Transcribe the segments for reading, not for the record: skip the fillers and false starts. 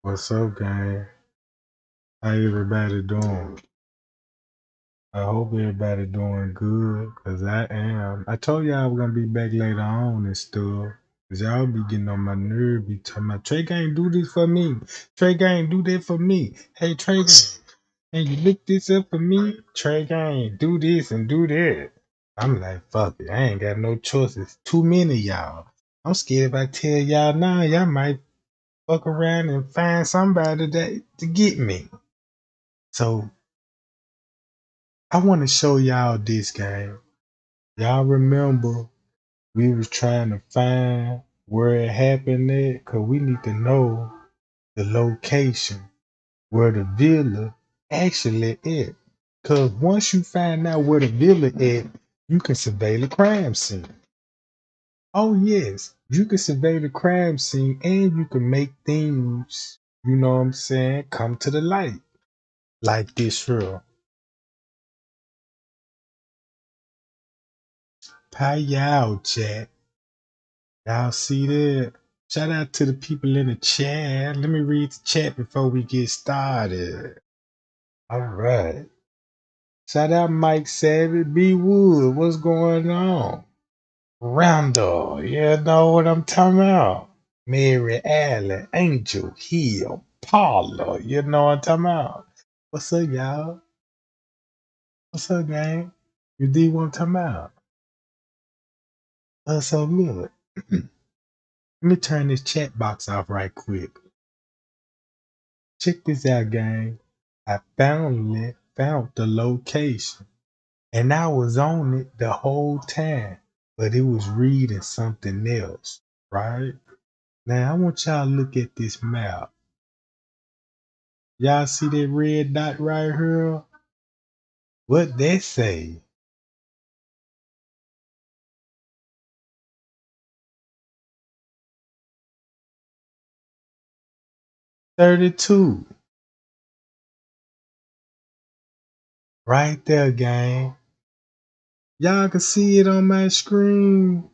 What's up, gang? How everybody doing? I hope everybody doing good, cause I am. I told y'all I was gonna be back later on and stuff. Cause y'all be getting on my nerve, be talking about Trey Gang do this for me. Trey Gang do that for me. Hey Trey Gang, can you look this up for me? Trey Gang, do this and do that. I'm like, fuck it. I ain't got no choices. Too many y'all. I'm scared if I tell y'all now, y'all might fuck around and find somebody that to get me. So I want to show y'all this game. Y'all remember we was trying to find where it happened at? Cause we need to know the location where the villa actually at. Cause once you find out where the villa at, you can survey the crime scene. Oh yes, you can survey the crime scene and you can make things, you know what I'm saying, come to the light. Like this here. Payal chat. Y'all see that? Shout out to the people in the chat. Let me read the chat before we get started. All right. Shout out Mike Savage, B Wood. What's going on? Randall, you know what I'm talking about? Mary Allen, Angel Hill, Paula, you know what I'm talking about? What's up, y'all? What's up, gang? You dig what I'm talking about? So look, let me turn this chat box off right quick. Check this out, gang. I found the location, and I was on it the whole time, but it was reading something else, right? Now I want y'all to look at this map. Y'all see that red dot right here? What that say? 32. Right there, gang. Y'all can see it on my screen.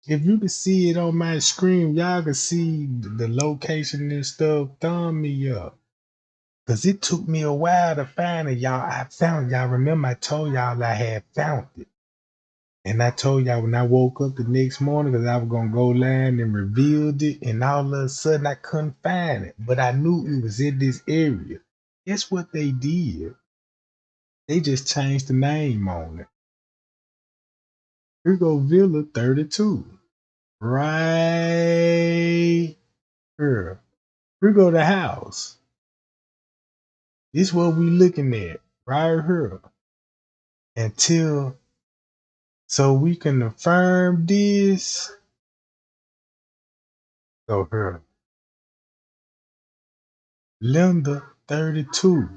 If you can see it on my screen, y'all can see the location and stuff. Thumb me up. Cause it took me a while to find it, y'all. I found y'all. Remember, I told y'all I had found it, and I told y'all when I woke up the next morning, cause I was gonna go land and revealed it, and all of a sudden I couldn't find it, but I knew it was in this area. Guess what they did? They just changed the name on it. Here go Villa 32, right here. Here go the house. This what we looking at right here. Until so we can affirm this. So here, Linda 32.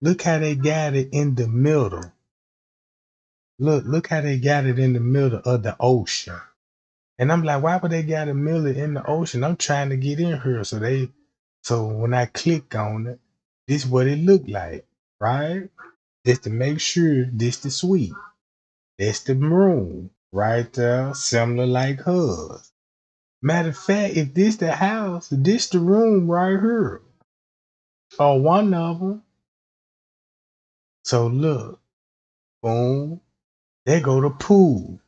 Look how they got it in the middle. Look how they got it in the middle of the ocean. And I'm like, why would they got a middle in the ocean? I'm trying to get in here. So when I click on it, this what it looked like, right? Just to make sure this the suite. That's the room right there, similar like hers. Matter of fact, if this the house, this the room right here. Or one of them. So look, boom, there go the pool.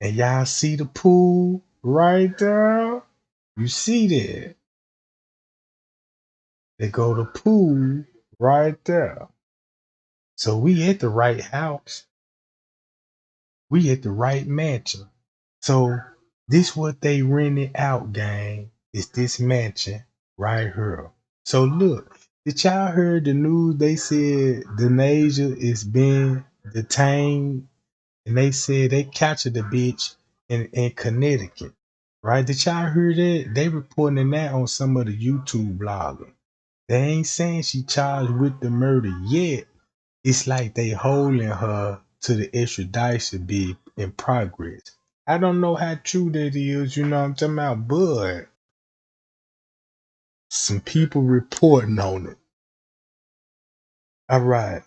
And y'all see the pool right there? You see that? They go the pool right there. So we at the right house. We at the right mansion. So this what they rented out, gang. Is this mansion right here. So look, did y'all heard the news? They said Denasia is being detained, and they said they captured the bitch in Connecticut. Right? Did y'all hear that? They reporting that on some of the YouTube bloggers. They ain't saying she charged with the murder yet. It's like they holding her to the extradition be in progress. I don't know how true that is, you know what I'm talking about, but some people reporting on it. All right.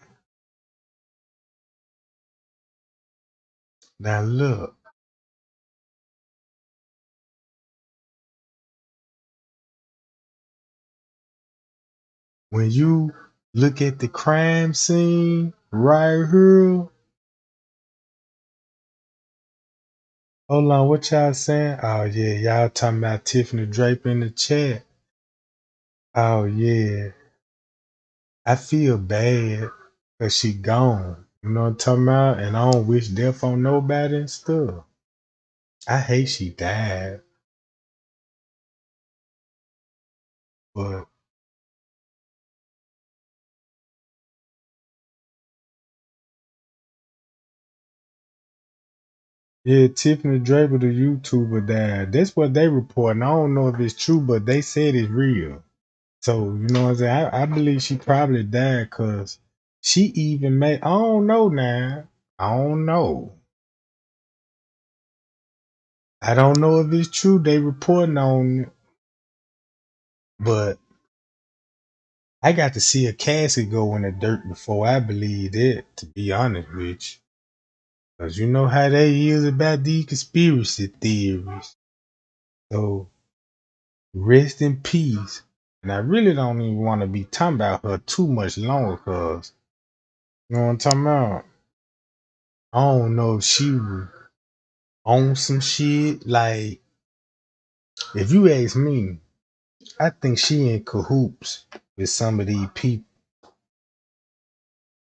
Now look. when you look at the crime scene right here, hold on, what y'all saying? Oh yeah, y'all talking about Tiffany Draper in the chat. Oh yeah, I feel bad cause she gone. You know what I'm talking about? And I don't wish death on nobody and stuff. I hate she died, but yeah, Tiffany Draper, the YouTuber, died. That's what they reporting. I don't know if it's true, but they said it's real. So, you know what I'm saying? I believe she probably died because she even made, I don't know now. I don't know. I don't know if it's true. They reporting on it, but I got to see a casket go in the dirt before I believed it, to be honest with you. Because you know how they is about these conspiracy theories. So, rest in peace. And I really don't even want to be talking about her too much longer because, you know what I'm talking about? I don't know if she was on some shit. Like, if you ask me, I think she in cahoots with some of these people.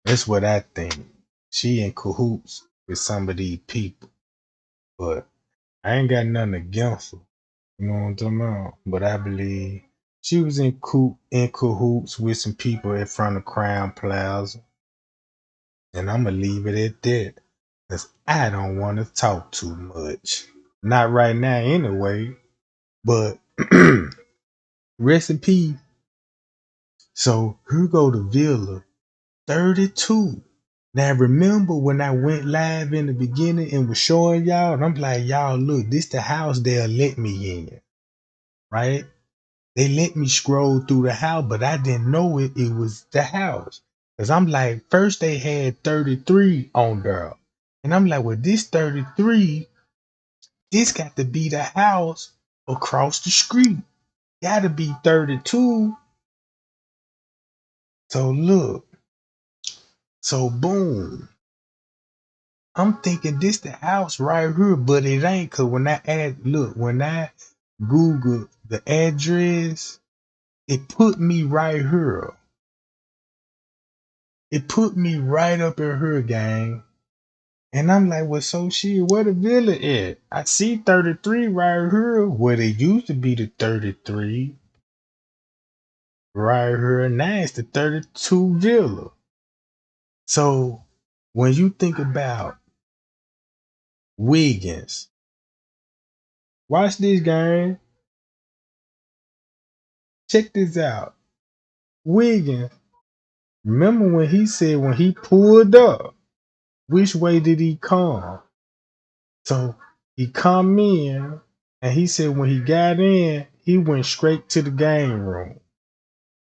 That's what I think. She in cahoots with some of these people. But I ain't got nothing against her. You know what I'm talking about? But I believe she was in cahoots with some people in front of Crown Plaza. And I'm going to leave it at that. Because I don't want to talk too much. Not right now, anyway. But rest in peace. So here go the Villa 32. Now remember when I went live in the beginning and was showing y'all, and I'm like, y'all look, this the house they'll let me in, right? They let me scroll through the house, but I didn't know it was the house. Cause I'm like, first they had 33 on there. And I'm like, well, this 33, this got to be the house across the street. Gotta be 32. So look, so boom. I'm thinking this the house right here, but it ain't. Cause when I Googled the address, it put me right here. It put me right up in her, gang. And I'm like, well, so shit, where the villa at? I see 33 right here, where they used to be the 33 right here. Now it's the 32 villa. So when you think about Wiggins, watch this, gang. Check this out. Wiggins, remember when he said when he pulled up, which way did he come? So he come in and he said when he got in, he went straight to the game room.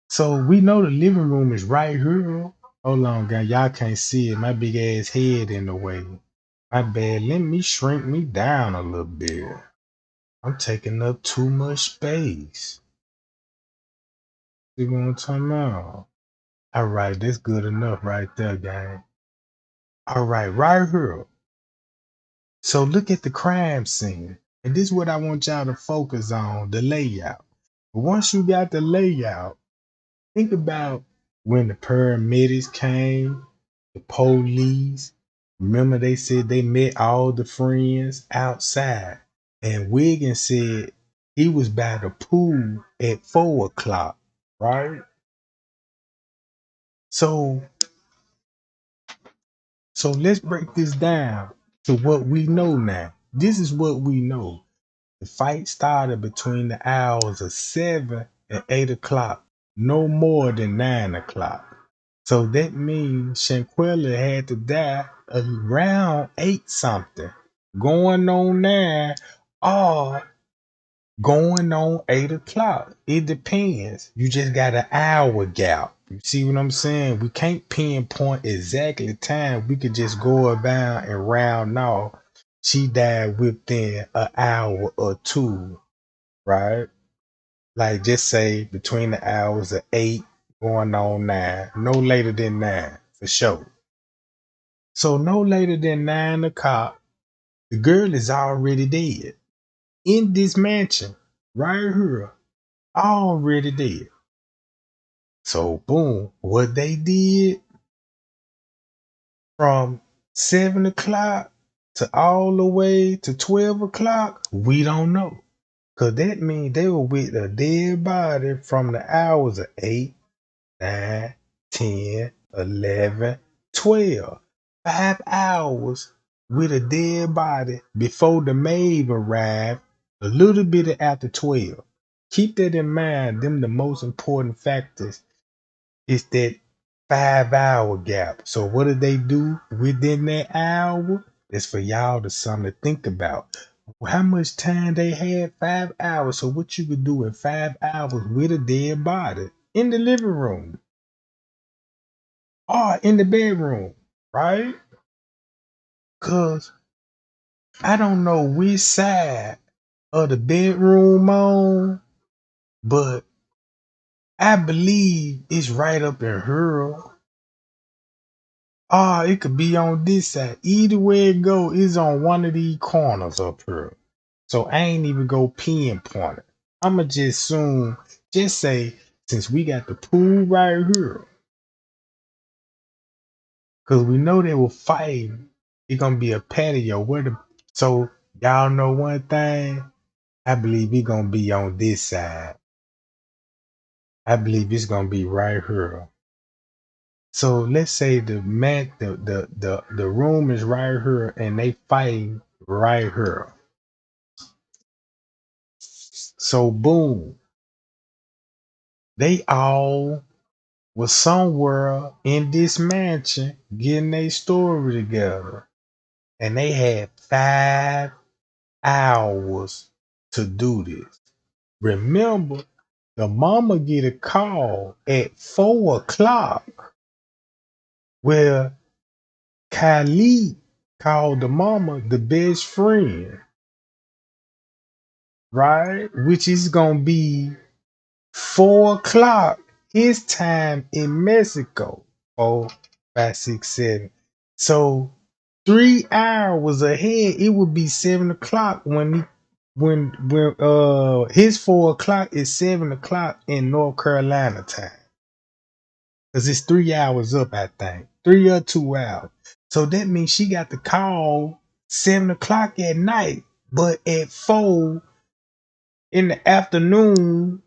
So we know the living room is right here. Hold on, guys. Y'all can't see it. My big ass head in the way. My bad. Let me shrink me down a little bit. I'm taking up too much space. See what I'm talking about? All right, that's good enough right there, gang. All right here. So look at the crime scene. And this is what I want y'all to focus on, the layout. Once you got the layout, think about when the paramedics came, the police. Remember they said they met all the friends outside. And Wiggins said he was by the pool at 4 o'clock, right? So let's break this down to what we know now. This is what we know. The fight started between the hours of 7 and 8 o'clock, no more than 9 o'clock. So that means Shanquella had to die around 8 something, going on 9, or going on 8 o'clock. It depends. You just got an hour gap. You see what I'm saying? We can't pinpoint exactly time. We could just go around and round off. She died within an hour or two, right? Like just say between the hours of 8 going on 9, no later than 9 for sure. So no later than 9 o'clock, the girl is already dead in this mansion right here, already dead. So boom, what they did from 7 o'clock to all the way to 12 o'clock, we don't know. Cause that means they were with a dead body from the hours of 8, 9, 10, 11, 12. 5 hours with a dead body before the maid arrived a little bit after 12. Keep that in mind. Them the most important factors is that 5 hour gap. So what did they do within that hour? It's for y'all to something to think about. How much time they had? 5 hours. So what you could do in 5 hours with a dead body in the living room or in the bedroom, right? Cause I don't know which side of the bedroom on, but I believe it's right up in her. Ah, it could be on this side. Either way it go, it's on one of these corners up here. So I ain't even go pinpoint it. I'ma just assume, just say, since we got the pool right here, cause we know they were fighting, it's gonna be a patio. So y'all know one thing? I believe it's gonna be on this side. I believe it's gonna be right here. So let's say the room is right here and they fighting right here. So boom, they all was somewhere in this mansion getting their story together. And they had 5 hours to do this. Remember, the mama get a call at 4 o'clock where Kylie called the mama the best friend, right? Which is gonna be 4 o'clock his time in Mexico. 4, 5, 6, 7. So 3 hours ahead, it would be 7 o'clock when his 4 o'clock is 7 o'clock in North Carolina time. Cause it's 3 hours up, I think. 3 or 2 hours. So that means she got the call 7 o'clock at night, but at 4 in the afternoon,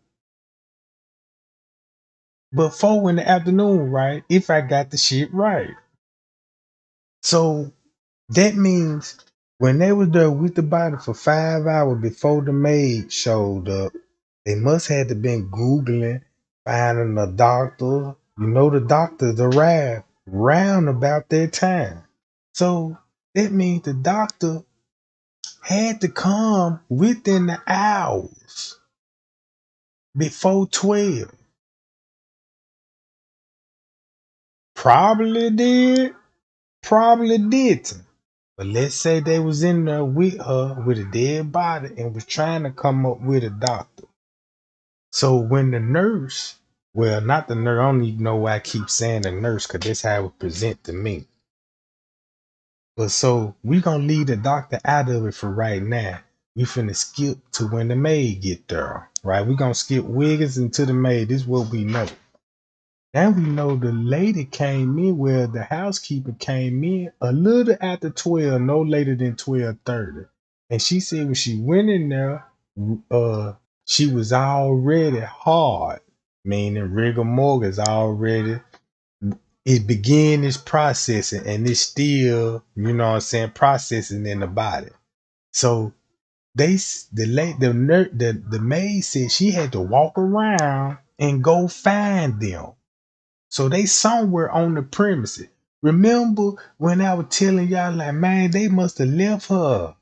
but 4 in the afternoon, right? If I got the shit right. So that means when they was there with the body for 5 hours before the maid showed up, they must have to been Googling, finding a doctor. You know the doctors arrived round about that time. So that means the doctor had to come within the hours before 12. Probably did, probably didn't. But let's say they was in there with her with a dead body and was trying to come up with a doctor. So when the nurse, well, not the nurse, I don't even know why I keep saying the nurse, because that's how it would present to me. But so we gonna leave the doctor out of it for right now. We finna skip to when the maid get there, right? We gonna skip Wiggins into the maid. This is what we know. Now we know the lady came in, well, the housekeeper came in a little after 12, no later than 12:30. And she said when she went in there, uh, she was already hard, meaning rigor mortis already. It began its processing and it's still, you know what I'm saying, processing in the body. So the maid said she had to walk around and go find them. So they somewhere on the premises. Remember when I was telling y'all, like, man, they must have left her.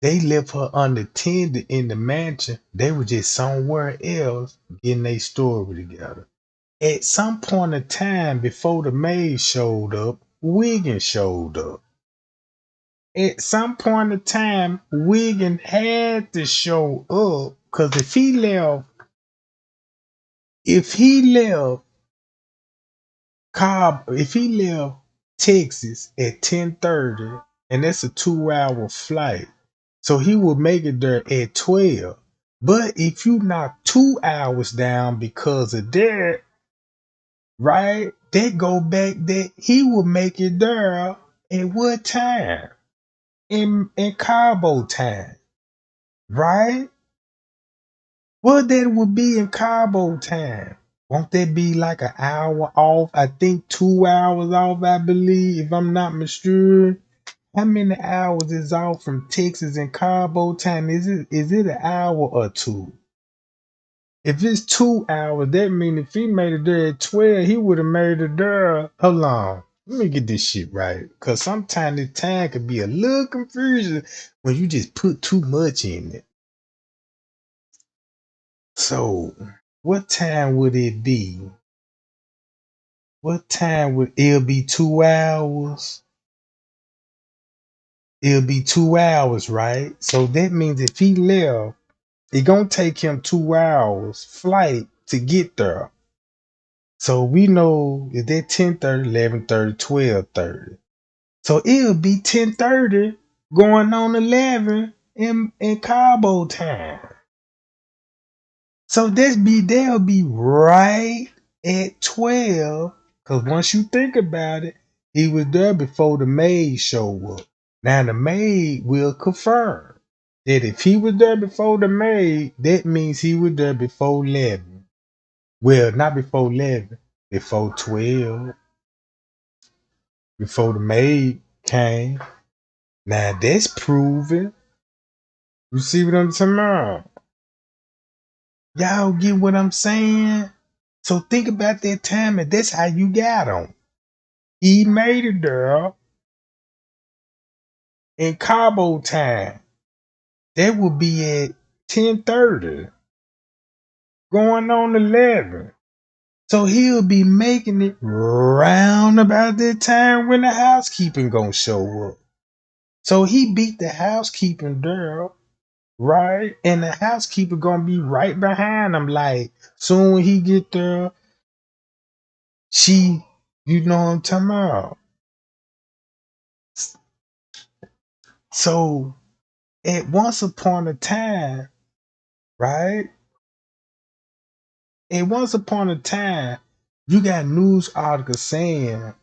They left her unattended in the mansion. They were just somewhere else getting their story together. At some point in time before the maid showed up, Wiggin showed up. At some point in time, Wiggin had to show up because if he left If he left if he left Texas at 10:30, and that's a 2 hour flight, so he would make it there at 12. But if you knock 2 hours down because of that, right? They go back that he will make it there at what time? In Cabo time, right? What that would be in Cabo time? Won't that be like an hour off? I think 2 hours off, I believe, if I'm not mistaken. How many hours is off from Texas and Cabo time? Is it an hour or two? If it's 2 hours, that means if he made it there at 12, he would have made it there. Hold on. Let me get this shit right. Because sometimes the time could be a little confusing when you just put too much in it. So, what time would it be? What time would it'll be 2 hours? It'll be 2 hours, right? So that means if he left, it gonna take him 2 hours flight to get there. So we know if they're 10:30, 11:30, 12:30. So it'll be 10:30 going on 11 in Cabo time. So they'll be right at 12. Cause once you think about it, he was there before the maid showed up. Now the maid will confirm that if he was there before the maid, that means he was there before 11. Well, not before 11, before 12, before the maid came. Now that's proven. You see what I'm talking about? Y'all get what I'm saying? So think about that time, and that's how you got him. He made it there in Cabo time. That would be at 10:30, going on 11. So he'll be making it round about that time when the housekeeping gonna show up. So he beat the housekeeping girl, right? And the housekeeper gonna be right behind him. Like soon when he get there, she, you know what I'm talking about. So at once upon a time, right? And once upon a time, you got news articles saying,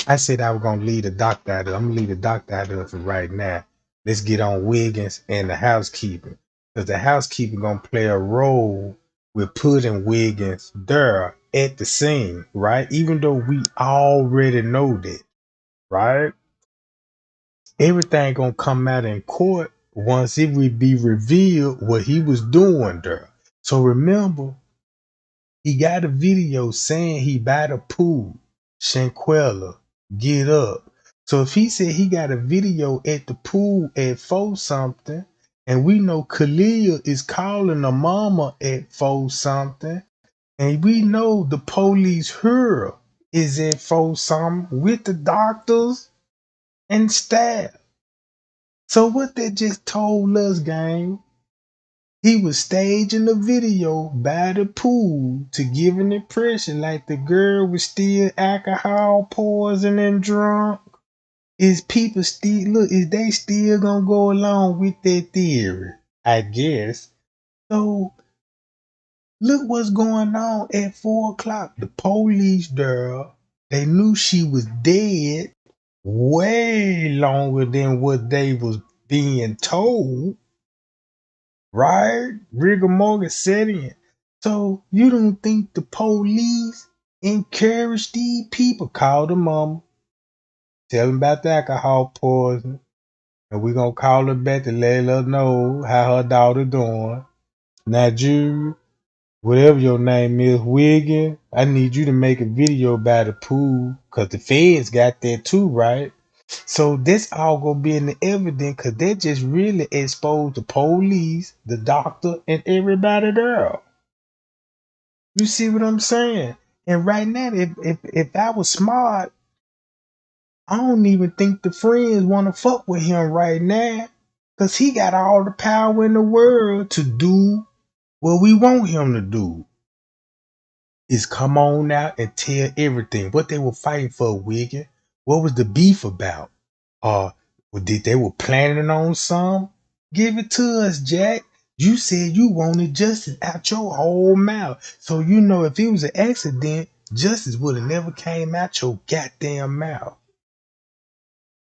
I said I was gonna leave the doctor out of it. I'm gonna leave the doctor out of it for right now. Let's get on Wiggins and the housekeeper. Because the housekeeper gonna play a role with putting Wiggins there at the scene, right? Even though we already know that, right? Everything gonna come out in court once it would be revealed what he was doing there. So remember, he got a video saying he by the pool. Shanquella, get up. So if he said he got a video at the pool at 4 something, and we know Khalil is calling the mama at 4 something, and we know the police her is at 4 something with the doctors and staff. So what that just told us, gang, he was staging the video by the pool to give an impression like the girl was still alcohol poisoned and drunk. Is people still look? Is they still gonna go along with that theory? I guess. So look what's going on at 4 o'clock. The police girl, they knew she was dead way longer than what they was being told. Right? Rigor mortis set in. So you don't think the police encourage these people? Call the mama, tell them about the alcohol poison, and we're gonna call her back to let her know how her daughter doing. Now, Jude, whatever your name is, Wiggin, I need you to make a video about the pool, cause the feds got that too, right? So this all gonna be in the evidence because they just really exposed the police, the doctor, and everybody there. You see what I'm saying? And right now, if I was smart, I don't even think the friends want to fuck with him right now. Cause he got all the power in the world to do what we want him to do. is come on out and tell everything. What they were fighting for, Wiggin. What was the beef about? Or did they were planning on some? Give it to us, Jack. You said you wanted justice out your whole mouth. So you know if it was an accident, justice would have never came out your goddamn mouth.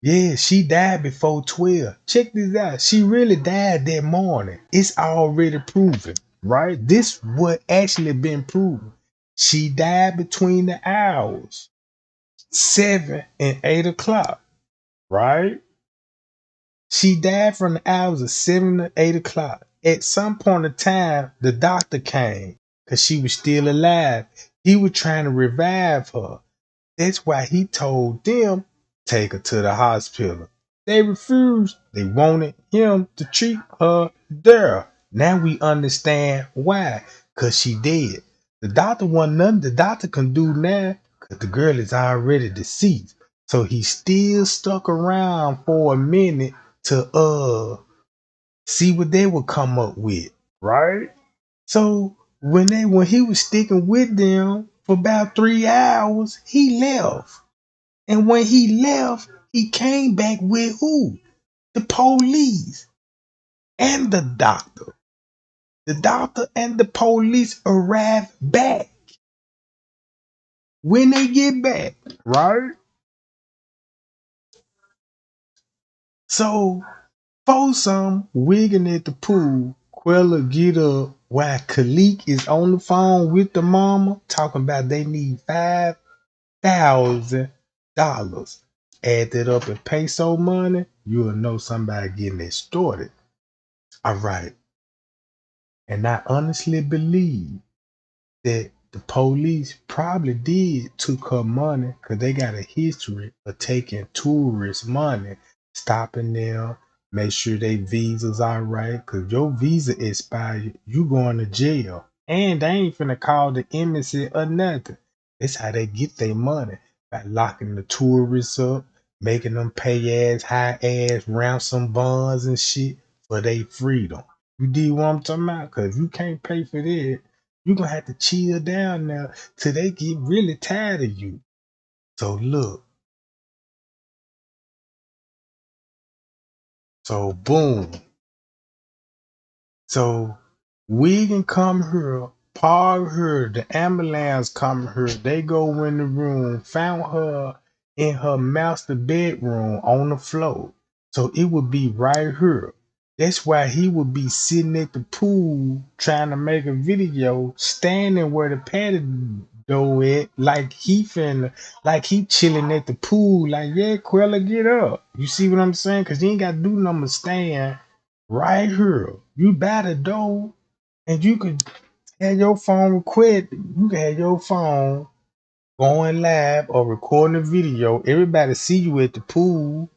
Yeah, she died before 12. Check this out. She really died that morning. It's already proven, right? This what actually been proven. She died between the hours 7 and 8 o'clock, right? She died from the hours of 7 to 8 o'clock. At some point in time, the doctor came because she was still alive. He was trying to revive her. That's why he told them, take her to the hospital. They refused. They wanted him to treat her there. Now we understand why. Because she dead. The doctor wasn't nothing the doctor can do now because the girl is already deceased. So he still stuck around for a minute to see what they would come up with. Right? So when he was sticking with them for about 3 hours, he left. And when he left, he came back with who? The police and the doctor. The doctor and the police arrived back. When they get back, right? So, for some wigging at the pool, Quella get up while Khalik is on the phone with the mama talking about they need $5,000. Add that up in peso money, you'll know somebody getting extorted. All right. And I honestly believe that the police probably did took her money because they got a history of taking tourist money, stopping them, make sure they visas all right. Because your visa expired, you going to jail. And they ain't finna call the embassy or nothing. That's how they get their money. By locking the tourists up, making them pay high ass ransom bonds and shit for their freedom. You did what I'm talking about? Because you can't pay for that, you're gonna have to chill down now till they get really tired of you. So look, so boom. So Wiggin come here, Paul here, the ambulance come here, they go in the room, found her in her master bedroom on the floor. So it would be right here. That's why he would be sitting at the pool trying to make a video, standing where the patio at, like he chilling at the pool, like, yeah, Quella, get up. You see what I'm saying? Cause you ain't gotta do nothing but stand right here. You by the door, and you could have your phone record. You can have your phone going live or recording a video. Everybody see you at the pool,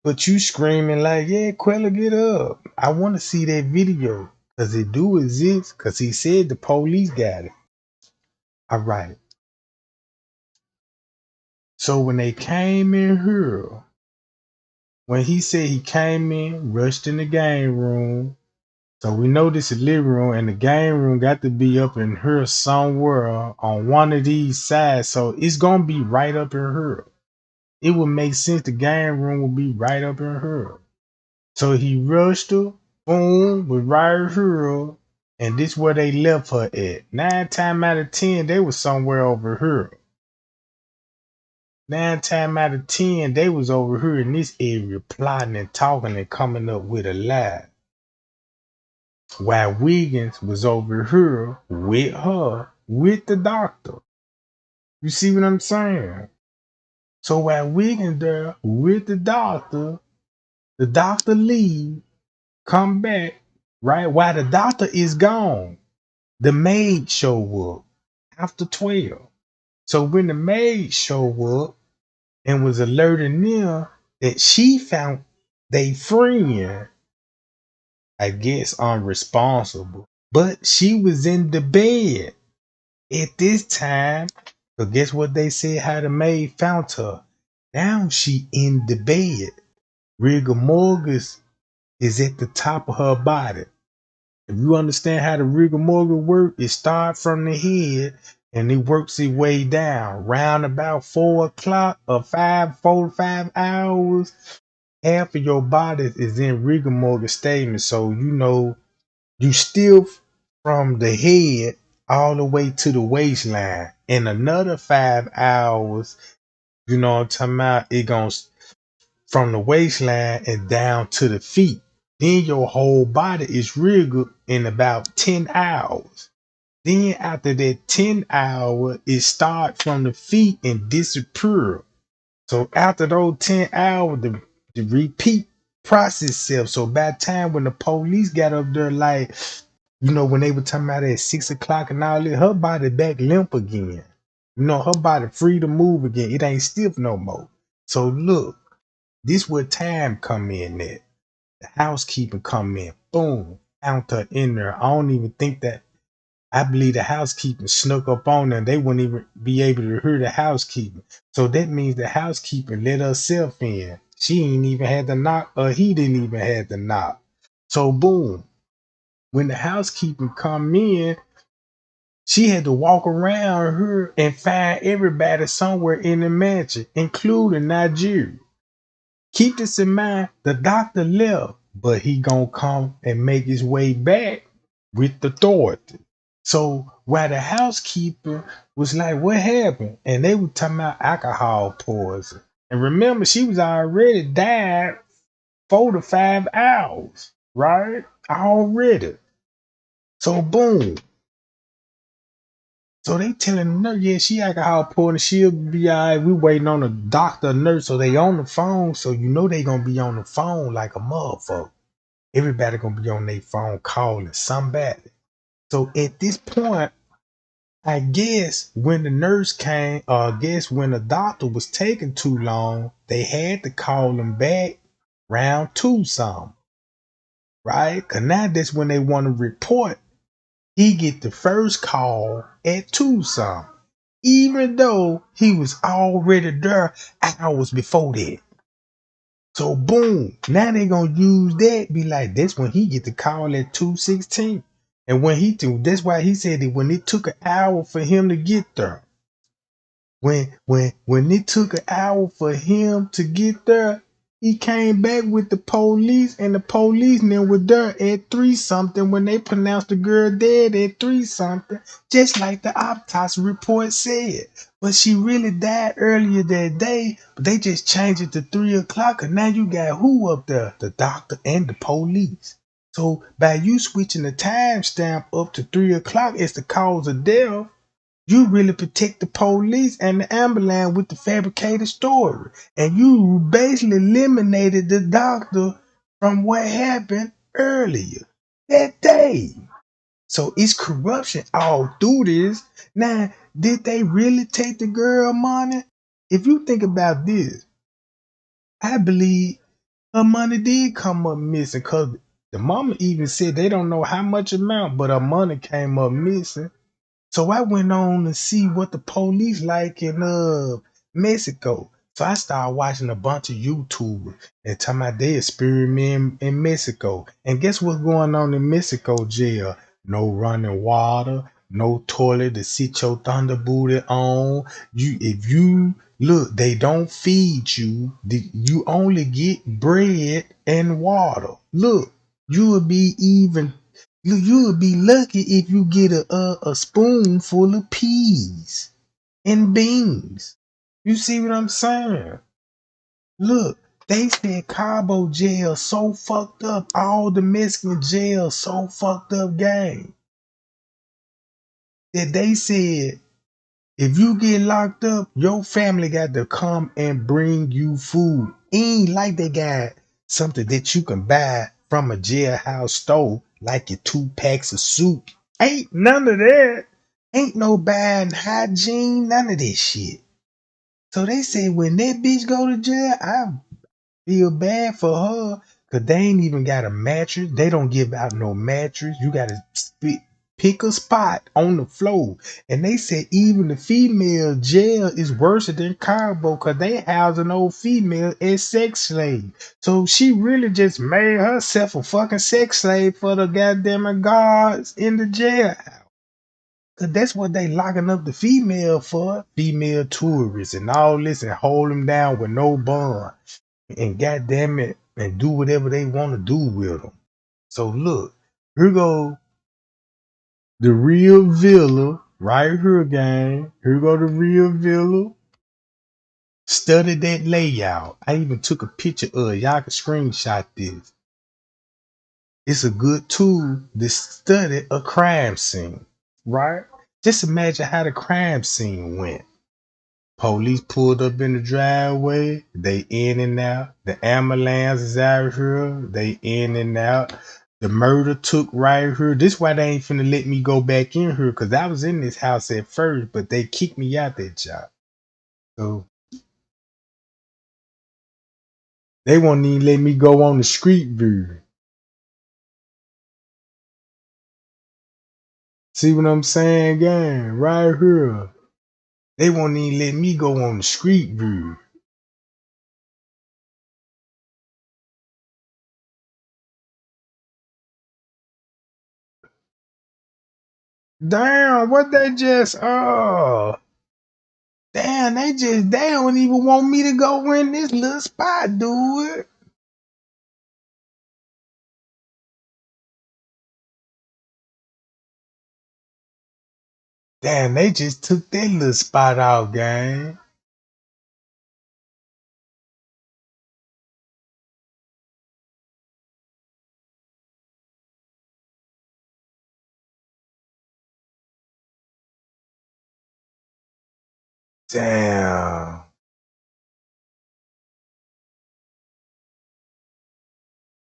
but you screaming like, "Yeah, Quella, get up! I want to see that video because it do exist. Because he said the police got it. All right. So when they came in here, when he said he came in, rushed in the game room. So we know this is living room and the game room got to be up in here somewhere on one of these sides. So it's gonna be right up in here. It would make sense the game room would be right up in here. So he rushed her, boom, was right here, and this where they left her at. 9 times out of 10, they was somewhere over here. 9 times out of 10, they was over here in this area plotting and talking and coming up with a lie. While Wiggins was over here with her, with the doctor. You see what I'm saying? So while Wiggins there with the doctor leave, come back, right? While the doctor is gone, the maid show up after 12. So when the maid show up and was alerting them that she found they friend, I guess unresponsible, but she was in the bed. At this time, so guess what they said how the maid found her? Now she in the bed. Rigor mortis is at the top of her body. If you understand how the rigor mortis work, it start from the head, and it works its way down. Round about 4 o'clock or 4 to 5 hours, half of your body is in rigor mortis statement. So you still from the head all the way to the waistline. In another 5 hours, you know what I'm talking about? It goes from the waistline and down to the feet. Then your whole body is rigged in about 10 hours. Then after that 10 hour, it start from the feet and disappear. So after those 10 hours, the repeat process self. So by the time when the police got up there, like, when they were talking about it at 6 o'clock and all that, her body back limp again. Her body free to move again. It ain't stiff no more. So look, this where time come in at. The housekeeping come in. Boom. Found her in there. I don't even think that I believe the housekeeping snuck up on them. They wouldn't even be able to hear the housekeeping. So that means the housekeeping let herself in. She ain't even had to knock, or he didn't even have to knock. So boom. When the housekeeping come in, she had to walk around her and find everybody somewhere in the mansion, including Nigeria. Keep this in mind, the doctor left, but he gonna come and make his way back with authority. So while the housekeeper was like, what happened? And they were talking about alcohol poison. And remember, she was already died 4 to 5 hours, right? Already. So boom. So they telling the nurse, yeah, she alcohol poison, she'll be all right. We waiting on the doctor, nurse, so they on the phone. So they gonna be on the phone like a motherfucker. Everybody gonna be on their phone calling somebody. So at this point, I guess when the nurse came, or I guess when the doctor was taking too long, they had to call them back round two some, right? Cause now that's when they want to report. He get the first call at two some, even though he was already there hours before that. So boom, now they gonna use that, be like, that's when he get the call at 2:16. And that's why he said that when it took an hour for him to get there. When it took an hour for him to get there, he came back with the police, and the policemen were there at 3 something when they pronounced the girl dead at 3 something, just like the autopsy report said. But she really died earlier that day, but they just changed it to 3 o'clock, and now you got who up there? The doctor and the police. So by you switching the timestamp up to 3 o'clock as the cause of death, you really protect the police and the ambulance with the fabricated story. And you basically eliminated the doctor from what happened earlier that day. So it's corruption all through this. Now, did they really take the girl money? If you think about this, I believe her money did come up missing, because the mama even said they don't know how much amount, but her money came up missing. So I went on to see what the police like in Mexico. So I started watching a bunch of YouTubers and talking about they experiment in Mexico. And guess what's going on in Mexico jail? No running water, no toilet to sit your thunder booty on. If you look, they don't feed you. You only get bread and water. Look, you will be even you would be lucky if you get a spoonful of peas and beans. You see what I'm saying? Look, they said Cabo jail so fucked up. All the Mexican jails so fucked up, gang, that they said if you get locked up, your family got to come and bring you food. Ain't like they got something that you can buy from a jailhouse store, like your 2 packs of soup. Ain't none of that. Ain't no buying hygiene, none of this shit. So they say when that bitch go to jail, I feel bad for her, because they ain't even got a mattress. They don't give out no mattress. You got to pick a spot on the floor. And they said even the female jail is worse than Cabo, because they house an old female as sex slave. So she really just made herself a fucking sex slave for the goddamn guards in the jail. Cause that's what they locking up the female for. Female tourists and all this and hold them down with no bond. And goddamn it, and do whatever they want to do with them. So look, here go the real villa right here, gang. Here go the real villa. Study that layout. I even took a picture of it. Y'all can screenshot this. It's a good tool to study a crime scene, right? Just imagine how the crime scene went. Police pulled up in the driveway. They in and out. The ambulance is out here. They in and out. The murder took right here. This why they ain't finna let me go back in here because I was in this house at first, but they kicked me out that job. So they won't even let me go on the street view. See what I'm saying, gang? Right here. They won't even let me go on the street view. Damn, what they just damn, they don't even want me to go in this little spot, dude. Damn, they just took that little spot out, gang. Damn.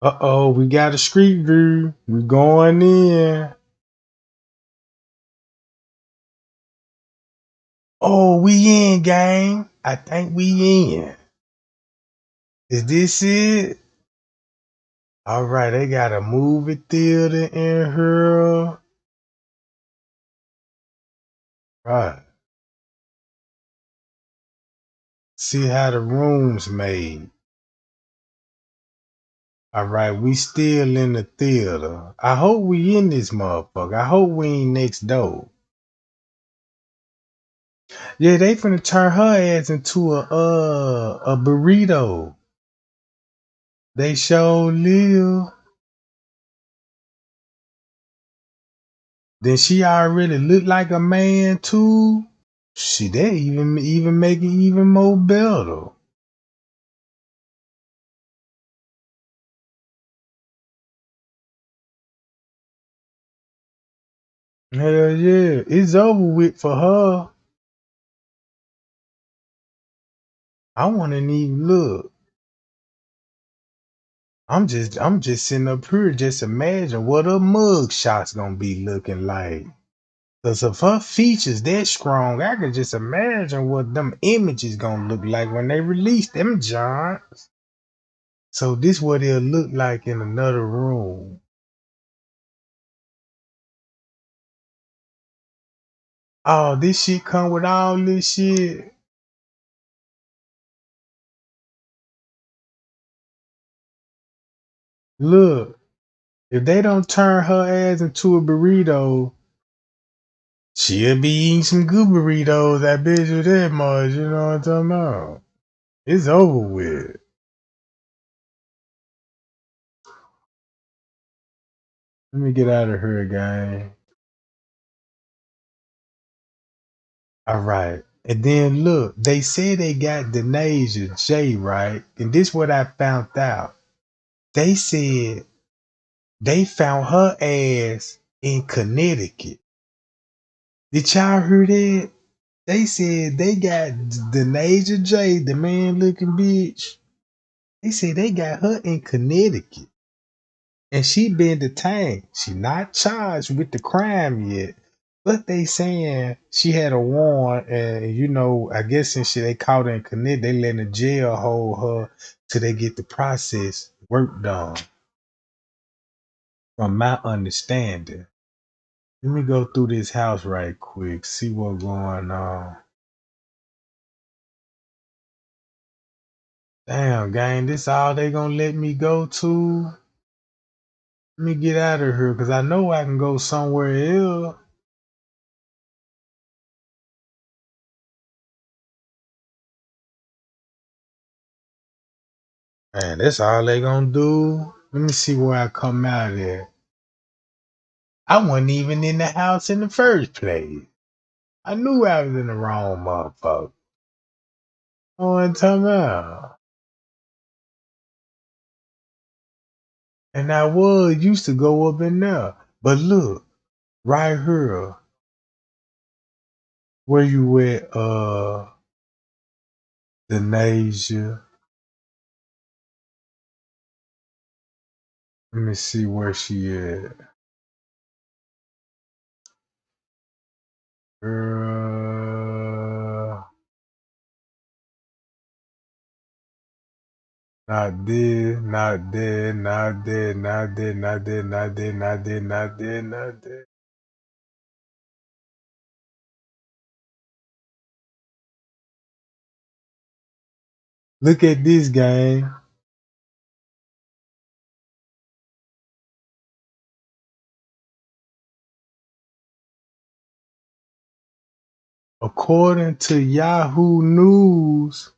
Uh-oh, we got a street view. We going in. Oh, we in, gang. I think we in. Is this it? All right, they got a movie theater in here. Right. See how the room's made. All right, we still in the theater. I hope we in this motherfucker. I hope we ain't next door. Yeah, they finna turn her ass into a burrito. They sure live. Then she already look like a man too. She that even make it even more better. Hell yeah, it's over with for her. I wanna even look. I'm just sitting up here, just imagine what her mug shot's gonna be looking like. Cause if her features that strong, I can just imagine what them images gonna look like when they release them Johns. So this what it'll look like in another room. Oh, this shit come with all this shit. Look, if they don't turn her ass into a burrito, she'll be eating some good burritos. I bet you that much. You know what I'm talking about? It's over with. Let me get out of here, gang. All right. And then look, they say they got Denasia J, right? And this what I found out. They said they found her ass in Connecticut. Did y'all hear that? They said they got Denasia J, the man looking bitch. They said they got her in Connecticut. And she been detained. She not charged with the crime yet. But they saying she had a warrant, and I guess since they caught her in Connecticut, they letting the jail hold her till they get the process work done. From my understanding. Let me go through this house right quick, see what's going on. Damn, gang, this all they gonna let me go to? Let me get out of here, cause I know I can go somewhere else. Man, that's all they gonna do. Let me see where I come out at. I wasn't even in the house in the first place. I knew I was in the wrong motherfucker. Oh, I'm talking about. And I was used to go up in there. But look, right here, where you at, Denasia. Let me see where she at. Girl, not this, not there, not there, not there, not there, not there, not there, not there, not there. Look at this game. According to Yahoo News,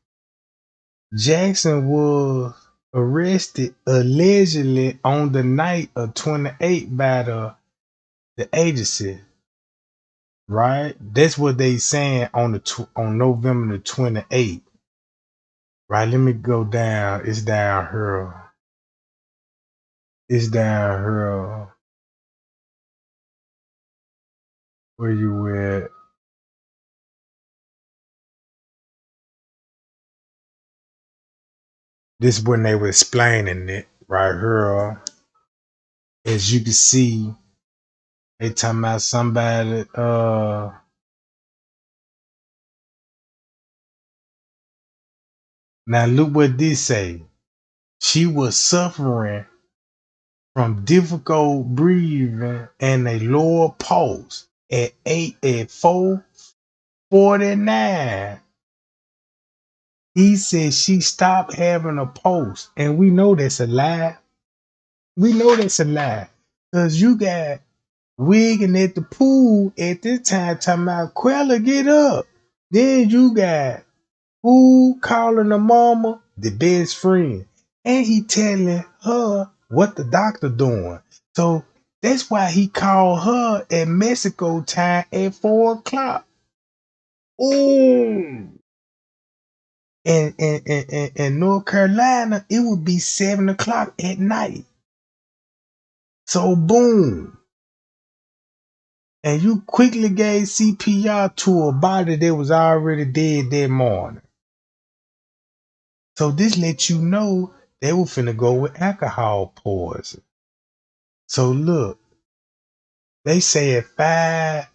Jackson was arrested allegedly on the night of 28 by the agency. Right? That's what they saying on on November the 28th. Right? Let me go down. It's down here. It's down here. Where you at? This when they were explaining it right here. As you can see, they talking about somebody. Now look what this say. She was suffering from difficult breathing and a lower pulse at 4:49. He said she stopped having a pulse, and we know that's a lie. We know that's a lie, cause you got Wiggin at the pool at this time talking about Quella get up. Then you got who calling the mama the best friend, and he telling her what the doctor doing. So that's why he called her at Mexico time at 4 o'clock. Ooh. And North Carolina, it would be 7 o'clock at night. So boom. And you quickly gave CPR to a body that was already dead that morning. So this lets you know they were finna go with alcohol poison. So look, they say at 5:25,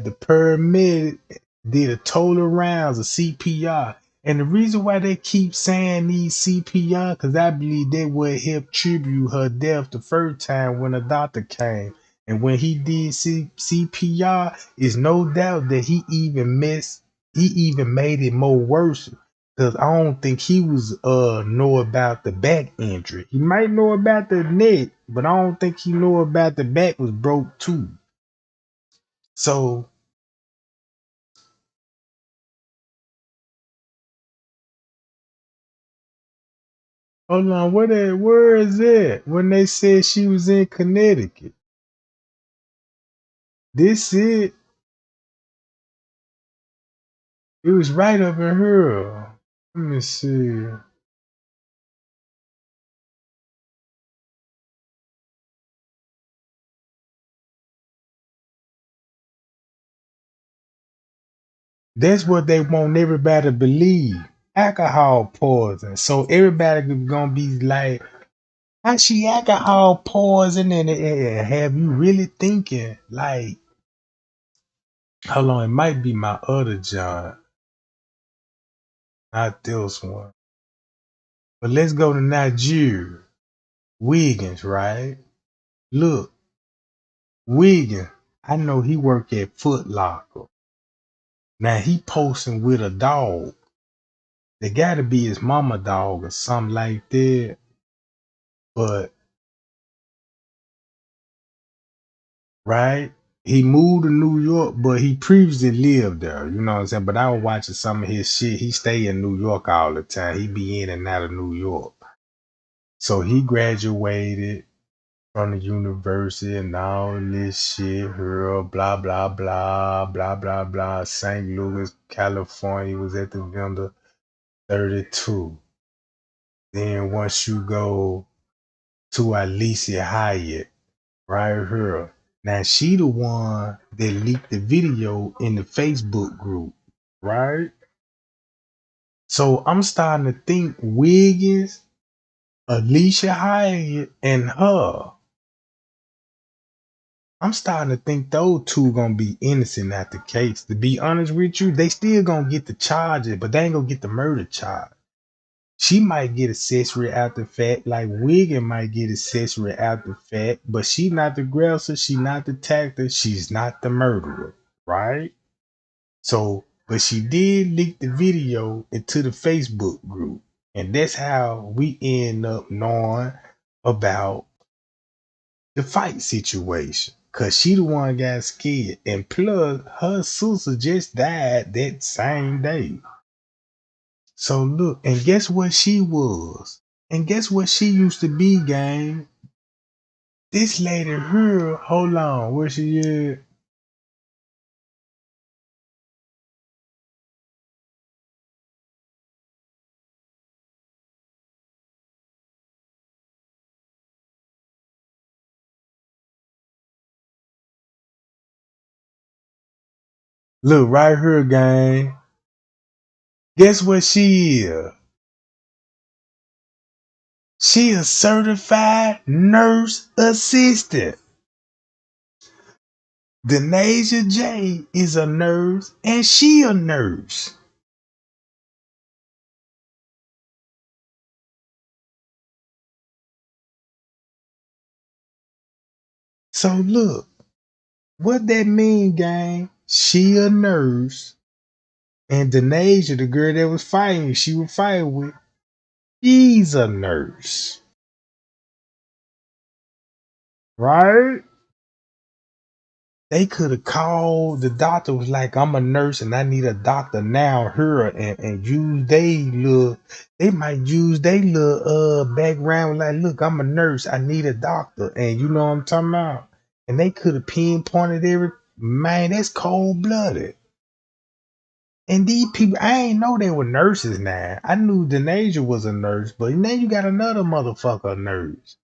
the paramedic did a total rounds of CPR. And the reason why they keep saying these CPR, because I believe that would help tribute her death the first time when a doctor came. And when he did CPR, it's no doubt that he even made it more worse. Cause I don't think he was know about the back injury. He might know about the neck, but I don't think he know about the back was broke too. So hold on, where is it? When they said she was in Connecticut. This it was right up in here. Let me see. That's what they want everybody to believe. Alcohol poison. So everybody gonna be like, how she alcohol poison and have you really thinking like, hold on, it might be my other John, not this one. But let's go to Nigeria. Wiggins, right? Look, Wiggins, I know he work at Foot Locker. Now he posting with a dog. They gotta be his mama dog or something like that. But right? He moved to New York, but he previously lived there. You know what I'm saying? But I was watching some of his shit. He stay in New York all the time. He be in and out of New York. So he graduated from the university and all this shit. Her blah blah blah blah blah blah. St. Louis, California. He was at the vendor 32. Then once you go to Alicia Hyatt, right here. Now she the one that leaked the video in the Facebook group, right? So I'm starting to think Wiggins, Alicia Hyatt, and her. I'm starting to think those two gonna be innocent at the case. To be honest with you, they still gonna get the charges, but they ain't gonna get the murder charge. She might get accessory after fact, like Wiggin might get accessory after fact, but she not the aggressor, she not the tactor, she's not the murderer, right? So, but she did leak the video into the Facebook group, and that's how we end up knowing about the fight situation. Cause she the one got scared, and plus her sister just died that same day. So look, and guess what she was? And guess what she used to be, gang? This lady here, hold on, where she at? Look, right here, gang. Guess what she is? She a certified nurse assistant. Denasia J is a nurse, and she a nurse. So look, what that mean, gang? She a nurse, and Denasia, the girl that was fighting, she was fighting with, she's a nurse, right? They could have called the doctor, was like, I'm a nurse and I need a doctor now here, and use they might use they little background, like, look, I'm a nurse, I need a doctor, and you know what I'm talking about. And they could have pinpointed every, man, that's cold blooded. And these people, I ain't know they were nurses now. I knew Denasia was a nurse, but now you got another motherfucker nurse.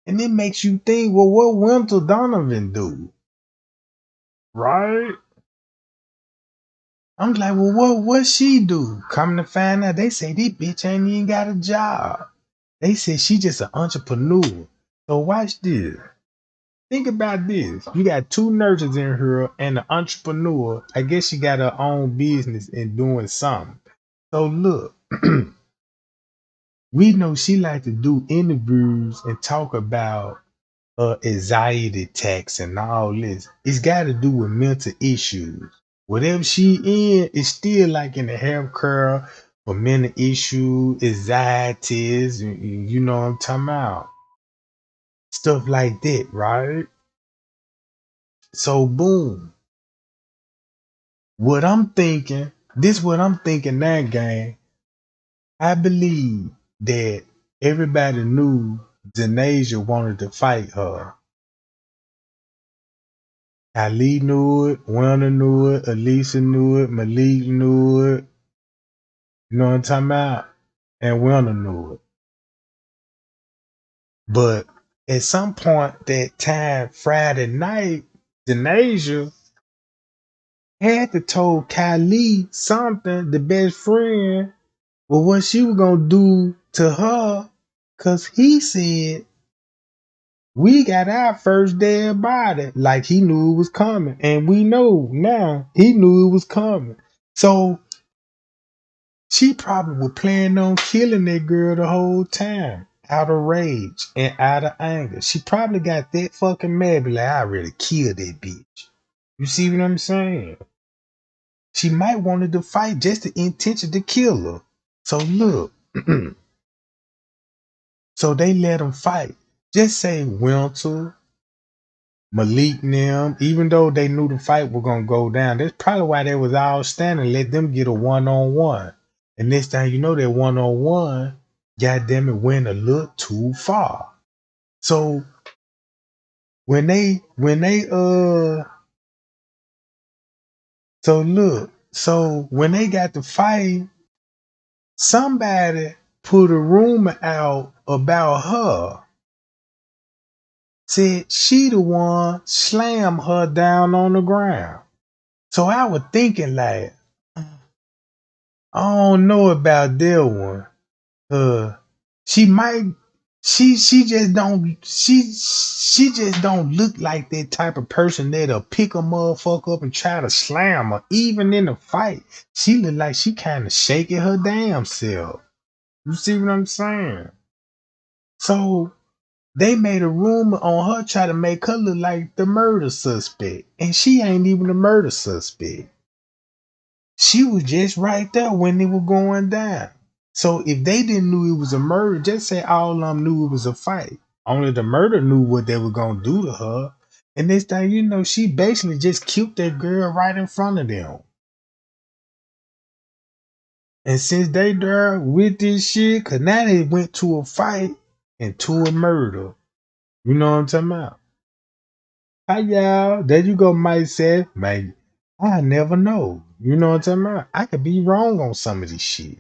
And it makes you think, well, what Winter Donovan do? Right? I'm like, well, what she do? Come to find out, they say this bitch ain't even got a job. They say she just an entrepreneur. So watch this. Think about this. You got two nurses in here and an entrepreneur. I guess she got her own business and doing something. So look, we know she like to do interviews and talk about anxiety attacks and all this. It's got to do with mental issues. Whatever she in, it's still like in the healthcare for mental issues, anxieties, you know what I'm talking about. Stuff like that, right? So boom. What I'm thinking that game. I believe that everybody knew Denasia wanted to fight her. Ali knew it, Werner knew it, Elisa knew it, Malik knew it. You know what I'm talking about? And Werner knew it. But at some point that time, Friday night, Denasia had to told Kylie something, the best friend, well, what she was gonna do to her, cause he said we got our first dead body, like he knew it was coming, and we know now he knew it was coming. So she probably was planning on killing that girl the whole time, out of rage and out of anger. She probably got that fucking mad, be like, I really killed that bitch. You see what I'm saying? She might wanted to fight just the intention to kill her. So look, so they let them fight. Just say Winter, Malik and them, even though they knew the fight was gonna go down, that's probably why they was all standing, let them get a one-on-one. And next time you know that one-on-one, goddamn it, went a little too far. So when they so look, so when they got to fight, somebody put a rumor out about her. Said she the one slammed her down on the ground. So I was thinking like, I don't know about that one. Uh, she might, she just don't, she just don't look like that type of person that'll pick a motherfucker up and try to slam her. Even in a fight, she look like she kind of shaking her damn self. You see what I'm saying? So they made a rumor on her, try to make her look like the murder suspect, and she ain't even the murder suspect. She was just right there when it was going down. So if they didn't knew it was a murder, just say all of them knew it was a fight. Only the murder knew what they were gonna do to her. And this thing, you know, she basically just killed that girl right in front of them. And since they there with this shit, cause now they went to a fight and to a murder. You know what I'm talking about? Hi y'all. There you go, Mike said. Man, I never know. You know what I'm talking about? I could be wrong on some of this shit.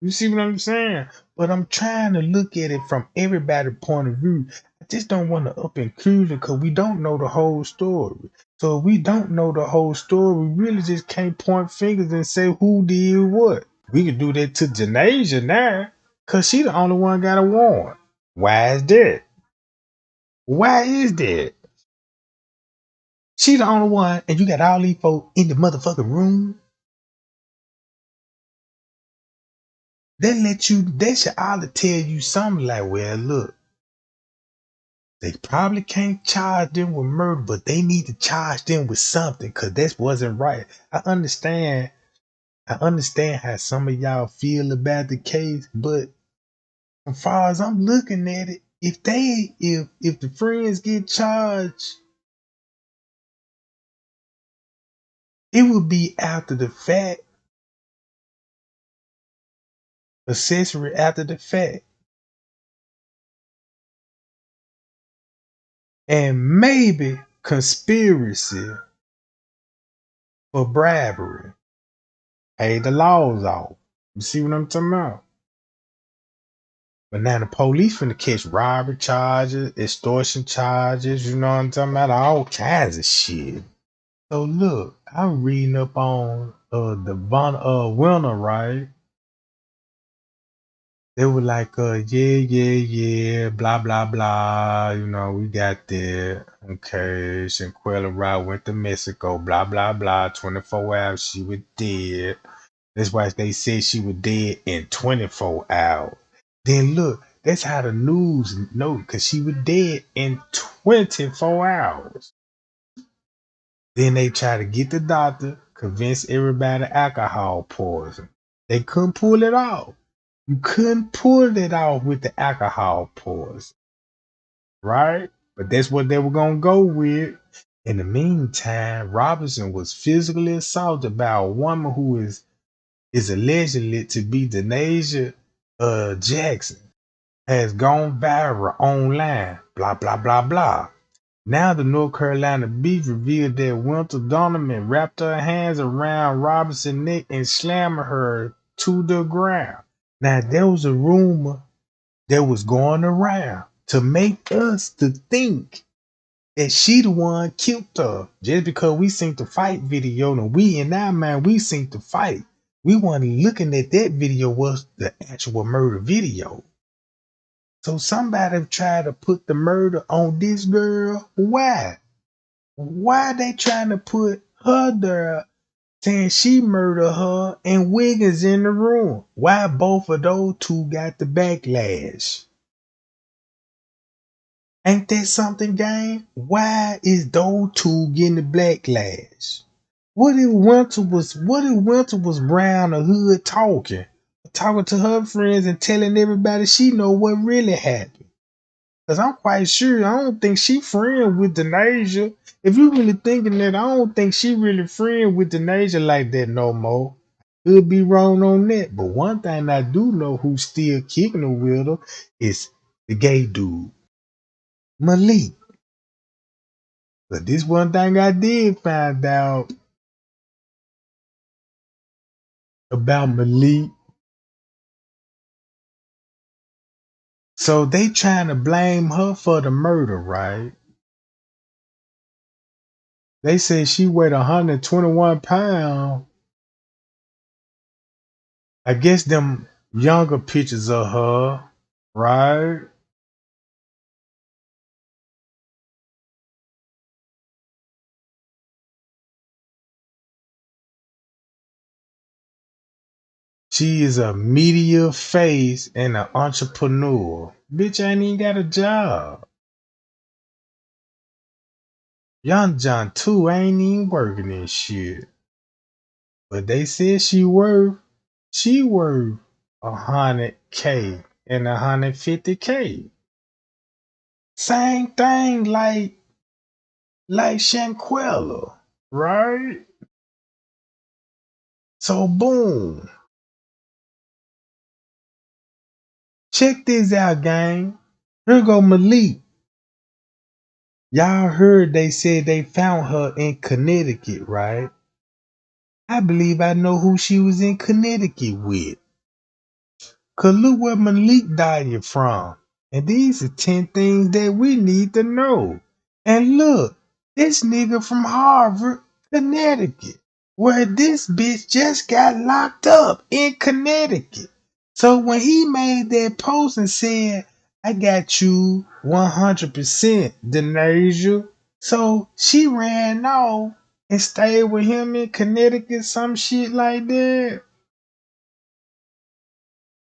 You see what I'm saying? But I'm trying to look at it from everybody's point of view. I just don't want to up inclusion because we don't know the whole story. So if we don't know the whole story, we really just can't point fingers and say who did what. We could do that to Janasia now because she the only one got a warrant. Why is that? Why is that? She the only one, and you got all these folks in the motherfucking room. They should all tell you something like, well, look, they probably can't charge them with murder, but they need to charge them with something because that wasn't right. I understand how some of y'all feel about the case, but as far as I'm looking at it, if the friends get charged, it would be after the fact, accessory after the fact. And maybe conspiracy for bribery. Pay the laws off. You see what I'm talking about? But now the police finna catch robbery charges, extortion charges, you know what I'm talking about? All kinds of shit. So look, I'm reading up on the winner, right? They were like, yeah, blah blah blah. You know, we got that. Okay, Shanquella Robinson went to Mexico, blah blah blah. 24 hours, she was dead. That's why they said she was dead in 24 hours. Then look, that's how the news know, because she was dead in 24 hours. Then they try to get the doctor, convince everybody alcohol poison. They couldn't pull it off. You couldn't pull it off with the alcohol poison, right? But that's what they were gonna go with. In the meantime, Robinson was physically assaulted by a woman who is allegedly to be Denasia Jackson, has gone viral online. Blah blah blah blah. Now the North Carolina Beach revealed that Winter Donovan wrapped her hands around Robinson's neck and slammed her to the ground. Now there was a rumor that was going around to make us to think that she the one killed her. Just because we seen the fight video and we in our mind we seen the fight. We weren't looking at that video was the actual murder video. So somebody tried to put the murder on this girl. Why? Why they trying to put her there saying she murdered her and Wiggins in the room? Why both of those two got the backlash? Ain't that something, gang? Why is those two getting the backlash? What if Winter was round the hood talking to her friends and telling everybody she know what really happened? Cause I'm quite sure I don't think she friend with Denasia. If you really thinking that, I don't think she really friend with Denasia like that no more. Could be wrong on that, but one thing I do know who's still kicking it with her is the gay dude, Malik. But this one thing I did find out about Malik. So they trying to blame her for the murder, right? They said she weighed 121 pounds. I guess them younger pictures of her, right? She is a media face and an entrepreneur. Bitch ain't even got a job. Young John too ain't even working this shit. But they said she worth 100K and 150K. Same thing like Shanquella, right? So boom. Check this out, gang. Here go Malik. Y'all heard they said they found her in Connecticut, right? I believe I know who she was in Connecticut with. Cause look where Malik died from. And these are 10 things that we need to know. And look, this nigga from Harvard, Connecticut, where this bitch just got locked up in Connecticut. So when he made that post and said, I got you 100%, Denasia. So she ran off and stayed with him in Connecticut, some shit like that.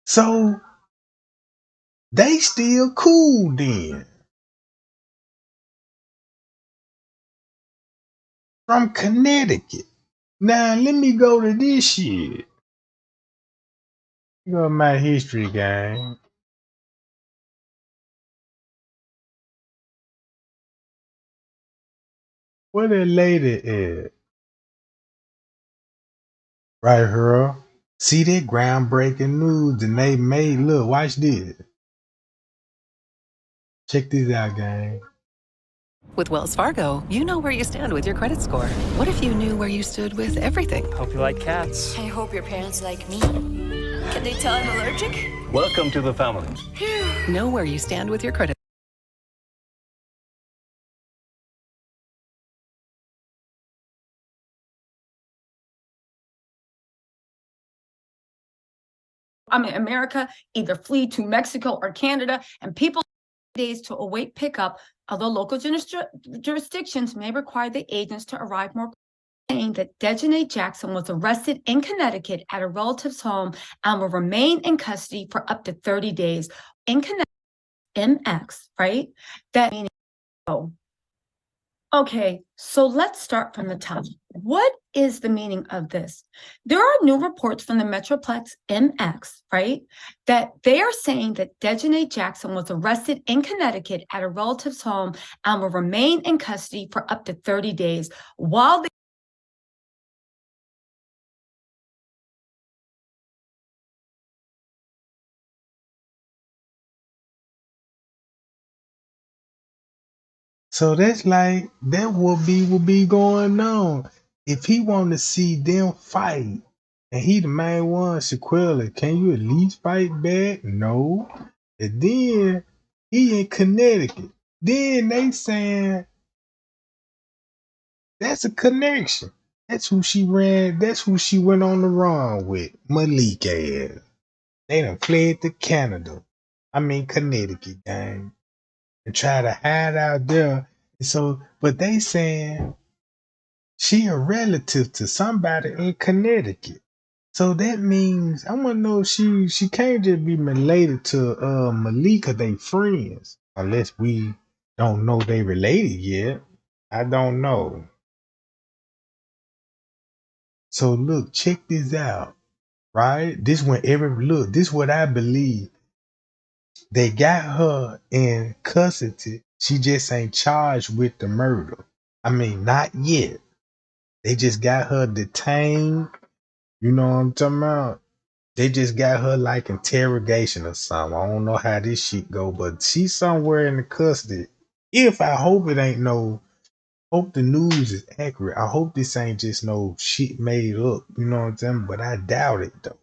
So they still cool then. From Connecticut. Now let me go to this shit. Go to my history game. Where that lady at? Right here. See that groundbreaking news and they made, look, watch this. Check this out, gang. With Wells Fargo, you know where you stand with your credit score. What if you knew where you stood with everything? Hope you like cats. I hope your parents like me. Can they tell I'm allergic? Welcome to the family. Know where you stand with your credit. America, either flee to Mexico or Canada, and people days to await pickup, although local jurisdictions may require the agents to arrive more. Saying that Dejanay Jackson was arrested in Connecticut at a relative's home and will remain in custody for up to 30 days. In Connecticut, MX, right? That meaning, oh. Okay, so let's start from the top. What is the meaning of this? There are new reports from the Metroplex MX, right? That they are saying that Dejanay Jackson was arrested in Connecticut at a relative's home and will remain in custody for up to 30 days while they So that's like that will be going on. If he want to see them fight and he the main one, Shaquilla, can you at least fight back? No. And then he in Connecticut. Then they saying that's a connection. That's who she ran. That's who she went on the run with. Malik ass. They done fled to Canada. I mean Connecticut, gang, and try to hide out there. So, but they saying she a relative to somebody in Connecticut. So that means I want to know if she can't just be related to Malika. They friends, unless we don't know they related yet. I don't know. So look, check this out, right? This one every look. This what I believe. They got her in custody. She just ain't charged with the murder. I mean, not yet. They just got her detained. You know what I'm talking about? They just got her like interrogation or something. I don't know how this shit go, but she's somewhere in the custody. If I hope it ain't no, hope the news is accurate. I hope this ain't just no shit made up. You know what I'm saying? But I doubt it though.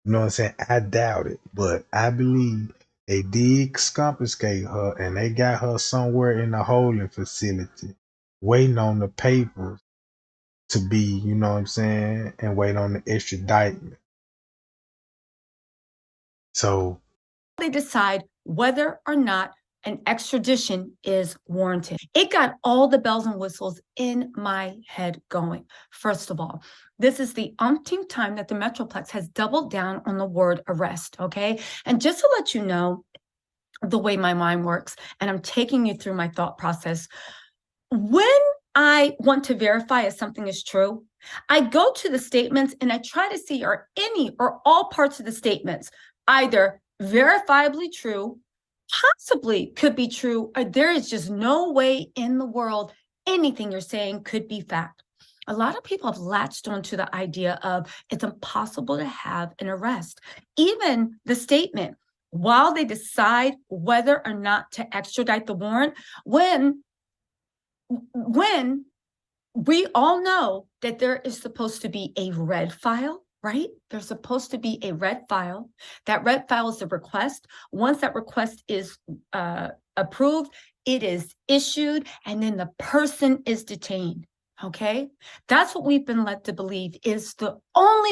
You know what I'm saying? I doubt it. But I believe they did confiscate her and they got her somewhere in the holding facility, waiting on the papers to be, you know what I'm saying, and wait on the extradition. So They decide whether or not an extradition is warranted. It got all the bells and whistles in my head going. First of all, this is the umpteenth time that the Metroplex has doubled down on the word arrest, okay? And just to let you know the way my mind works, and I'm taking you through my thought process, when I want to verify if something is true, I go to the statements and I try to see are any or all parts of the statements either verifiably true, possibly could be true, or there is just no way in the world anything you're saying could be fact. A lot of people have latched onto the idea of it's impossible to have an arrest. Even the statement, while they decide whether or not to extradite the warrant, when we all know that there is supposed to be a red file, right? There's supposed to be a red file. That red file is the request. Once that request is approved, it is issued, and then the person is detained. Okay? That's what we've been led to believe is the only.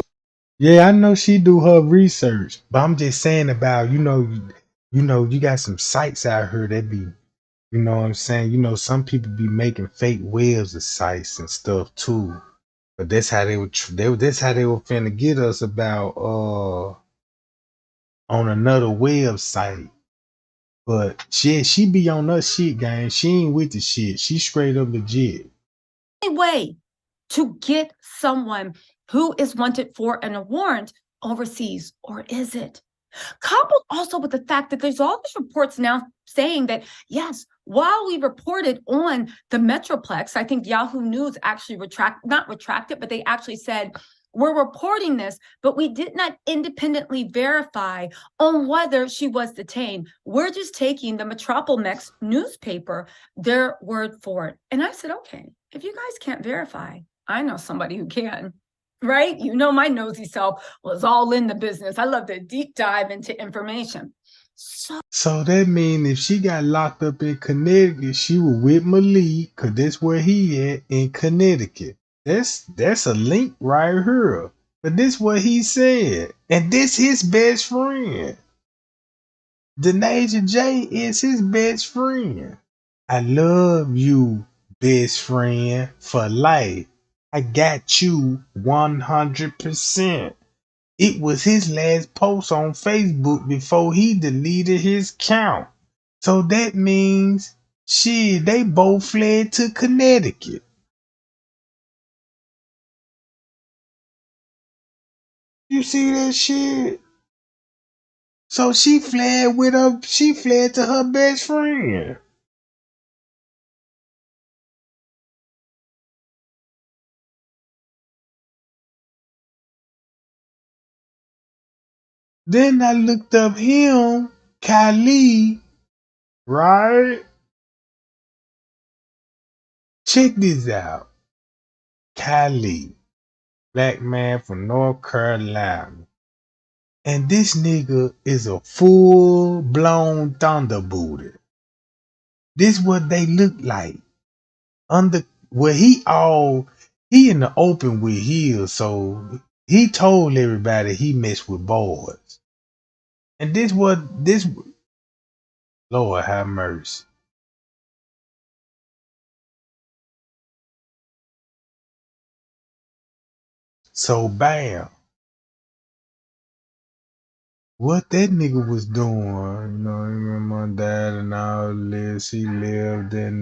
yeah, I know she do her research, but I'm just saying about, you got some sites out here that be, you know what I'm saying? You know, some people be making fake webs of sites and stuff too. But that's how they would that's how they were finna get us about on another website. But she be on her shit, gang. She ain't with the shit. She straight up legit. Way to get someone who is wanted for an warrant overseas, or is it? Coupled also with the fact that there's all these reports now saying that, yes, while we reported on the Metroplex, I think Yahoo News actually not retracted, but they actually said, we're reporting this, but we did not independently verify on whether she was detained. We're just taking the Metropolis newspaper, their word for it. And I said, okay, if you guys can't verify, I know somebody who can. Right? You know, my nosy self was all in the business. I love to deep dive into information. So that mean if she got locked up in Connecticut, she was with Malik, cause that's where he at in Connecticut. That's a link right here. But this what he said. And this his best friend. Denasia J is his best friend. I love you, best friend, for life. I got you 100%. It was his last post on Facebook before he deleted his account. So that means, shit, they both fled to Connecticut. You see that shit? So she fled to her best friend. Then I looked up him, Kylie, right? Check this out. Kylie, black man from North Carolina. And this nigga is a full blown thunderbooter. This what they look like. Under where he in the open with heels, so he told everybody he messed with boys. And this Lord have mercy. So bam, what that nigga was doing, you know, him my dad and all this, he lived in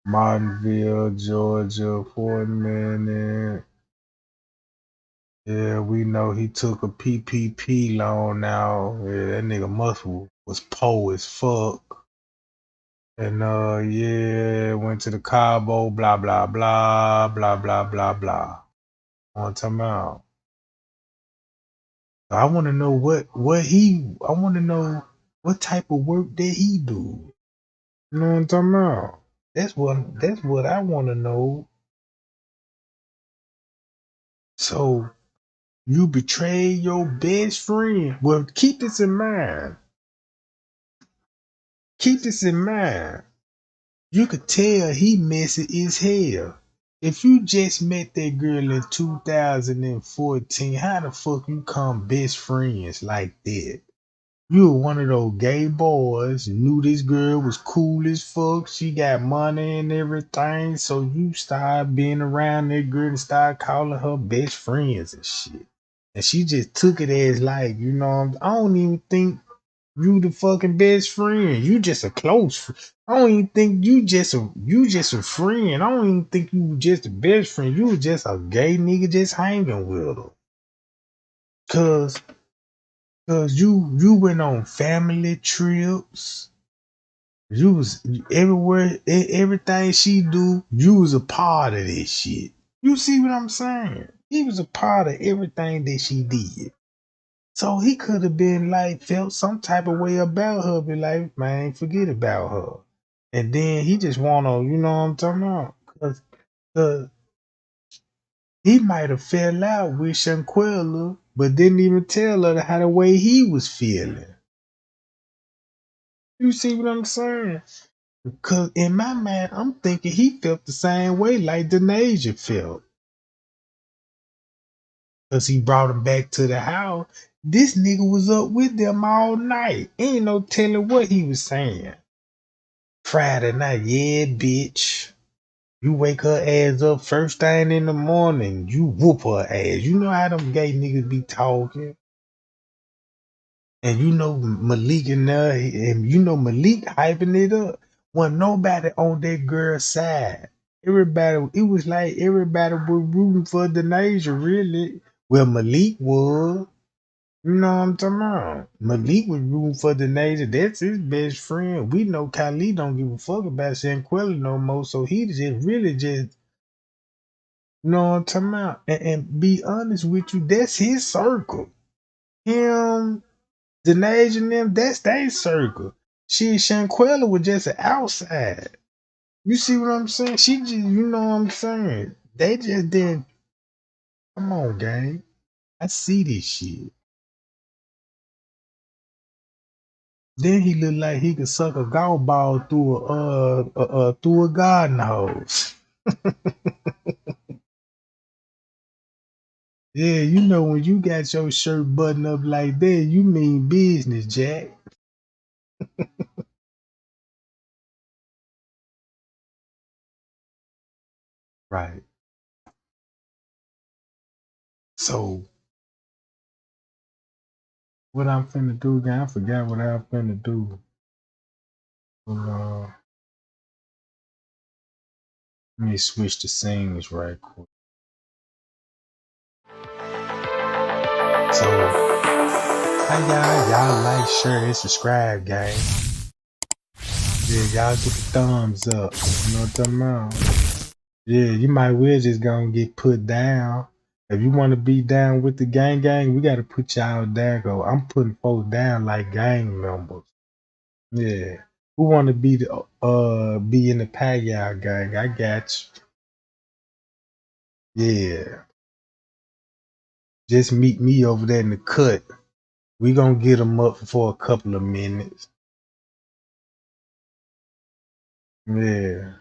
Martinville, Georgia for a minute. Yeah, we know he took a PPP loan now. Yeah, that nigga Muscle was poor as fuck. And yeah, went to the Cabo, blah blah blah, blah blah blah blah. On time out. I want to know what he. I want to know what type of work did he do. You know what I'm talking about? That's what I want to know. So you betrayed your best friend. Well, keep this in mind. Keep this in mind. You could tell he messy as hell. If you just met that girl in 2014, how the fuck you come best friends like that? You were one of those gay boys, knew this girl was cool as fuck, she got money and everything, so you started being around that girl and started calling her best friends and shit. And she just took it as like, I don't even think you the fucking best friend. You just a I don't even think you just a friend. I don't even think you just a best friend. You was just a gay nigga just hanging with her. Cause cause you went on family trips. You was everywhere, everything she do, you was a part of this shit. You see what I'm saying? He was a part of everything that she did. So he could have been like felt some type of way about her, be like, man, forget about her. And then he just wanna, you know what I'm talking about? Cause he might have fell out with Shanquella, but didn't even tell her how the way he was feeling. You see what I'm saying? Cause in my mind, I'm thinking he felt the same way like Denasia felt. Cause he brought him back to the house. This nigga was up with them all night. Ain't no telling what he was saying. Friday night, yeah, bitch. You wake her ass up first thing in the morning. You whoop her ass. You know how them gay niggas be talking. And you know Malik and you know Malik hyping it up. Wasn't nobody on that girl's side. Everybody, it was like everybody was rooting for Denasia, really. Well, Malik was. You know what I'm talking about? Malik was rooting for Denasia. That's his best friend. We know Kylie don't give a fuck about Shanquella no more, so he just really just, you know what I'm talking about? And be honest with you, that's his circle. Him, Denasia and them, that's their circle. She Shanquella was just an outside. You see what I'm saying? She just, you know what I'm saying? They just didn't. Come on, gang. I see this shit. Then he looked like he could suck a golf ball through a garden hose. Yeah, you know when you got your shirt buttoned up like that, you mean business, Jack. Right. So what I'm finna do, gang? I forgot what I'm finna do. Let me switch the scenes right quick. So how y'all like, share, and subscribe, gang? Yeah, y'all get the thumbs up. You know what I'm talking about? Yeah, you might well just gonna get put down. If you want to be down with the gang, we gotta put y'all down. Go, I'm putting folks down like gang members. Yeah, who want to be in the Payal gang? I got you. Yeah, just meet me over there in the cut. We gonna get them up for a couple of minutes. Yeah.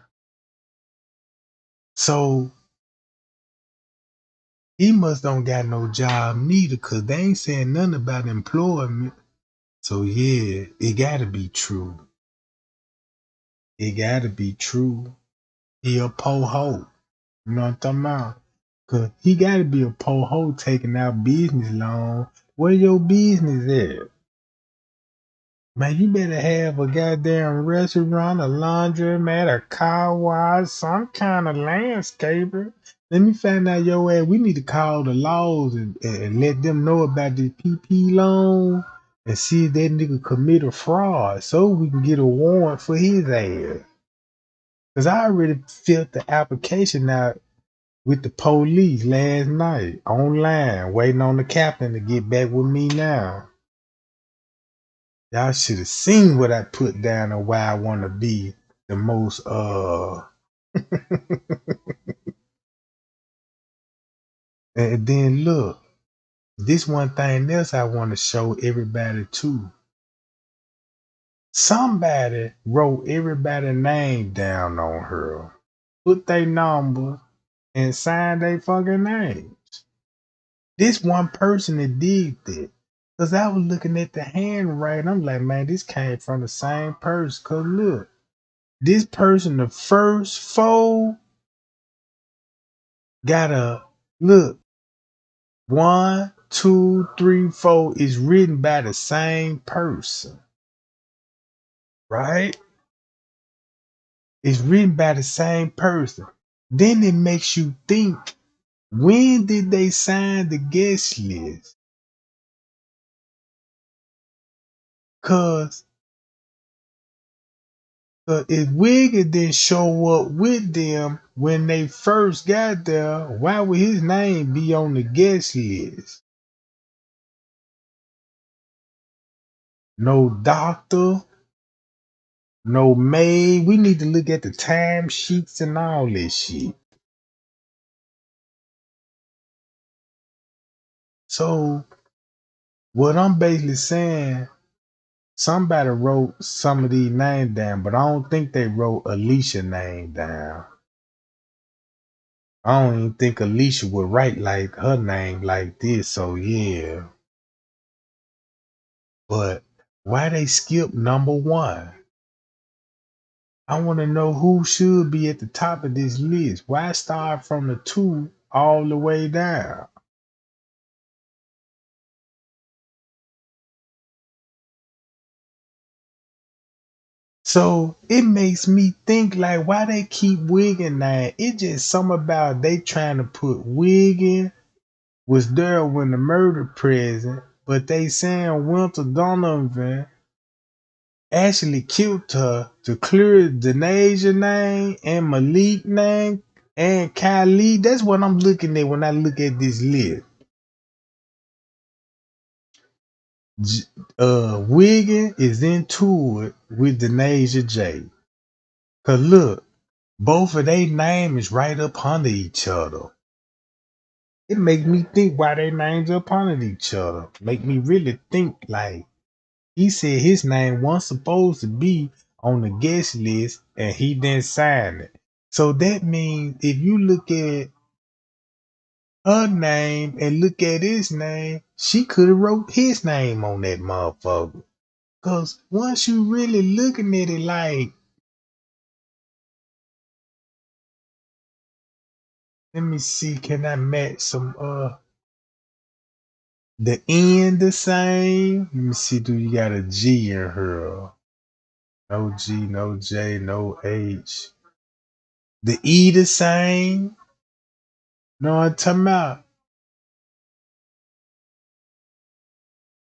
So he must don't got no job neither, cause they ain't saying nothing about employment. So yeah, it gotta be true. It gotta be true. He a po ho. You know what I'm talking about? Cause he gotta be a po ho taking out business loan. Where your business at? Man, you better have a goddamn restaurant, a laundromat, a car wash, some kind of landscaper. Let me find out your ass. We need to call the laws and let them know about this PP loan and see if that nigga commit a fraud so we can get a warrant for his ass. Cause I already filled the application out with the police last night online, waiting on the captain to get back with me now. Y'all should have seen what I put down and why I want to be the most and then look, this one thing else I want to show everybody too. Somebody wrote everybody's name down on her, put their number, and signed their fucking names. This one person that did that. Cause I was looking at the handwriting. I'm like, man, this came from the same person. Cause look, this person, the first four, got a look. 1, 2, 3, 4 is written by the same person, right? It's written by the same person. Then it makes you think, when did they sign the guest list? Cause if Wiggins didn't show up with them when they first got there, why would his name be on the guest list? No doctor, no maid. We need to look at the time sheets and all this shit. So what I'm basically saying, somebody wrote some of these names down, but I don't think they wrote Alicia's name down. I don't even think Alicia would write like her name like this. So yeah. But why they skip number 1? I want to know who should be at the top of this list. Why start from the 2 all the way down? So it makes me think like why they keep Wiggin name. It just something about they trying to put Wiggin was there when the murder present, but they saying Winter Donovan actually killed her to clear Denasia name and Malik name and Kylie. That's what I'm looking at when I look at this list. Wiggin is into it with Denasia J. Cause look, both of their name is right up under each other. It make me think why their names up under each other. Make me really think like he said his name wasn't supposed to be on the guest list and he didn't sign it. So that means if you look at her name and look at his name, she could have wrote his name on that motherfucker. Cause once you really looking at it like, let me see, can I match some the N the same? Let me see, do you got a G in her? No G, no J, no H. The E the same? No, I'm talking about.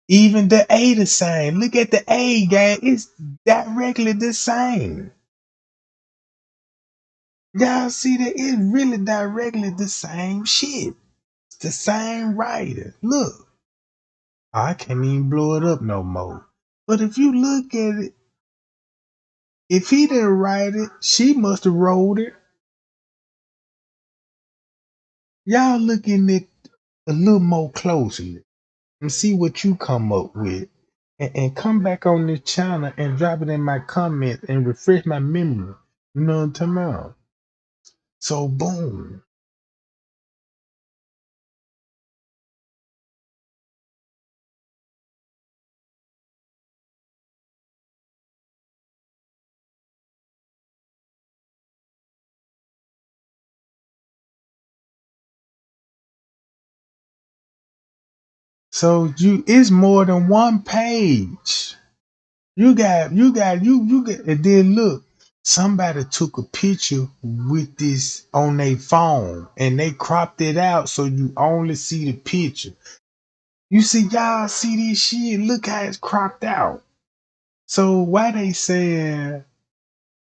Even the A the same. Look at the A, gang. It's directly the same. Y'all see that? It's really directly the same shit. It's the same writer. Look. I can't even blow it up no more. But if you look at it, if he didn't write it, she must have wrote it. Y'all looking at a little more closely and see what you come up with. And come back on this channel and drop it in my comments and refresh my memory. You know what I'm talking about? So boom. So it's more than one page. You got, and then look, Somebody took a picture with this on their phone and they cropped it out so you only see the picture. You see, y'all see this shit? Look how it's cropped out. So why they saying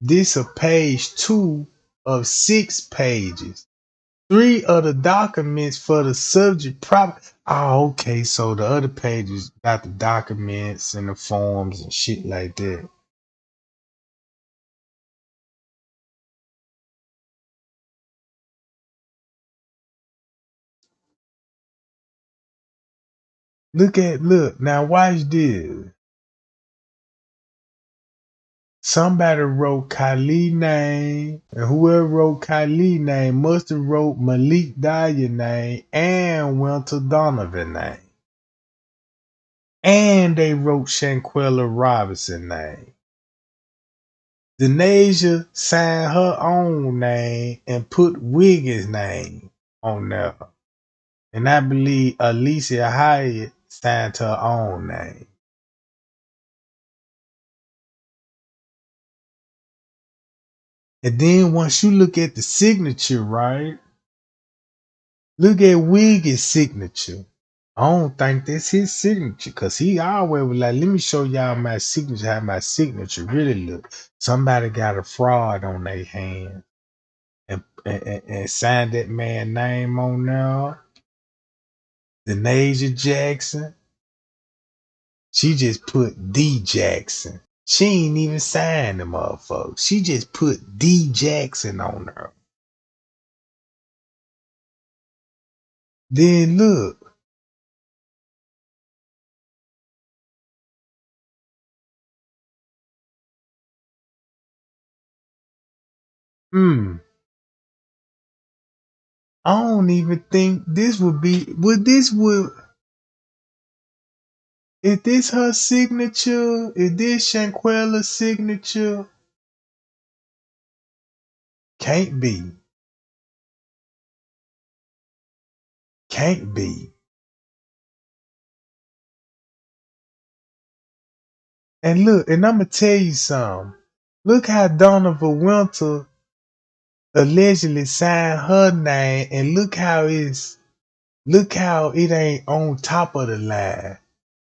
this a page 2 of 6 pages? 3 of the documents for the subject proper. Oh, okay. So the other pages got the documents and the forms and shit like that. Look, now watch this. Somebody wrote Kylie name, and whoever wrote Kylie name must have wrote Malik Dyer name and Winter Donovan name. And they wrote Shanquella Robinson name. Denasia signed her own name and put Wiggins' name on there. And I believe Alicia Hyatt signed her own name. And then once you look at the signature, right? Look at Wiggins' signature. I don't think that's his signature because he always was like, let me show y'all my signature, how my signature really look. Somebody got a fraud on their hand and signed that man's name on there. Denasia Jackson. She just put D Jackson. She ain't even signed the motherfucker. She just put D Jackson on her. Then look. I don't even think this would be, is this her signature? Is this Shanquella's signature? Can't be. Can't be. And look, and I'm gonna tell you something. Look how Donovan Winter allegedly signed her name, and look how it ain't on top of the line.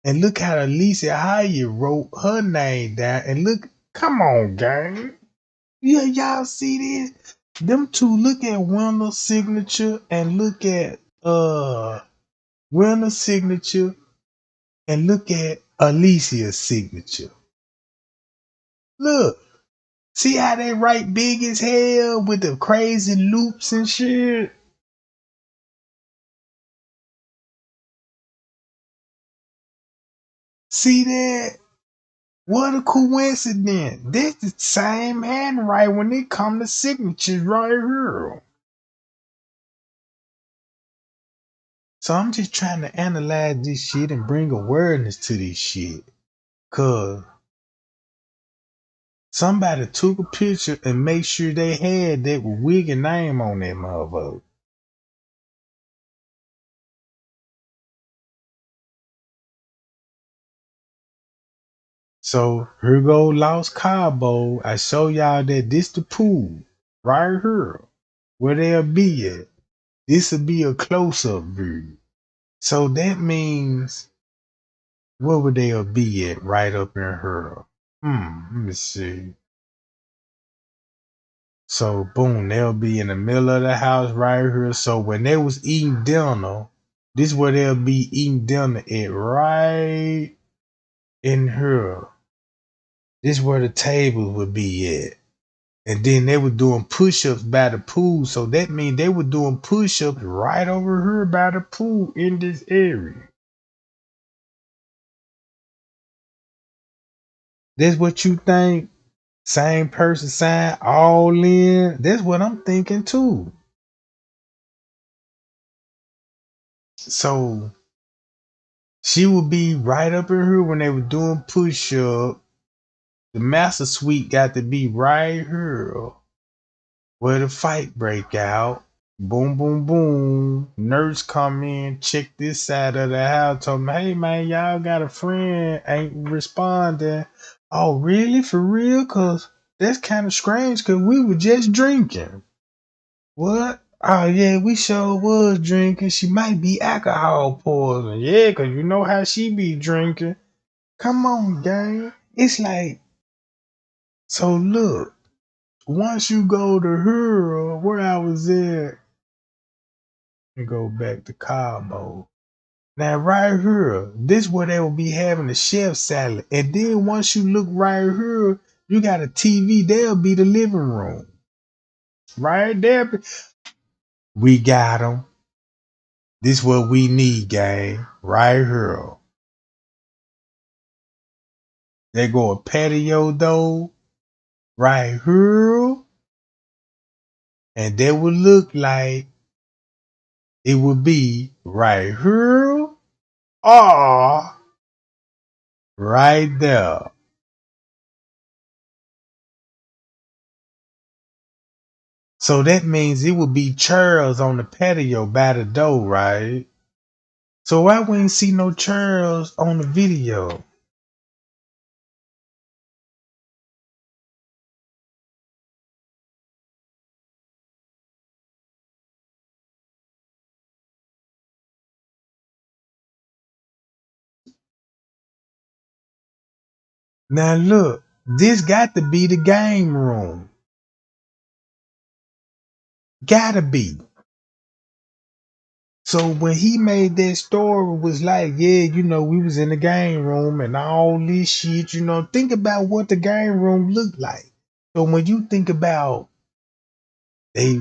And look how Alicia Hyatt wrote her name down. And look, come on, gang. Yeah, y'all see this? Them two, look at Winter's signature and look at Winter's signature and look at Alicia's signature. Look, see how they write big as hell with the crazy loops and shit? See that? What a coincidence. That's the same handwriting when it come to signatures right here. So I'm just trying to analyze this shit and bring awareness to this shit. Cause somebody took a picture and made sure they had that Wiggin name on that motherfucker. So here go Lost Cabo. I show y'all that this the pool right here where they'll be at. This will be a close-up view. So that means where would they be at right up in here? Let me see. So boom, they'll be in the middle of the house right here. So when they was eating dinner, this is where they'll be eating dinner at right in here. This is where the table would be at. And then they were doing push-ups by the pool. So that means they were doing push-ups right over here by the pool in this area. That's what you think? Same person signed all in? That's what I'm thinking too. So she would be right up in here when they were doing push-up. The master suite got to be right here where the fight break out. Boom, boom, boom. Nurse come in, check this side of the house. Told me, hey man, y'all got a friend, ain't responding. Oh, really? For real? Cause That's kind of strange because we were just drinking. What? Oh yeah, we sure was drinking. She might be alcohol poisoning. Yeah, cause you know how she be drinking. Come on, gang. It's like, so look, once you go to her, where I was at, and go back to Cabo. Now right here, this where they will be having the chef salad. And then once you look right here, you got a TV, there'll be the living room. Right there. We got them. This what we need, gang. Right here. They go a patio though. Right here. And that would look like it would be right here. Or right there. So that means it would be chairs on the patio by the door, right? So why we ain't see no chairs on the video? Now look, this got to be the game room. Gotta be. So when he made that story was like, yeah, we was in the game room and all this shit, think about what the game room looked like. So when you think about they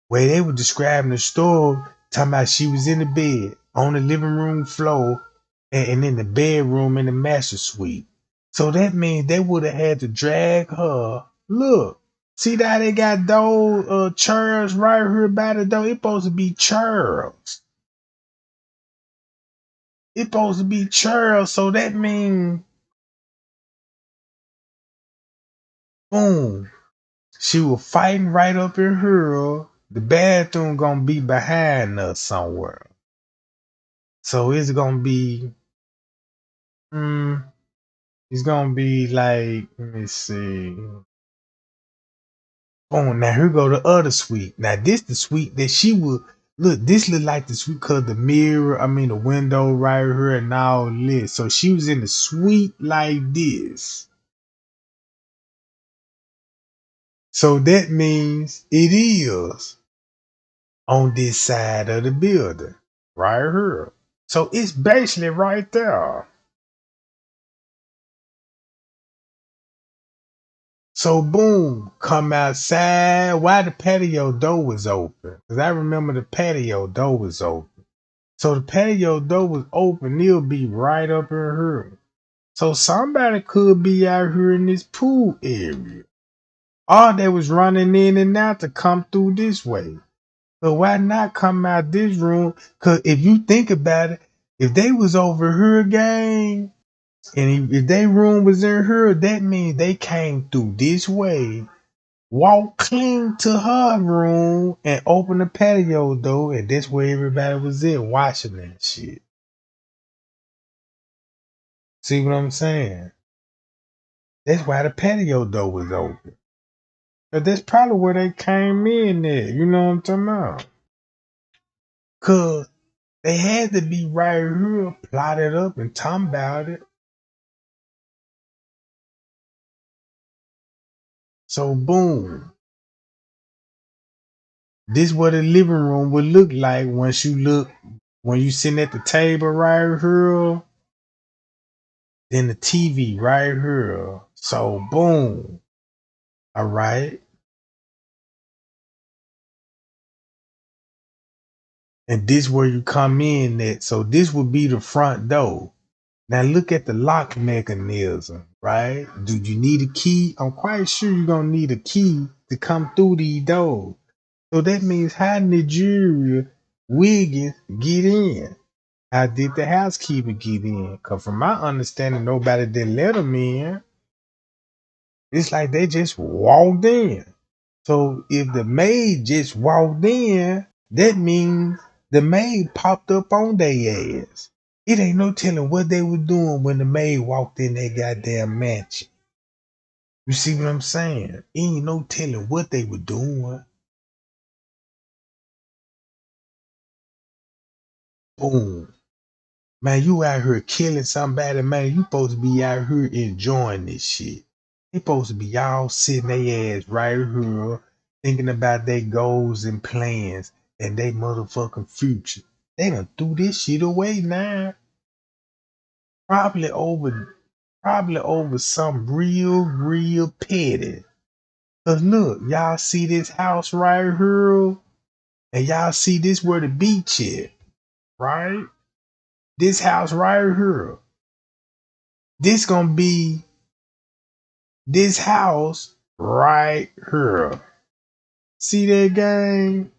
where they were describing the story, talking about she was in the bed on the living room floor and in the bedroom in the master suite. So that means they would have had to drag her. Look, see that they got those chairs right here by the door. It's supposed to be chairs. It's supposed to be chairs. So that means, boom, she was fighting right up in here. The bathroom gonna be behind us somewhere. So it's gonna be, it's gonna be like, let me see. Oh, now here go the other suite. Now this the suite that she would look. This look like the suite cause the mirror. I mean the window right here and all this. So she was in the suite like this. So that means it is on this side of the building, right here. So it's basically right there. So boom, come outside. Why the patio door was open? Because I remember the patio door was open. So the patio door was open. It'll be right up in here. So somebody could be out here in this pool area. Or they was running in and out to come through this way. But why not come out this room? Because if you think about it, if they was over here, gang, and if their room was in here, that means they came through this way, walked clean to her room, and opened the patio door, and that's where everybody was at watching that shit. See what I'm saying? That's why the patio door was open. But that's probably where they came in at. You know what I'm talking about? Cause they had to be right here, plotted up and talking about it. So boom. This what the living room would look like when you sitting at the table right here. Then the TV right here. So boom. All right. And this where you come in at. So this would be the front door. Now look at the lock mechanism, right? Do you need a key? I'm quite sure you're gonna need a key to come through these doors. So that means how Nigeria Wiggins get in? How did the housekeeper get in? Cause from my understanding, nobody did let them in. It's like they just walked in. So if the maid just walked in, that means the maid popped up on their ass. It ain't no telling what they were doing when the maid walked in their goddamn mansion. You see what I'm saying? Ain't no telling what they were doing. Boom. Man, you out here killing somebody, man. You supposed to be out here enjoying this shit. They supposed to be all sitting their ass right here thinking about their goals and plans and their motherfucking future. They done threw this shit away now. Probably over some real petty. Cause look, y'all see this house right here, and y'all see this where the beach is, right? This house right here. This gonna be this house right here. See that gang?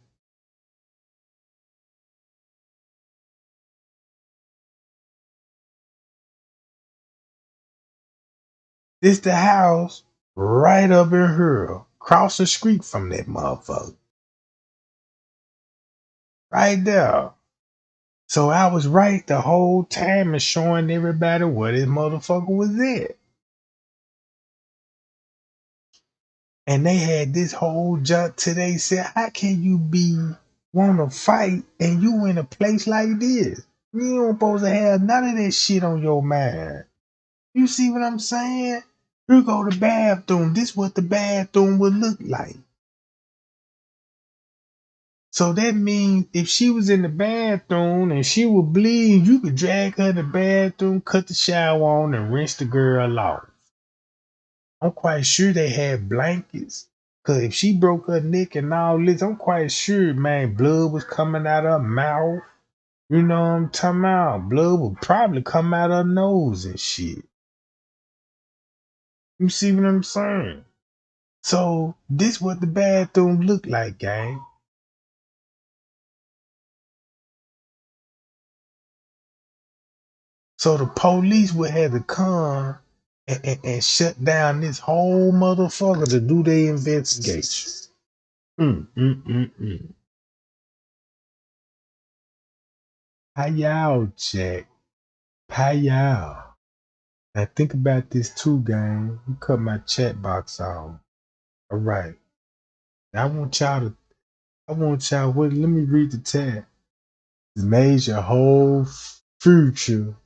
This the house right up in here. Cross the street from that motherfucker. Right there. So I was right the whole time and showing everybody where this motherfucker was at. And they had this whole junk today said, how can you wanna fight and you in a place like this? You don't supposed to have none of that shit on your mind. You see what I'm saying? You go to the bathroom. This what the bathroom would look like. So that means if she was in the bathroom and she would bleed, you could drag her in the bathroom, cut the shower on, and rinse the girl off. I'm quite sure they had blankets. Cause if she broke her neck and all this, I'm quite sure, man, blood was coming out her mouth. You know what I'm talking about? Blood would probably come out her nose and shit. You see what I'm saying? So this what the bathroom looked like, gang. So the police would have to come and shut down this whole motherfucker to do their investigation. Mm. How y'all, Jack? How y'all? Now think about this too, gang. You cut my chat box off. All right. Now I want y'all, let me read the tab. It's made your whole future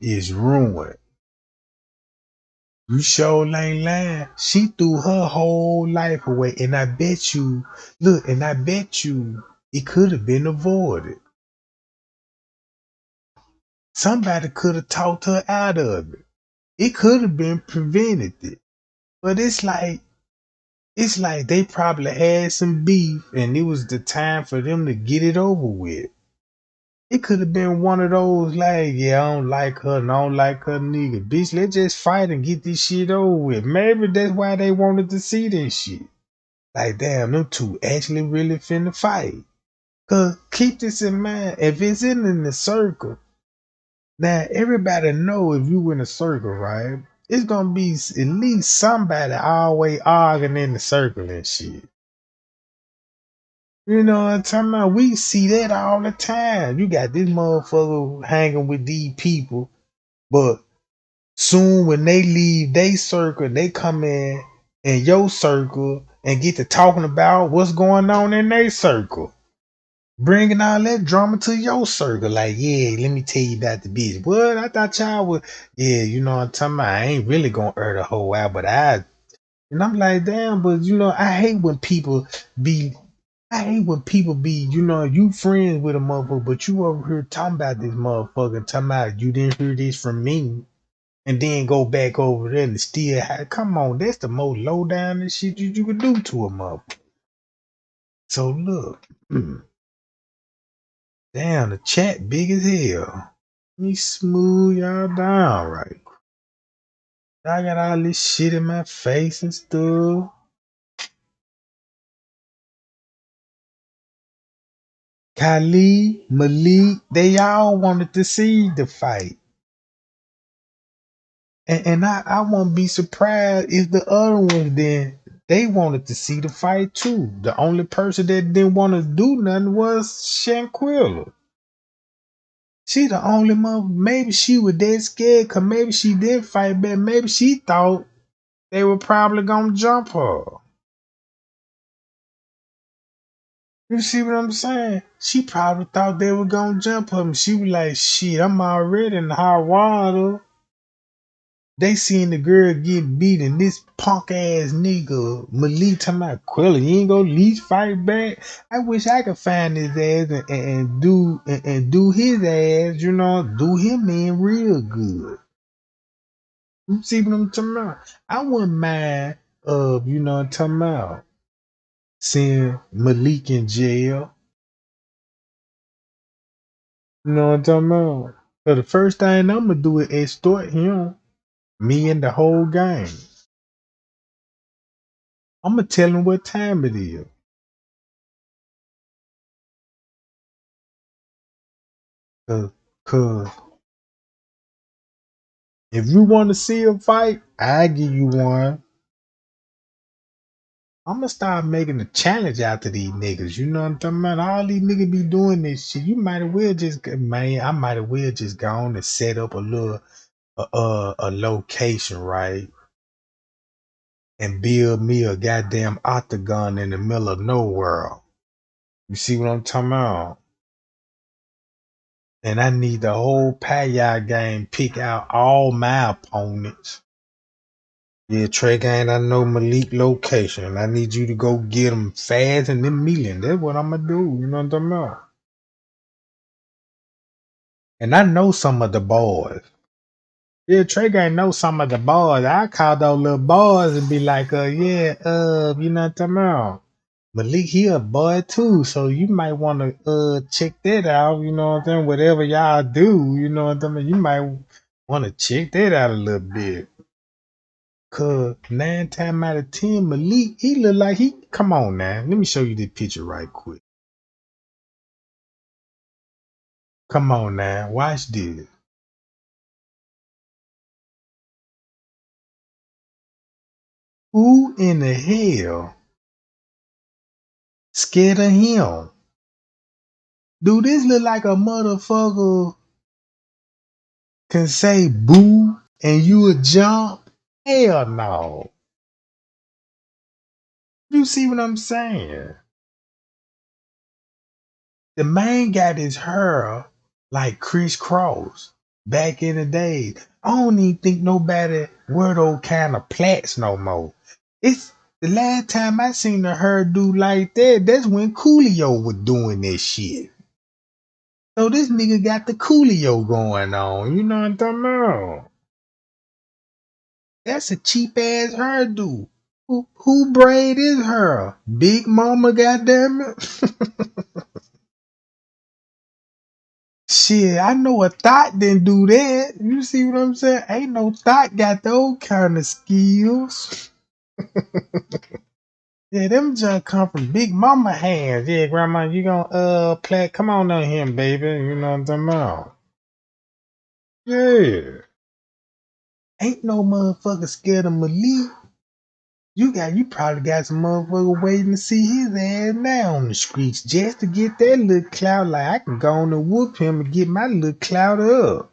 is ruined. You sure ain't lying. She threw her whole life away, and I bet you, it could have been avoided. Somebody could have talked her out of it. It could have been prevented. But it's like they probably had some beef, and it was the time for them to get it over with. It could have been one of those like, yeah, I don't like her and I don't like her nigga. Bitch, let's just fight and get this shit over with. Maybe that's why they wanted to see this shit. Like, damn, them two actually really finna fight. Cause keep this in mind, if it's in the circle, now everybody know if you in a circle, right? It's gonna be at least somebody always arguing in the circle and shit. You know what I'm talking about? We see that all the time. You got this motherfucker hanging with these people, but soon when they leave they circle, they come in your circle and get to talking about what's going on in their circle. Bringing all that drama to your circle. Like, yeah, let me tell you about the bitch. What? I thought y'all would, yeah, you know what I'm talking about? I ain't really gonna air the whole out, but and I'm like, damn, but I hate when people be, you friends with a motherfucker, but you over here talking about this motherfucker, talking about you didn't hear this from me, and then go back over there and still, come on, that's the most low down and shit you could do to a motherfucker. So look, damn, the chat big as hell. Let me smooth y'all down right quick. I got all this shit in my face and stuff. Khalid, Malik, they all wanted to see the fight. And I won't be surprised if the other ones then they wanted to see the fight too. The only person that didn't want to do nothing was Shanquella. She the only mother. Maybe she was dead scared because maybe she did fight back. Maybe she thought they were probably gonna jump her. You see what I'm saying? She probably thought they were gonna jump her. She was like, shit, I'm already in the hot water. They seen the girl get beat and this punk ass nigga Malik talking about Quilla, you ain't gonna at least fight back. I wish I could find his ass and do his ass, you know, do him in real good. You see what I'm talking about? I wouldn't mind you know what I'm talking about, seeing Malik in jail. You know what I'm talking about? So the first thing I'm gonna do is extort him, me and the whole gang. I'm gonna tell him what time it is. Cause if you want to see a fight, I give you one. I'm gonna start making a challenge out to these niggas. You know what I'm talking about? All these niggas be doing this shit. You might as well just, man. I might as well just go on and set up a little, a location, right, and build me a goddamn octagon in the middle of nowhere. You see what I'm talking about? And I need the whole Paya game pick out all my opponents. Yeah, Trey Gang, I know Malik location. I need you to go get him fast and then million. That's what I'm gonna do. You know what I'm talking about? And I know some of the boys. Yeah, Trey Gang know some of the boys. I call those little boys and be like, yeah, you know what I'm talking about? Malik, he a boy too, so you might want to check that out. You know what I'm saying? Whatever y'all do, you know what I mean. You might want to check that out a little bit. Cause 9 times out of 10, Malik, he look like he. Come on now, let me show you this picture right quick. Come on now, watch this. Who in the hell scared of him? Do this look like a motherfucker can say boo and you would jump? Hell no. You see what I'm saying? The man got his hair like crisscross back in the day. I don't even think nobody wear those kind of plaits no more. It's the last time I seen a hairdo like that, that's when Coolio was doing that shit. So this nigga got the Coolio going on. You know what I'm talking about? That's a cheap ass hairdo. Who braid his hair? Big Mama, goddamn it. Shit, I know a thought didn't do that. You see what I'm saying? Ain't no thought got those kind of skills. Yeah, them junk come from Big Mama hands. Yeah, grandma, you gonna play? Come on down here, baby. You know what I'm talking about? Yeah. Ain't no motherfucker scared of Malik. You probably got some motherfucker waiting to see his ass now on the streets just to get that little clout. Like I can go on and whoop him and get my little clout up.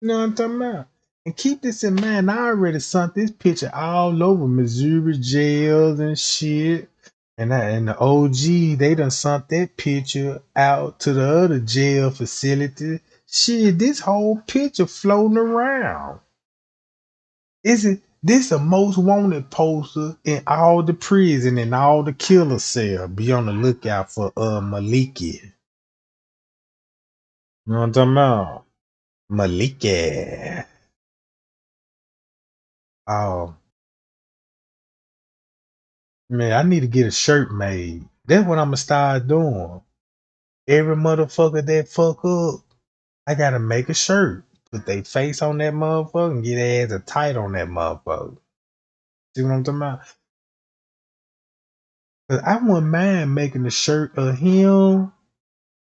You know what I'm talking about? And keep this in mind, I already sent this picture all over Missouri jails and shit. And the OG, they done sent that picture out to the other jail facility. Shit, this whole picture floating around. Is it this the most wanted poster in all the prison and all the killer cell? Be on the lookout for Maliki. You know what I'm talking about? Maliki. Oh man, I need to get a shirt made. That's what I'm gonna start doing. Every motherfucker that fuck up, I gotta make a shirt. Put their face on that motherfucker and get their ass a tight on that motherfucker. See what I'm talking about? 'Cause I wouldn't mind making a shirt of him,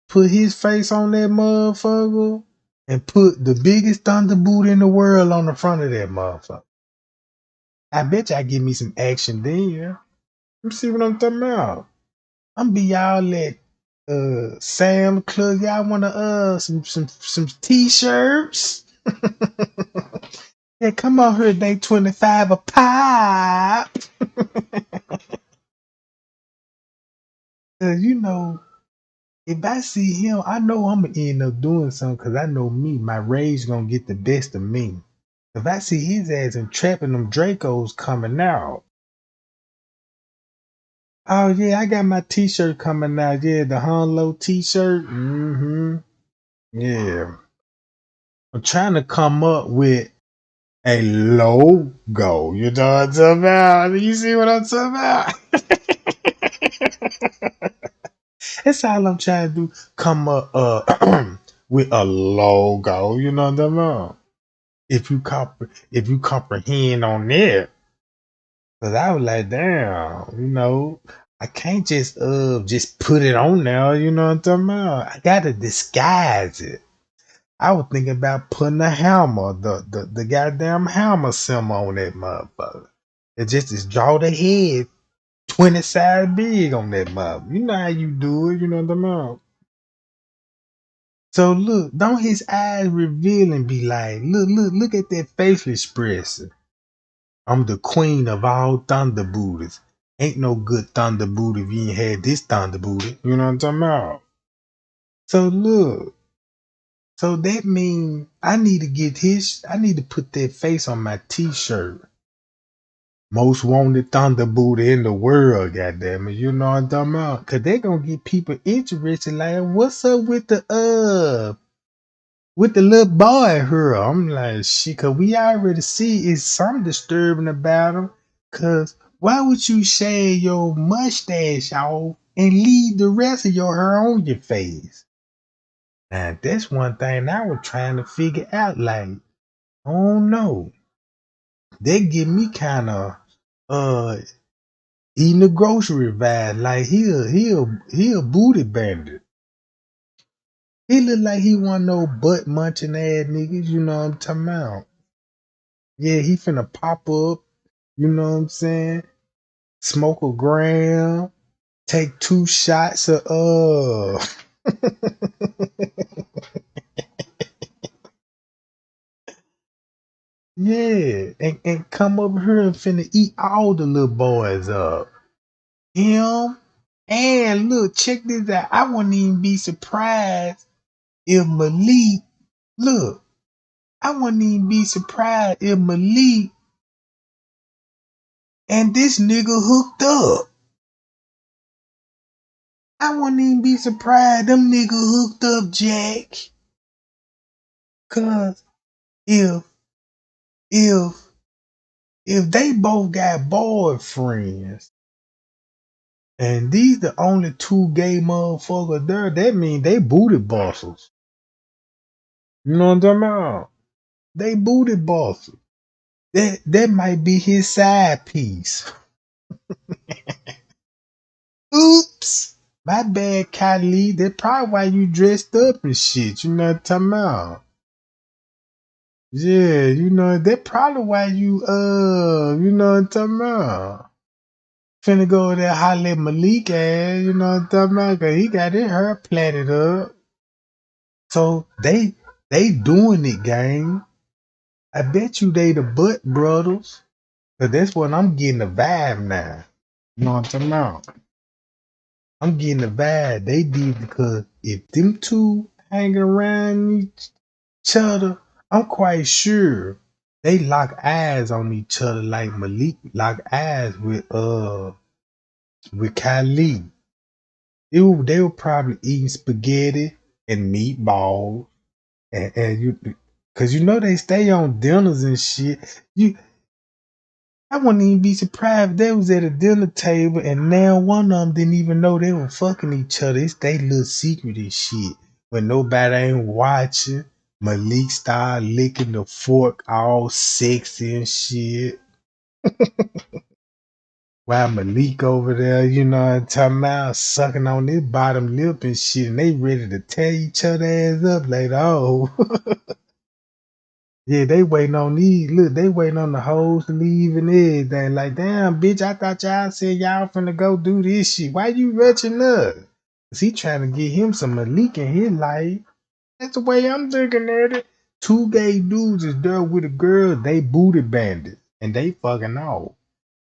put his face on that motherfucker, and put the biggest thunderboot in the world on the front of that motherfucker. I bet you I give me some action there. You see what I'm talking about? I'm be y'all at Sam Club. Y'all wanna some t-shirts? Yeah, come on here, day 25 a pop. Cause you know, if I see him, I know I'm gonna end up doing something because I know me, my rage gonna get the best of me. If I see his ass and trapping them Dracos coming out. Oh yeah, I got my t-shirt coming out. Yeah, the Hanlo t-shirt. Mm-hmm. Yeah. I'm trying to come up with a logo. You know what I'm talking about? You see what I'm talking about? That's all I'm trying to do. Come up with a logo. You know what I'm talking about? If you comprehend on that, cause I was like, damn, you know, I can't just put it on there. You know what I'm talking about? I gotta disguise it. I was thinking about putting a hammer, the goddamn hammer symbol on that motherfucker. It just draw the head 20 size big on that motherfucker. You know how you do it, you know what I'm about. So look, don't his eyes reveal and be like, look at that facial expression. I'm the queen of all thunder Buddhas. Ain't no good thunder Buddha if you ain't had this thunder Buddha. You know what I'm talking about? So look. So that means I need to put that face on my t-shirt. Most wanted Thunder Buddha in the world, goddamn it. You know what I'm talking about? Cause they gonna get people interested like, what's up with the little boy here? I'm like, shit, cause we already see it's something disturbing about him. Cause why would you shave your mustache off and leave the rest of your hair on your face? Now that's one thing I was trying to figure out. Like, I don't know. They give me kind of uh eating the grocery vibe. Like he a booty bandit. He look like he want no butt munching ass niggas. You know what I'm talking about? Yeah, he finna pop up. You know what I'm saying? Smoke a gram. Take 2 shots of yeah, and come over here and finna eat all the little boys up. Him. And look, check this out. I wouldn't even be surprised if Malik, look, I wouldn't even be surprised if Malik and this nigga hooked up. I wouldn't even be surprised them nigga hooked up, Jack. Cause if if if they both got boyfriends and these the only two gay motherfuckers there, that mean they booty busters. You know what I'm talking about? They booty busters. That might be his side piece. Oops. My bad, Kylie. That's probably why you dressed up and shit. You know what I'm talking about? Yeah, you know, that probably why you know what I'm talking about. Finna go over there holler at Malik ass, you know what I'm talking about? Cause he got his hair plaited up. So they doing it, gang. I bet you they the butt brothers. Cause that's what I'm getting the vibe now. You know what I'm talking about? I'm getting the vibe they did because if them two hang around each other, I'm quite sure they lock eyes on each other like Malik lock eyes with Kylie. They were probably eating spaghetti and meatballs and you cause you know they stay on dinners and shit. I wouldn't even be surprised if they was at a dinner table and now one of them didn't even know they were fucking each other. It's they little secret and shit. When nobody ain't watching, Malik started licking the fork all sexy and shit. While Malik over there, you know what I'm talking about, sucking on his bottom lip and shit, and they ready to tear each other ass up later. Oh. Yeah, they waiting on these. Look, they waiting on the hoes to leave and everything. Like, damn, bitch, I thought y'all said y'all finna go do this shit. Why you rushing up? Cause he trying to get him some Malik in his life. That's the way I'm looking at it. Two gay dudes is there with a girl, they booty bandits. And they fucking off.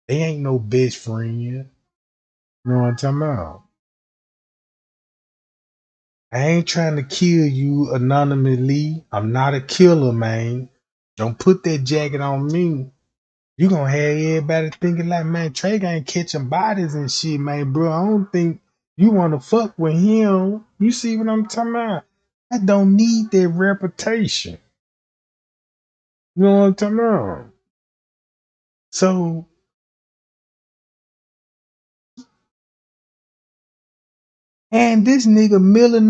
They ain't no best friend. You know what I'm talking about? I ain't trying to kill you anonymously. I'm not a killer, man. Don't put that jacket on me. You gonna have everybody thinking like, man, Trey ain't catching bodies and shit, man, bro. I don't think you wanna fuck with him. You see what I'm talking about? I don't need that reputation. You know what I'm talking about? So, and this nigga Miller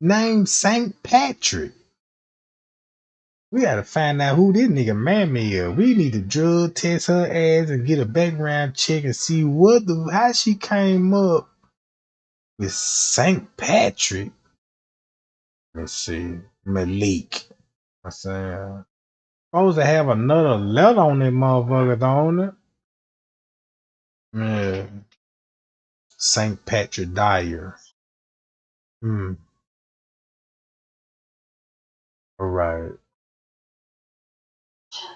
named Saint Patrick. We gotta find out who this nigga mammy is. We need to drug test her ass and get a background check and see how she came up with Saint Patrick. Let's see. Malik. I'm saying supposed to have another letter on that motherfucker, don't it? Yeah. Saint Patrick Dyer. Hmm. All right.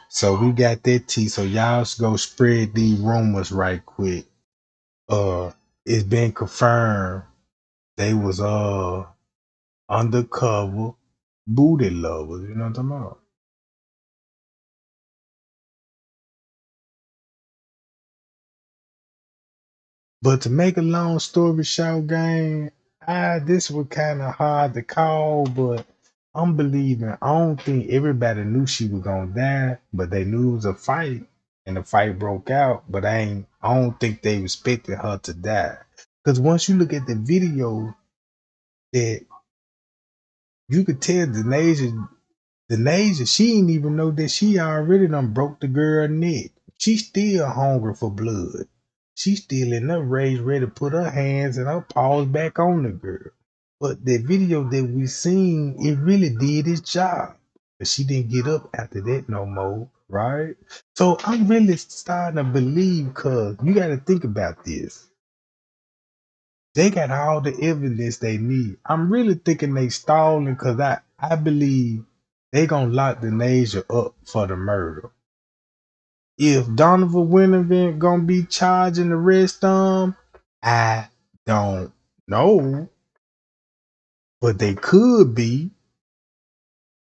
So we got that tea. So y'all go spread these rumors right quick. It's been confirmed they was undercover booty lovers. You know what I'm talking about? But to make a long story short, gang, this was kind of hard to call, but I'm believing. I don't think everybody knew she was gonna die, but they knew it was a fight, and the fight broke out. But I don't think they expected her to die, because once you look at the video, that you could tell the Nasia, she didn't even know that she already done broke the girl neck. She still hungry for blood. She still in her rage, ready to put her hands and her paws back on the girl. But the video that we seen, it really did its job. But she didn't get up after that no more, right? So I'm really starting to believe, cause you got to think about this. They got all the evidence they need. I'm really thinking they stalling because I believe they gonna lock the Nasia up for the murder. If Donovan Wintervent gonna be charging the rest of them, I don't know. But they could be.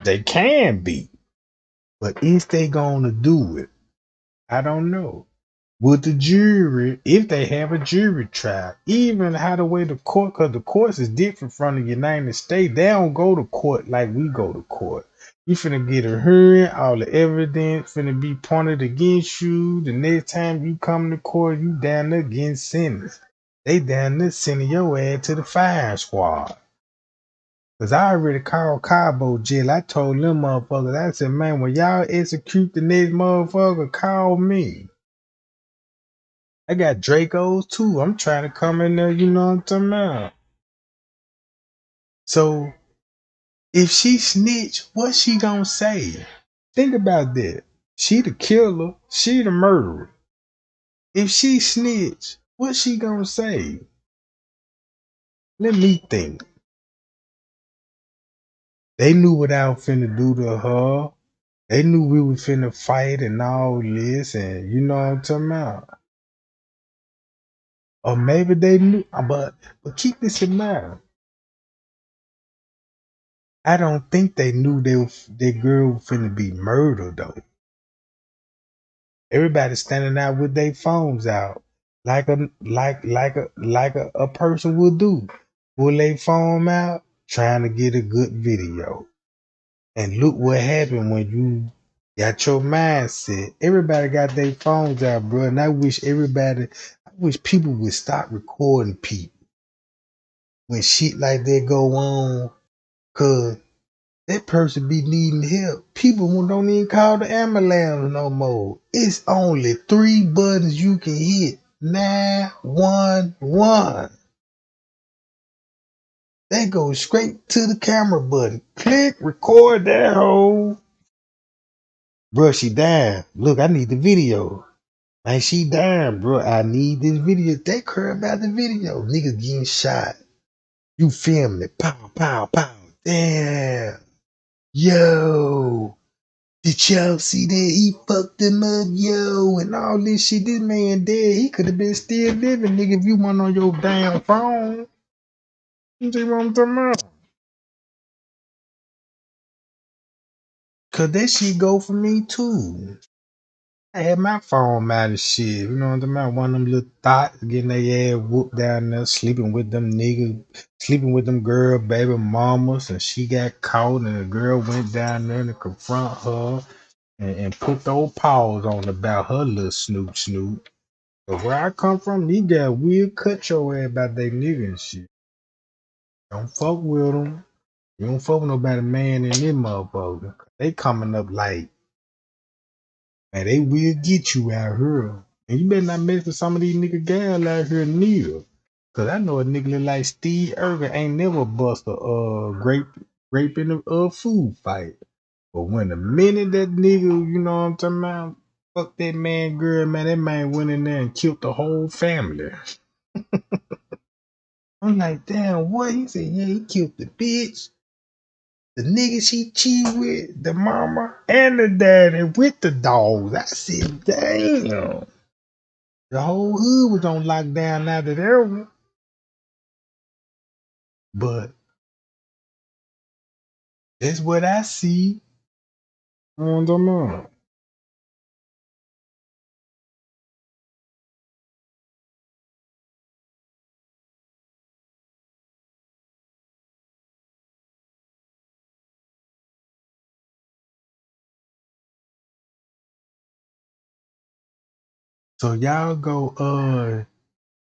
They can be. But is they gonna do it? I don't know. With the jury, if they have a jury trial, even how the way the court, because the courts is different from the United States. They don't go to court like we go to court. You finna get a hearing, all the evidence finna be pointed against you. The next time you come to court, you down there getting sentenced. They down there sending your ass to the fire squad. Cause I already called Cabo jail. I told them motherfuckers, I said, man, when y'all execute the next motherfucker, call me. I got Dracos too. I'm trying to come in there, you know what I'm talking about. So if she snitch, what she gonna say? Think about that. She the killer, she the murderer. If she snitch, what she gonna say? Let me think. They knew what I was finna do to her. They knew we was finna fight and all this, and you know what I'm talking about. Or maybe they knew, but keep this in mind. I don't think they knew that girl was finna be murdered though. Everybody standing out with their phones out, like a person would do. Pull their phone out, trying to get a good video. And look what happened when you got your mindset. Everybody got their phones out, bro. And I wish people would stop recording people when shit like that go on, cause that person be needing help. People don't even call the ambulance no more. It's only 3 buttons you can hit. 911. They go straight to the camera button. Click, record that hoe. Bro, she died. Look, I need the video. Man, she died, bro. I need this video. They care about the video. Niggas getting shot. You film it. Pow, pow, pow. Damn. Yo, did y'all see that? He fucked him up, yo, and all this shit. This man dead. He could have been still living, nigga, if you weren't on your damn phone. You see what I'm talking about? Cause that shit go for me too. I had my phone out of shit. You know what I'm talking about? One of them little thoughts getting their ass whooped down there, sleeping with them niggas, sleeping with them girl baby mamas, and she got caught, and the girl went down there to confront her and put those paws on about her little snoop snoop. But where I come from, these guys will cut your ass about they nigga and shit. Don't fuck with them. You don't fuck with nobody man in this motherfucker. They coming up like, man, they will get you out here. And you better not mess with some of these nigga gals out here neither. Cause I know a nigga look like Steve Irvin ain't never bust a grape in a food fight. But when the minute that nigga, you know what I'm talking about, fuck that man girl, man, that man went in there and killed the whole family. I'm like, damn, what? He said, yeah, he killed the bitch, the nigga she cheated with, the mama, and the daddy with the dogs. I said, damn. The whole hood was on lockdown after that one. But that's what I see on the month. So y'all go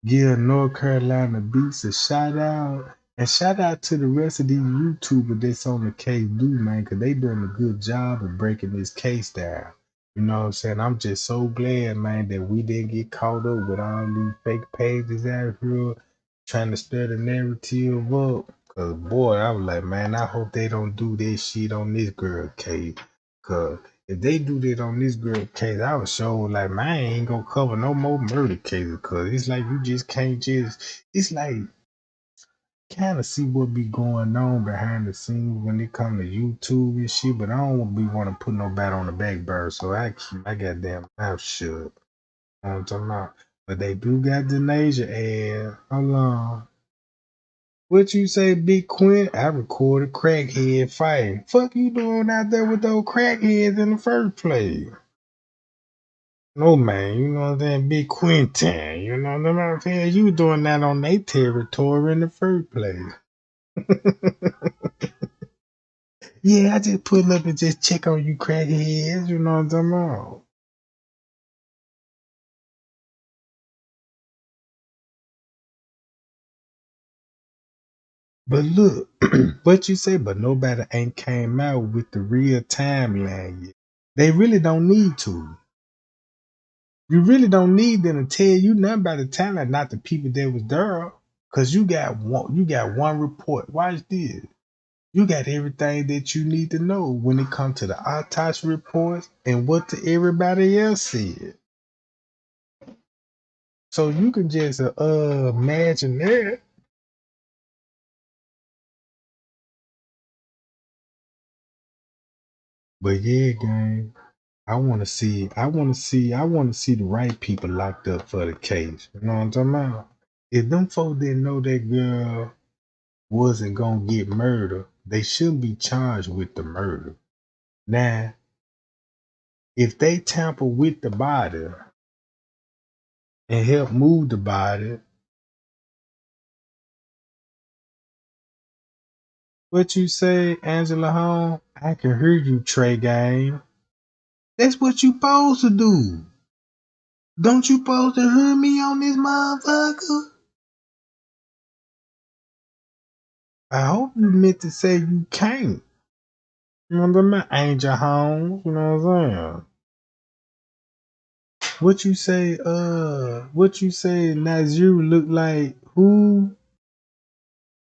give North Carolina Beats a shout out. And shout out to the rest of these YouTubers that's on the case do, man, because they doing a good job of breaking this case down. You know what I'm saying? I'm just so glad, man, that we didn't get caught up with all these fake pages out here trying to stir the narrative up. Cause boy, I was like, man, I hope they don't do this shit on this girl case. Cause if they do that on this girl case, I was sure like, man, I ain't gonna cover no more murder cases. Cause it's like you just can't just. It's like kind of see what be going on behind the scenes when it come to YouTube and shit. But I don't be want to put nobody on the back burner, so I keep my goddamn mouth shut. You know what I'm talking about? But they do got Denasia ass. Hold on. What you say, Big Quint? I recorded crackhead fighting. Fuck you doing out there with those crackheads in the first place? No man, you know what I'm saying? Big Quintin, you know what I'm saying? You doing that on their territory in the first place. Yeah, I just pull up and just check on you crackheads, you know what I'm talking about? But look, what you say, but nobody ain't came out with the real timeline yet. They really don't need to. You really don't need them to tell you nothing about the timeline, not the people that was there. Cause you got one report. Watch this. You got everything that you need to know when it comes to the autopsy reports and what everybody else said. So you can just imagine that. But yeah, gang, I want to see the right people locked up for the case. You know what I'm talking about? If them folks didn't know that girl wasn't gonna get murdered, they shouldn't be charged with the murder. Now, if they tamper with the body and help move the body, what you say, Angela Home? I can hear you, Trey Gang. That's what you supposed to do. Don't you supposed to hear me on this motherfucker? I hope you meant to say you can't. You know what I mean? Angel Holmes, you know what I'm saying? What you say, Nazir look like who?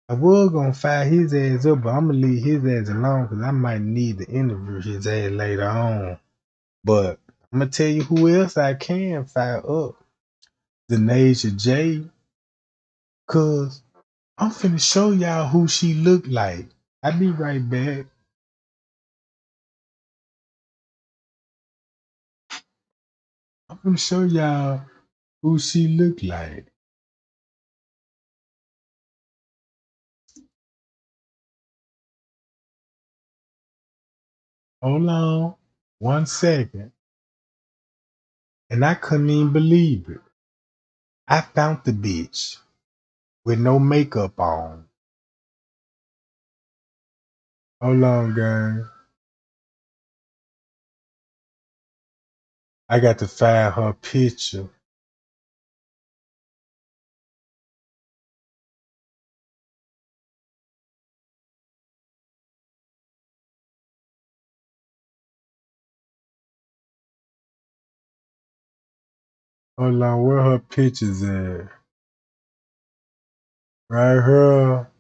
I was gonna fire his ass up, but I'm gonna leave his ass alone because I might need to interview his ass later on. But I'm gonna tell you who else I can fire up. Denasia J. Cause I'm finna show y'all who she look like. I be right back. I'm gonna show y'all who she look like. Hold on 1 second. And I couldn't even believe it. I found the bitch with no makeup on. Hold on, gang. I got to find her picture. Hold on, where her pictures at? Right here.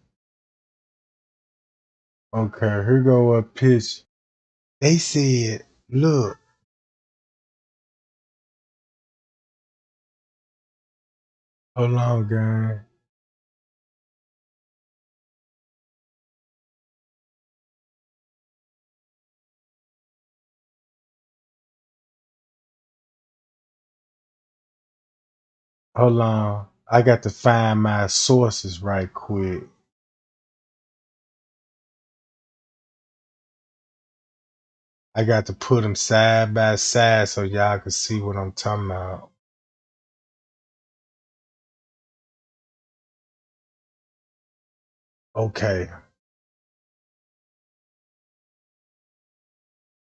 Okay, here go her picture. They said, look, hold on, gang. Hold on. I got to find my sources right quick. I got to put them side by side so y'all can see what I'm talking about. Okay.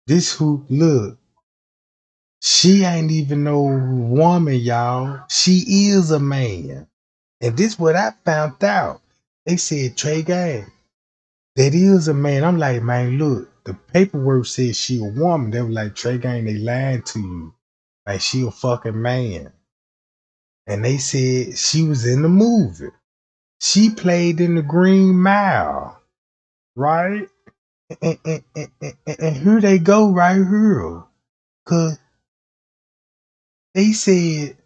This who, look, she ain't even no woman, y'all. She is a man. And this what I found out. They said Trey Gang, that is a man. I'm like, man, look, the paperwork says she a woman. They were like, Trey Gang, they lying to you. Like she a fucking man. And they said she was in the movie. She played in the Green Mile, right? And here they go right here. Cause they said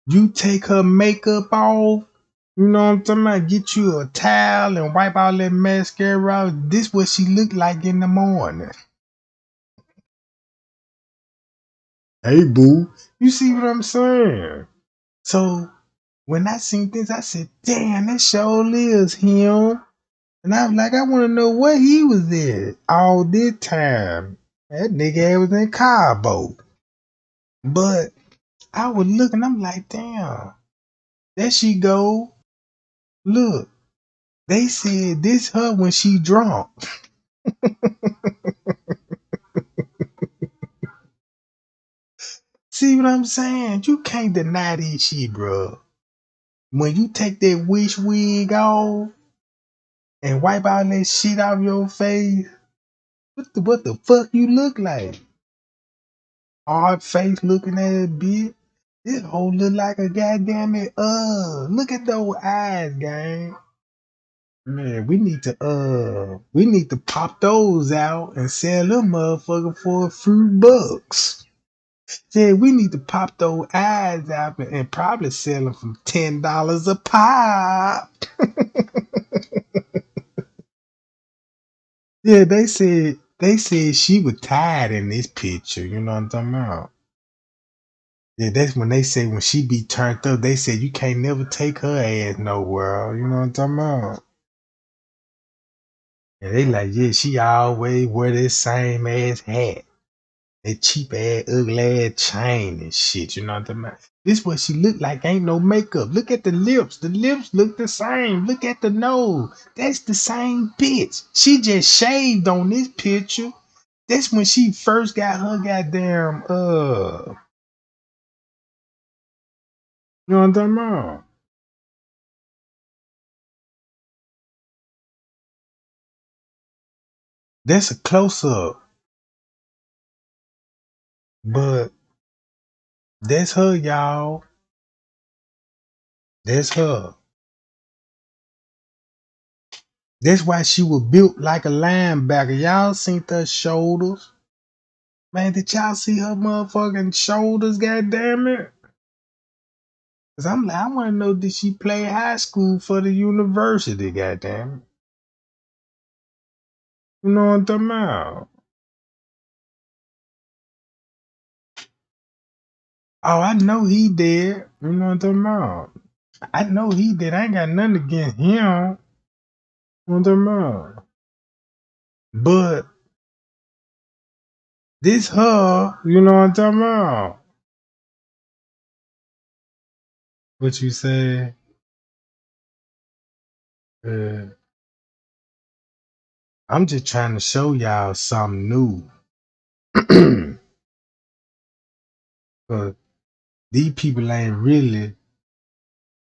you take her makeup off. You know what I'm talking about? Get you a towel and wipe all that mascara out. This what she looked like in the morning. Hey boo, you see what I'm saying? So when I seen this, I said, damn, that sure is him. And I was like, I want to know where he was at all this time. That nigga was in Cabo. But I was looking, I'm like, damn, there she go. Look, they said this her when she drunk. See what I'm saying? You can't deny this shit, bro. When you take that wish wig off and wipe all that shit off your face, what the fuck you look like? Hard face looking at it, bitch. This whole look like a goddamn it. Look at those eyes, gang. Man, we need to pop those out and sell them motherfucker for a few bucks. Yeah, we need to pop those eyes out and probably sell them for $10 a pop. Yeah, they said she was tired in this picture. You know what I'm talking about? Yeah, that's when they say when she be turned up, they say you can't never take her ass nowhere. You know what I'm talking about? And they like, yeah, she always wear this same ass hat, that cheap ass, ugly ass chain and shit. You know what I'm talking about? This what she look like. Ain't no makeup. Look at the lips. The lips look the same. Look at the nose. That's the same bitch. She just shaved on this picture. That's when she first got her goddamn you know what I'm talking about? That's a close up. But that's her, y'all. That's her. That's why she was built like a linebacker. Y'all seen her shoulders? Man, did y'all see her motherfucking shoulders, goddamn it? Cause I'm like, I wanna know, did she play high school for the university, goddamn it? You know what I'm talking about? Oh, I know he dead. You know what I'm talking about? I know he did. I ain't got nothing against him. You know what I'm talking about? But this her, you know what I'm talking about? What you say? Uh, I'm just trying to show y'all something new. Cause these people ain't really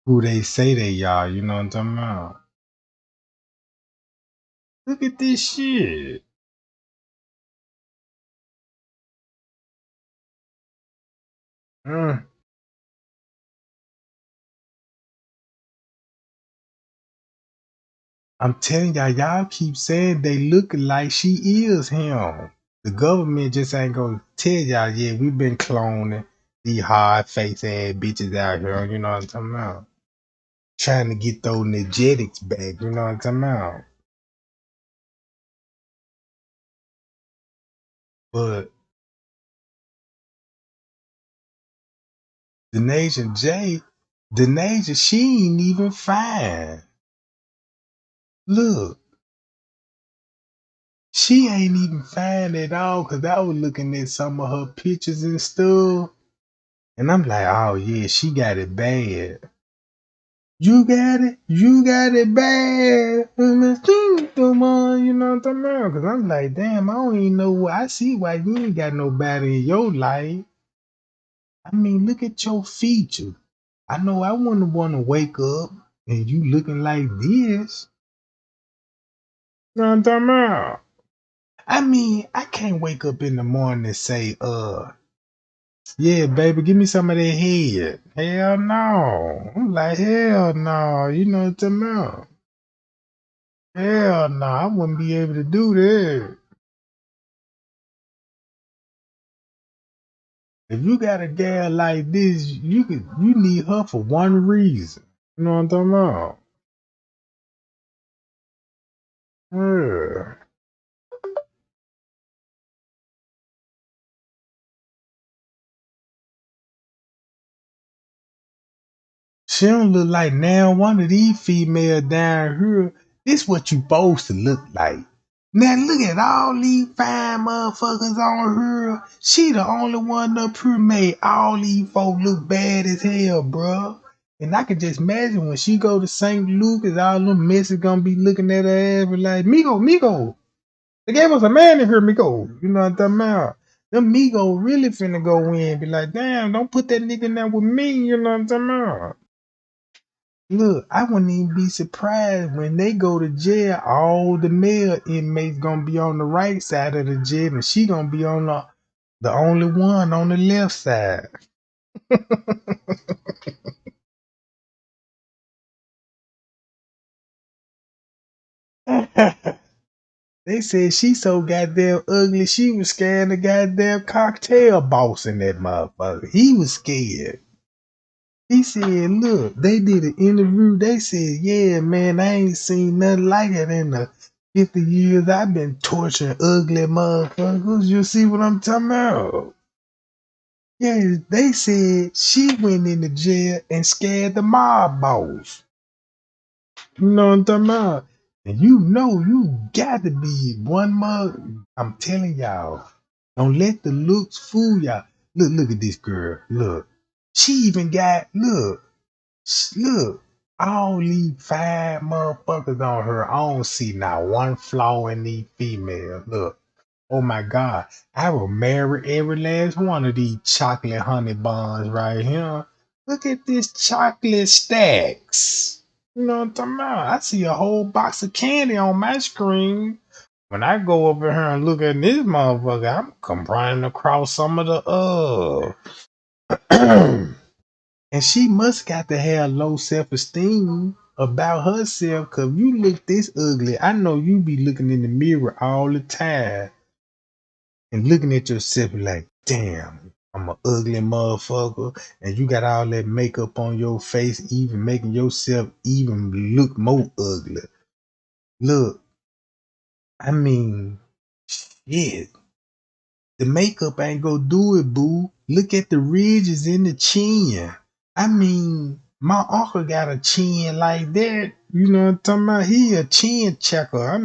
who they say they are, you know what I'm talking about? Look at this shit. Mm. I'm telling y'all keep saying they look like she is him. The government just ain't gonna tell y'all, yeah, we been cloning these hard face ass bitches out here, you know what I'm talking about? Trying to get those energetics back, you know what I'm talking about? But the Nation J, the Nation, she ain't even fine. Look, she ain't even fine at all, cause I was looking at some of her pictures and stuff, and I'm like, oh yeah, she got it bad. You got it bad. You know what I'm talking about? Cause I'm like, damn, I don't even know why. I see why you ain't got nobody in your life. I mean, look at your features. I know I wouldn't want to wake up and you looking like this. You know what I'm talking about? I mean, I can't wake up in the morning and say, yeah, baby, give me some of that head. Hell no. I'm like, hell no. You know what I'm talking about? Hell no, I wouldn't be able to do that. If you got a gal like this, you need her for one reason. You know what I'm talking about? Yeah. She don't look like now one of these females down here. This what you supposed to look like. Now look at all these fine motherfuckers on her. She the only one up here made all these folks look bad as hell, bruh. And I can just imagine when she go to St. Lucas, all them messes gonna be looking at her ass and like, Migo. They gave us a man in here, Migo. You know what I'm talking about? Them Migo really finna go in and be like, damn, don't put that nigga in there with me. You know what I'm talking about? Look, I wouldn't even be surprised when they go to jail. All the male inmates gonna be on the right side of the jail, and she gonna be on the only one on the left side. They said she so goddamn ugly, she was scared the goddamn cocktail boss in that motherfucker. He was scared. He said, look, they did an interview. They said, yeah, man, I ain't seen nothing like it in the 50 years I've been torturing ugly motherfuckers. You see what I'm talking about? Yeah, they said she went into jail and scared the mob boss. You know what I'm talking about? And you know you got to be one mug. I'm telling y'all, don't let the looks fool y'all. Look at this girl. Look. She even got, look, all these five motherfuckers on her. I don't see not one flaw in these females. Look, oh my God, I will marry every last one of these chocolate honey buns right here. Look at this chocolate stacks. You know what I'm talking about? I see a whole box of candy on my screen. When I go over here and look at this motherfucker, I'm running across some of the and she must got to have low self-esteem about herself, cause you look this ugly. I know you be looking in the mirror all the time and looking at yourself like, damn, I'm a ugly motherfucker. And you got all that makeup on your face, even making yourself even look more ugly. Look, I mean, shit. The makeup ain't gonna do it, boo. Look at the ridges in the chin. I mean, my uncle got a chin like that. You know what I'm talking about? He a chin checker.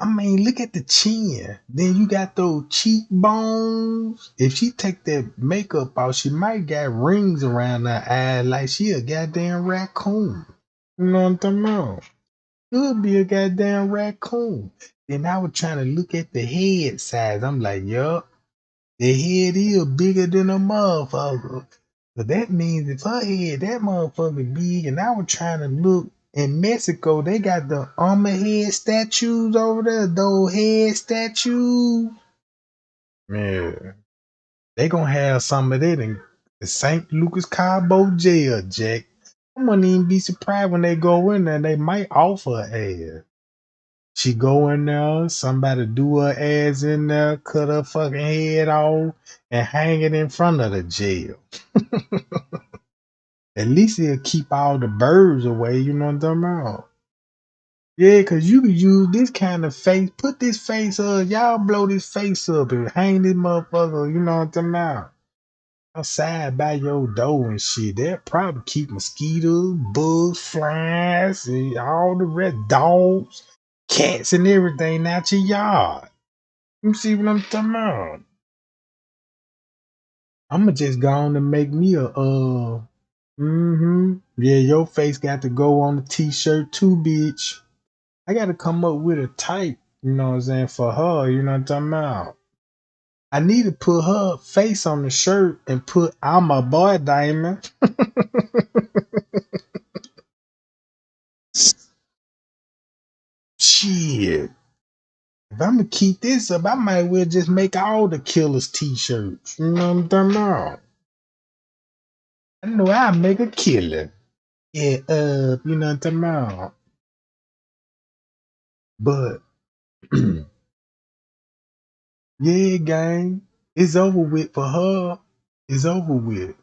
Look at the chin. Then you got those cheekbones. If she take that makeup off, she might got rings around her eyes like she a goddamn raccoon. You know what I'm talking about? Could be a goddamn raccoon. Then I was trying to look at the head size. I'm like, yup, the head is bigger than a motherfucker. But that means if her head, that motherfucker big, and I was trying to look in Mexico, they got the armor head statues over there, those head statues. Man, they gonna have some of that in the St. Lucas Cabo jail, Jack. I wouldn't even be surprised when they go in there, they might offer ass. She go in there, somebody do her ass in there, cut her fucking head off, and hang it in front of the jail. At least it'll keep all the birds away, you know what I'm talking about? Yeah, cause you could use this kind of face, put this face up, y'all blow this face up and hang this motherfucker, you know what I'm talking about? Outside by your door and shit. That probably keep mosquitoes, bugs, flies, and all the red dogs, cats, and everything out your yard. You see what I'm talking about? I'ma just go on and make me a Yeah, your face got to go on the t-shirt too, bitch. I gotta come up with a type, you know what I'm saying, for her, you know what I'm talking about. I need to put her face on the shirt and put I'm a boy diamond. Shit. If I'm gonna keep this up, I might well just make all the killers t-shirts. You know what I'm talking about? I know I'll make a killer. Yeah, you know what I'm talking about? But yeah, gang, it's over with for her. It's over with.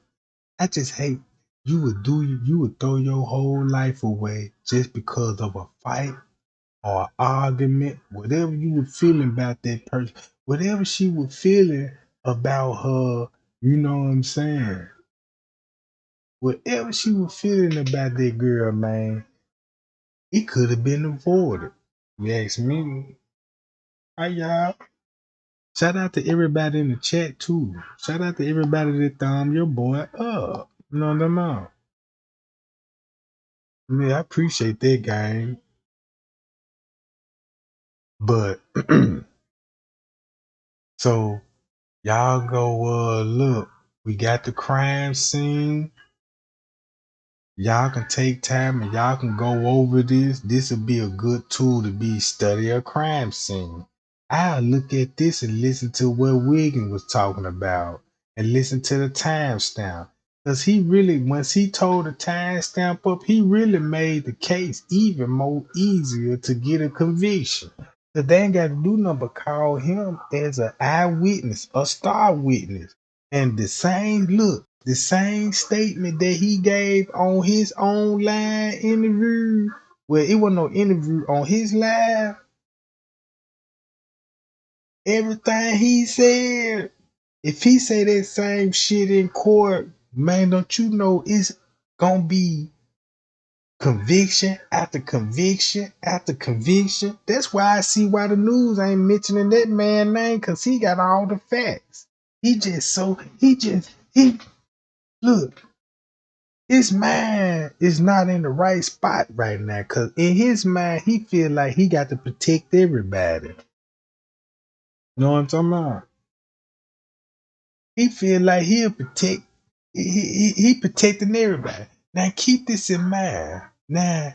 I just hate you would throw your whole life away just because of a fight or argument, whatever you were feeling about that person, whatever she was feeling about her, you know what I'm saying? Whatever she was feeling about that girl, man, it could have been avoided. You ask me. Hi y'all. Shout out to everybody in the chat too. Shout out to everybody that thumb your boy up. You know what I'm about? Yeah, I appreciate that, gang. But so y'all go look. We got the crime scene. Y'all can take time and y'all can go over this. This would be a good tool to be study a crime scene. I'll look at this and listen to what Wiggin was talking about and listen to the timestamp. Because he really, once he told the timestamp up, he really made the case even more easier to get a conviction. Because they ain't got to do nothing but call him as an eyewitness, a star witness. And the same statement that he gave on his own live interview, well, it wasn't no interview on his live, everything he said, if he say that same shit in court, man, don't you know it's gonna be conviction after conviction after conviction? That's why I see why the news ain't mentioning that man name, because he got all the facts. He look, his mind is not in the right spot right now, because in his mind, he feel like he got to protect everybody. You know what I'm talking about? He feel like he protecting everybody. Now keep this in mind. Now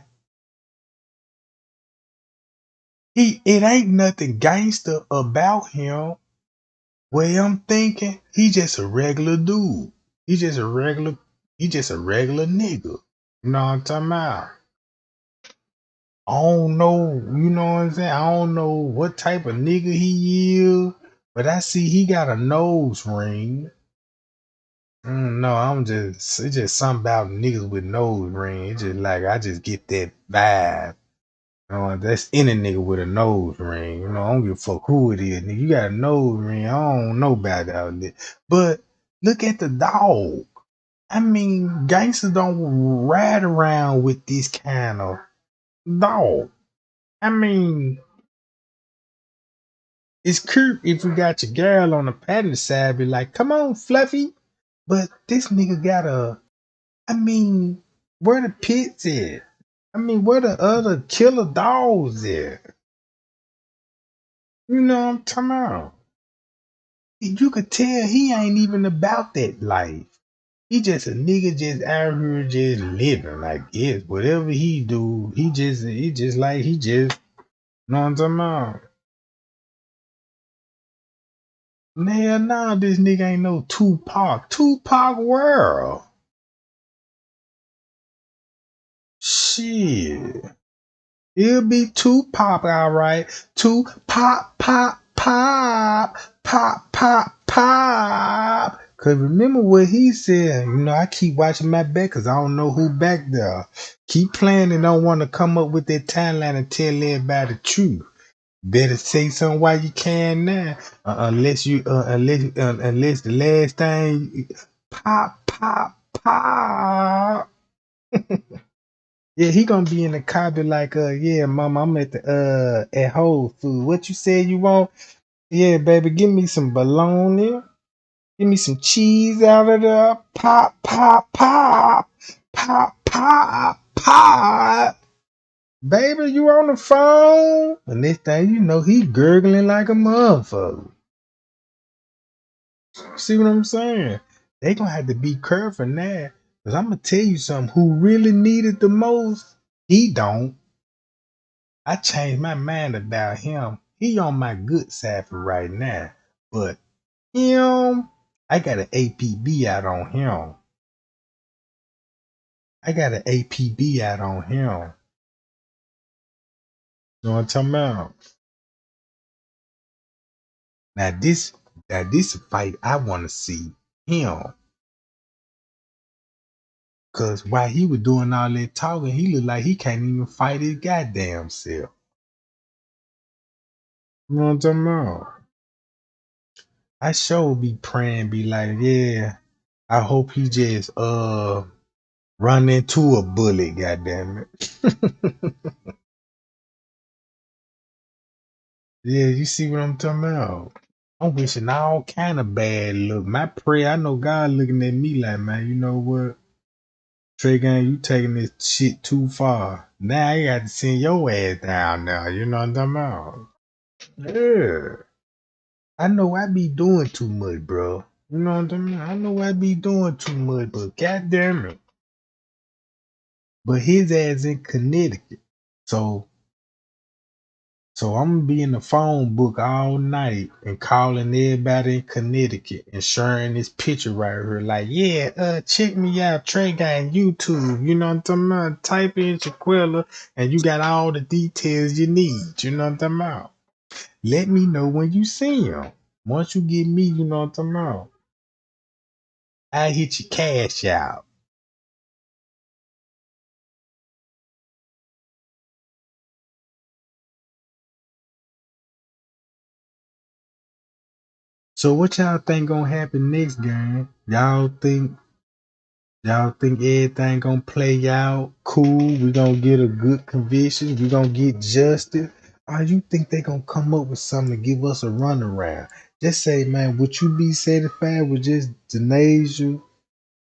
it ain't nothing gangster about him. Way I'm thinking, he just a regular dude. He just a regular nigga. You know what I'm talking about? I don't know, you know what I'm saying? I don't know what type of nigga he is, but I see he got a nose ring. No, it's just something about niggas with nose ring. It's just like, I just get that vibe. That's any nigga with a nose ring. I don't give a fuck who it is. Nigga, you got a nose ring. I don't know about that out there. But look at the dog. I mean, gangsters don't ride around with this kind of dog. I mean, it's cute if you got your girl on the pattern side, be like, come on, Fluffy. But this nigga got I mean, where the pits at? I mean, where the other killer dogs at? You know what I'm talking about? You could tell he ain't even about that life. He just a nigga just out here just living. Like, yes, whatever he do, he just you know what I'm talking about? Hell nah, this nigga ain't no Tupac. Tupac world. Shit. He'll be Tupac, all right. Tupac, pop, pop, pop, pop, pop. Cause remember what he said. I keep watching my back cause I don't know who back there. Keep playing and don't want to come up with that timeline and tell everybody the truth. Better say something while you can now. Unless the last thing pop, pop, pop. Yeah, he gonna be in the car be like, yeah, mama, I'm at the at Whole Foods. What you said you want? Yeah, baby, give me some bologna. Give me some cheese out of there. Pop, pop, pop. Pop, pop, pop. Baby, you on the phone? And this thing, he gurgling like a motherfucker. See what I'm saying? They gonna have to be careful now. Cause I'm gonna tell you something. Who really need it the most? He don't. I changed my mind about him. He on my good side for right now. But him, I got an APB out on him. I got an APB out on him. You know what I'm talking about? Now this fight I wanna see him. Cause while he was doing all that talking, he looked like he can't even fight his goddamn self. You know what I'm talking about? I sure be praying, be like, yeah, I hope he just run into a bullet, goddamn it. Yeah, you see what I'm talking about? I'm wishing all kind of bad luck. My prayer, I know God looking at me like, man, you know what? Trey Gang, you taking this shit too far. Now I got to send your ass down now. You know what I'm talking about? Yeah. I know I be doing too much, bro. You know what I'm talking about? I know I be doing too much, but goddamn it. But his ass in Connecticut. So I'm gonna be in the phone book all night and calling everybody in Connecticut and sharing this picture right here. Like, yeah, check me out, Trey Guy on YouTube. You know what I'm talking about? Type in Shanquella and you got all the details you need. You know what I'm talking about? Let me know when you see him. Once you get me, you know what I'm talking about? I hit your cash out. So what y'all think gonna happen next game? Y'all think everything gonna play out cool? We gonna get a good conviction? We gonna get justice? Or you think they gonna come up with something to give us a runaround? Just say, man, would you be satisfied with just Denasia?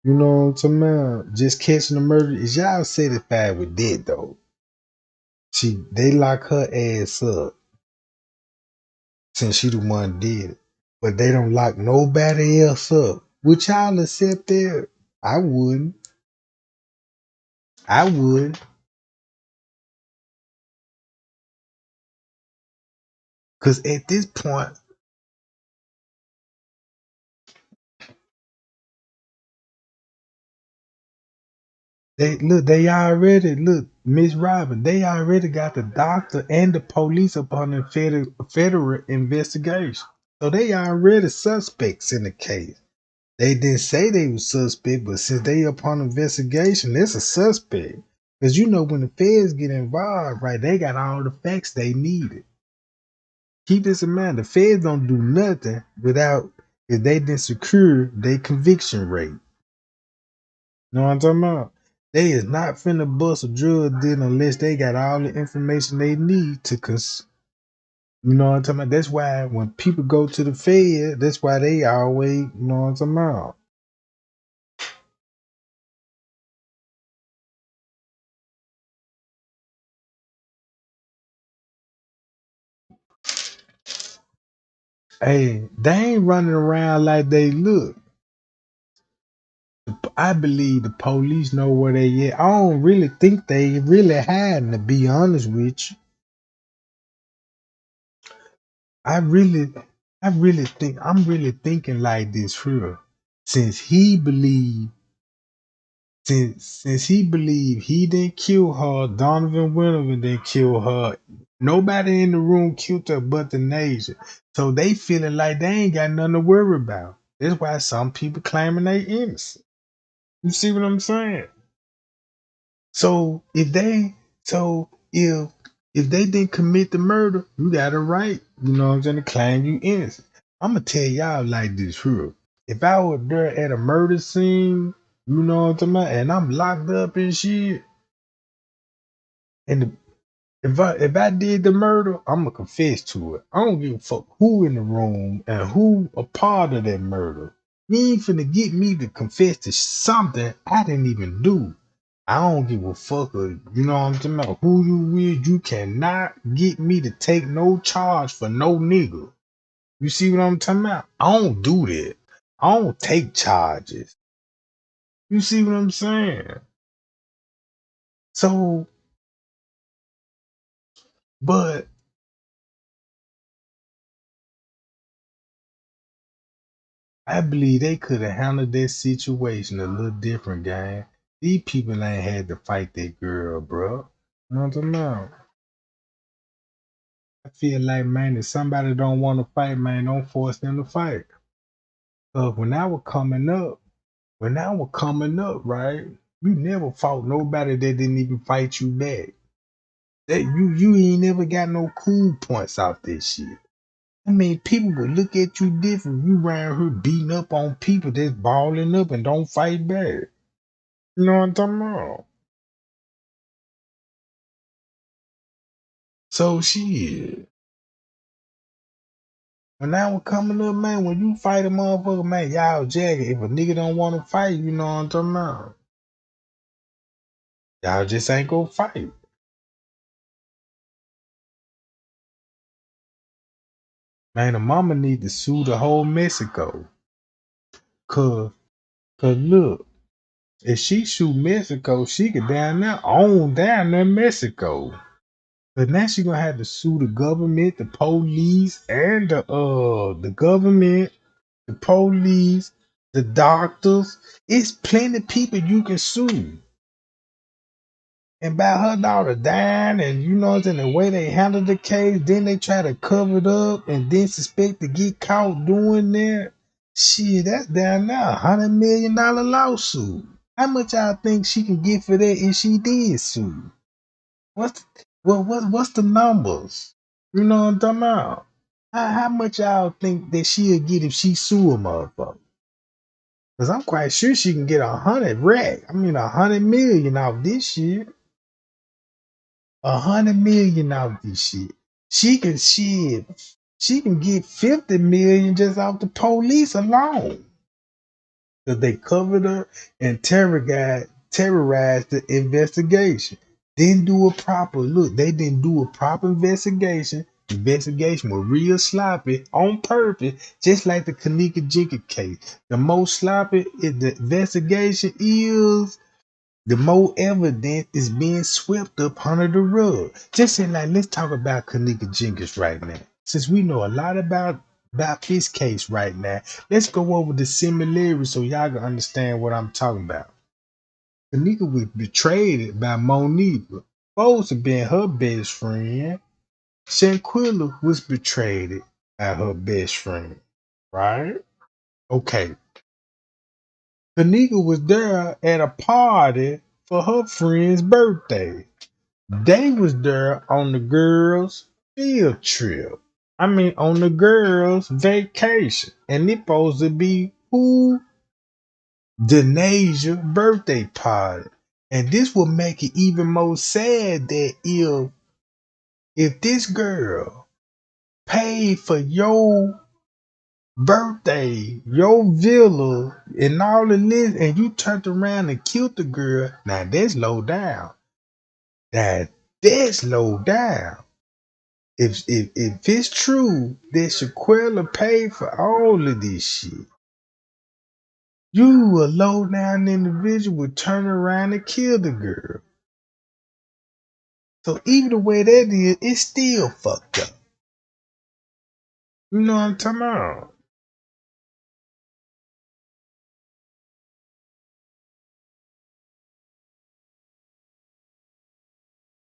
You know what I'm talking about? Just catching the murder? Is y'all satisfied with that though? They lock her ass up since she the one did it. But they don't lock nobody else up. Would y'all accept that? I wouldn't. I would. Cause at this point, they already look, Miss Robin, they already got the doctor and the police upon the federal investigation. So they already suspects in the case. They didn't say they were suspect, but since they upon investigation, it's a suspect. Because you know when the feds get involved, right, they got all the facts they needed. Keep this in mind. The feds don't do nothing without if they didn't secure their conviction rate. You know what I'm talking about? They is not finna bust a drug deal unless they got all the information they need to you know what I'm talking about? That's why when people go to the Fed, that's why they always, you know what I'm talking about? Hey, they ain't running around like they look. I believe the police know where they at. I don't really think they really hiding, to be honest with you. I really, I'm really thinking like this here. Since he believe, since he believe he didn't kill her, Donovan Winterman didn't kill her. Nobody in the room killed her but the nation. So they feeling like they ain't got nothing to worry about. That's why some people claiming they innocent. You see what I'm saying? So if they didn't commit the murder, you got a right, you know what I'm saying, to claim you innocent. I'm gonna tell y'all like this here. If I were there at a murder scene, you know what I'm talking about, and I'm locked up and shit, and if I did the murder, I'm gonna confess to it. I don't give a fuck who in the room and who a part of that murder. You ain't finna get me to confess to something I didn't even do. I don't give a fuck, you know what I'm talking about, who you with. You cannot get me to take no charge for no nigga. You see what I'm talking about? I don't do that. I don't take charges. You see what I'm saying? So, but I believe they could have handled that situation a little different, gang. These people ain't had to fight that girl, bro. You know what I'm talking about? I feel like, man, if somebody don't want to fight, man, don't force them to fight. Cause when I was coming up, right, you never fought nobody that didn't even fight you back. That you ain't never got no cool points off this shit. I mean, people would look at you different. You around here beating up on people that's balling up and don't fight back. You know what I'm talking about? So shit. When I was coming up, man, when you fight a motherfucker, man, y'all jacket. If a nigga don't want to fight, you know what I'm talking about? Y'all just ain't gonna fight. Man, the mama need to sue the whole Mexico. Cause, cause look, if she sue Mexico, she could down there own down there Mexico. But now she gonna have to sue the government, the police, and the government, the police, the doctors. It's plenty of people you can sue. And by her daughter dying, and you know, in the way they handled the case, then they try to cover it up and then suspect to get caught doing that. Shit, that's down there $100 million lawsuit. How much y'all think she can get for that if she did sue? What's what's the numbers? You know what I'm talking about? How much y'all think that she'll get if she sue a motherfucker? Cause I'm quite sure she can get 100 million off this shit. 100 million off this shit. She can shit. She can get 50 million just off the police alone. Cause they covered her and terrorized the investigation. Didn't do a proper look. They didn't do a proper investigation. Investigation was real sloppy on purpose, just like the Kanika Jenkins case. The most sloppy the investigation is, the more evidence is being swept up under the rug. Just say like, let's talk about Kanika Jenkins right now. Since we know a lot about this case right now, let's go over the similarities so y'all can understand what I'm talking about. Kanika was betrayed by Monique. Supposed to be her best friend. Shanquella was betrayed by her best friend. Right? Okay. Kanika was there at a party for her friend's birthday. They was there on the girls' field trip. I mean, on the girls' vacation. And it supposed to be who? Denasia birthday party. And this will make it even more sad that if this girl paid for your birthday, your villa, and all of this, and you turned around and killed the girl, now that's low down. That's low down. If it's true that Shaquella paid for all of this shit, you a low down individual would turn around and kill the girl. So even the way that is, it's still fucked up. You know what I'm talking about?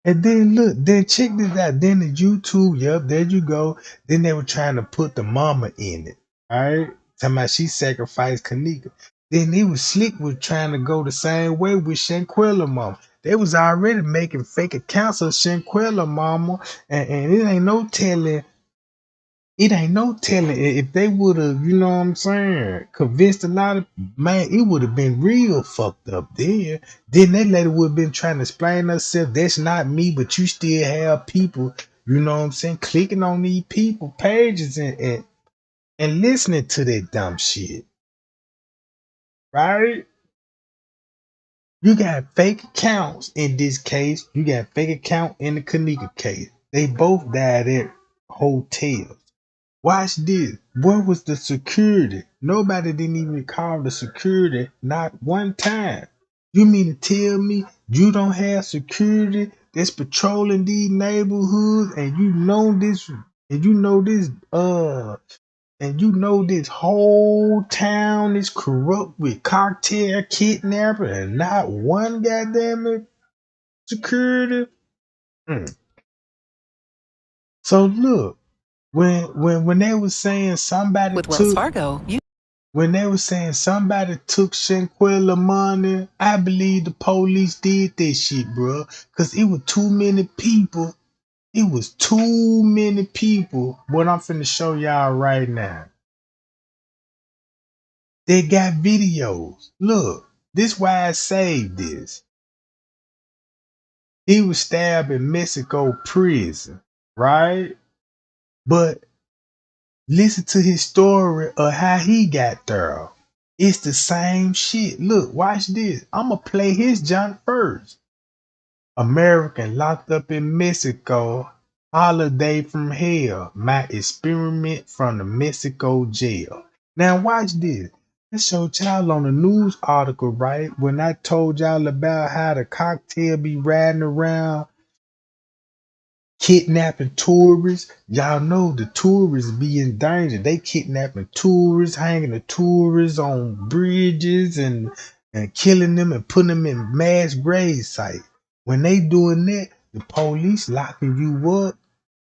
And then look, then check this out. Then the YouTube, yep, there you go. Then they were trying to put the mama in it. Alright? Talking about she sacrificed Kanika. Then it was Slick was trying to go the same way with Shanquella mama. They was already making fake accounts of Shanquella mama. And it ain't no telling if they would have, you know what I'm saying, convinced a lot of man, it would have been real fucked up there. Then that lady would have been trying to explain herself. That's not me, but you still have people, you know what I'm saying, clicking on these people pages and listening to that dumb shit. Right? You got fake accounts in this case. You got fake account in the Kanika case. They both died at hotels. Watch this. Where was the security? Nobody didn't even call the security, not one time. You mean to tell me you don't have security that's patrolling these neighborhoods and you know this whole town is corrupt with cartel kidnapping and not one goddamn security? Mm. So look, when they was saying somebody With Wells took Fargo, you when they were saying somebody took Shanquella money, I believe the police did that shit, bro. Cause it was too many people. It was too many people. What I'm finna show y'all right now. They got videos. Look, this why I saved this. He was stabbed in Mexico prison, right? But listen to his story of how he got there. It's the same shit. Look, watch this. I'ma play his junk first. American locked up in Mexico. Holiday from hell. My experiment from the Mexico jail. Now watch this. I showed y'all on the news article, right? When I told y'all about how the cocktail be riding around kidnapping tourists. Y'all know the tourists be in danger. They kidnapping tourists, hanging the tourists on bridges and killing them and putting them in mass grave sites. When they doing that, the police locking you up.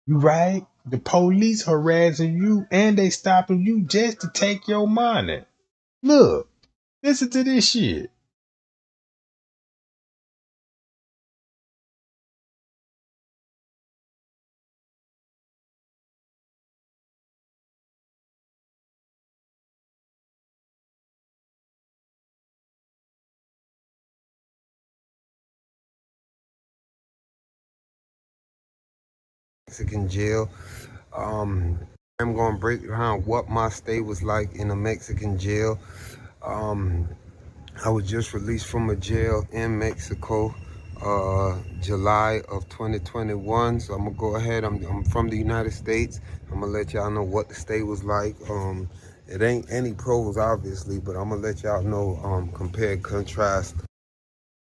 You right? The police harassing you and they stopping you just to take your money. Look, listen to this shit. Mexican jail. Um, I'm going to break down what my stay was like in a Mexican jail. Um, I was just released from a jail in Mexico, July of 2021. So I'm gonna go ahead. I'm from the United States. I'm gonna let y'all know what the stay was like. It ain't any pros, obviously, but I'm gonna let y'all know, compare and contrast.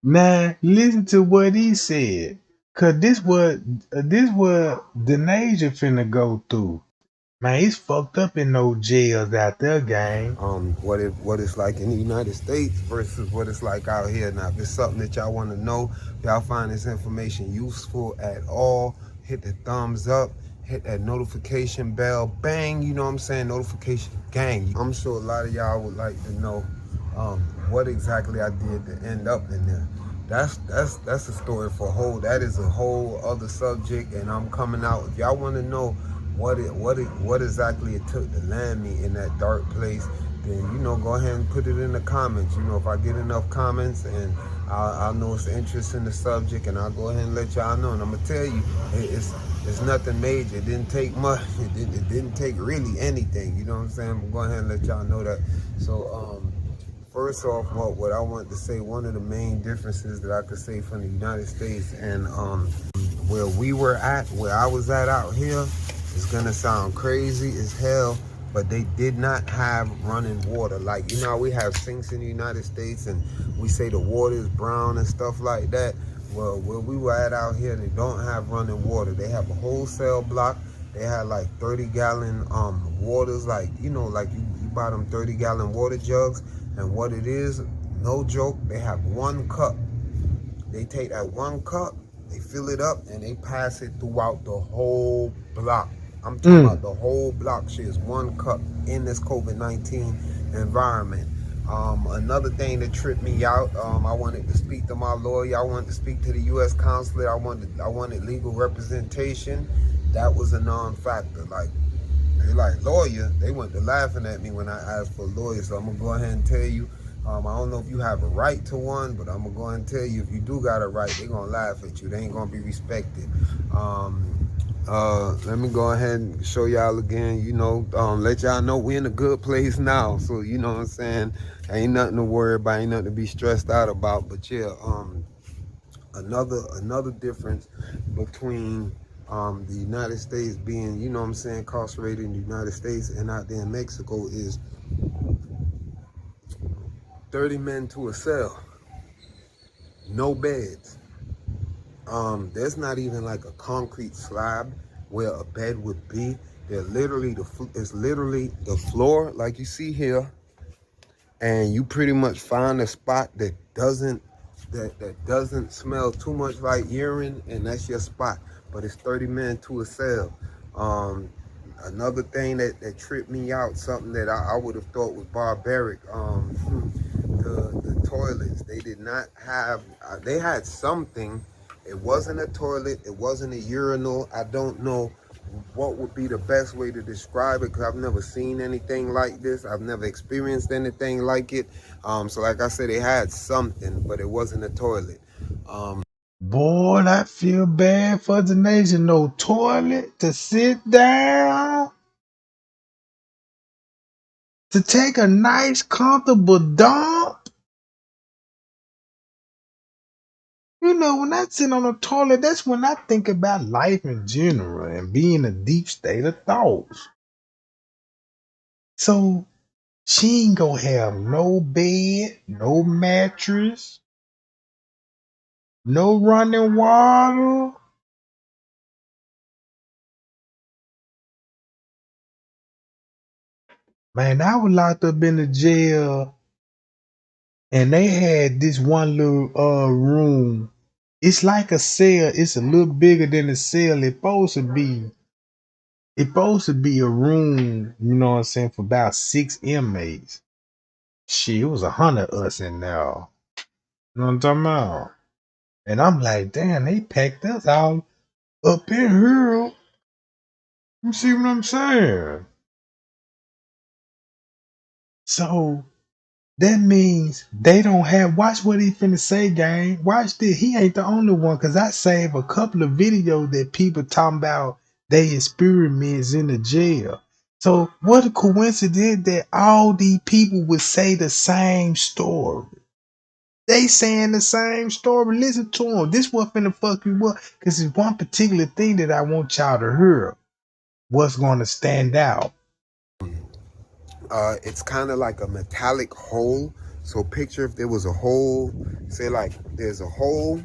Now listen to what he said. Cause this what Denasia finna go through. Man, he's fucked up in those jails out there, gang. What it's like in the United States versus what it's like out here. Now, if it's something that y'all want to know, y'all find this information useful at all, hit the thumbs up, hit that notification bell, bang, you know what I'm saying, notification gang. I'm sure a lot of y'all would like to know what exactly I did to end up in there. that's a story for a whole. That is a whole other subject, and I'm coming out. If y'all want to know what exactly it took to land me in that dark place, then go ahead and put it in the comments. If I get enough comments and I'll know it's interest in the subject, and I'll go ahead and let y'all know. And I'm gonna tell you, it's nothing major. It didn't take much. It didn't take really anything. You know what I'm saying? I'm going to go ahead and let y'all know that. So first off, what I want to say, one of the main differences that I could say from the United States and where I was at out here, is gonna sound crazy as hell, but they did not have running water. Like, we have sinks in the United States and we say the water is brown and stuff like that. Well, where we were at out here, they don't have running water. They have a wholesale block. They had like 30-gallon waters, like you buy them 30-gallon water jugs, and what it is, no joke, they have 1 cup. They take that 1 cup, they fill it up, and they pass it throughout the whole block. I'm talking about the whole block shares 1 cup in this COVID-19 environment. Another thing that tripped me out, I wanted to speak to my lawyer. I wanted to speak to the U.S. consulate. I wanted legal representation. That was a non-factor. Like, they like lawyer. They went to laughing at me when I asked for a lawyer. So I'm gonna go ahead and tell you. I don't know if you have a right to one, but I'm gonna go ahead and tell you, if you do got a right, they're gonna laugh at you. They ain't gonna be respected. Let me go ahead and show y'all again. Let y'all know we're in a good place now. So you know what I'm saying. Ain't nothing to worry about. Ain't nothing to be stressed out about. But yeah, another difference between the United States being, incarcerated in the United States and out there in Mexico is 30 men to a cell, no beds. There's not even like a concrete slab where a bed would be. It's literally the floor like you see here, and you pretty much find a spot that doesn't smell too much like urine, and that's your spot. But it's 30 men to a cell. Another thing that tripped me out, something that I would have thought was barbaric, the toilets. They did not have, they had something. It wasn't a toilet, it wasn't a urinal. I don't know what would be the best way to describe it, because I've never seen anything like this. I've never experienced anything like it. So like I said, they had something, but it wasn't a toilet. Boy, I feel bad for the nation. No toilet to sit down, to take a nice, comfortable dump. When I sit on a toilet, that's when I think about life in general and be in a deep state of thoughts. So she ain't gonna have no bed, no mattress, no running water. Man, I was locked up in the jail, and they had this one little room. It's like a cell. It's a little bigger than a cell. It's supposed to be a room, you know what I'm saying, for about 6 inmates. Shit, it was 100 of us in there. You know what I'm talking about? And I'm like, damn, they packed us all up in here. You see what I'm saying? So that means they don't have. Watch what he finna say, gang. Watch this. He ain't the only one, because I saved a couple of videos that people talking about they experiments in the jail. So what a coincidence that all these people would say the same story. They saying the same story. Listen to them. This what finna fuck you up, because it's one particular thing that I want y'all to hear. What's going to stand out? It's kind of like a metallic hole. So picture if there was a hole, say like there's a hole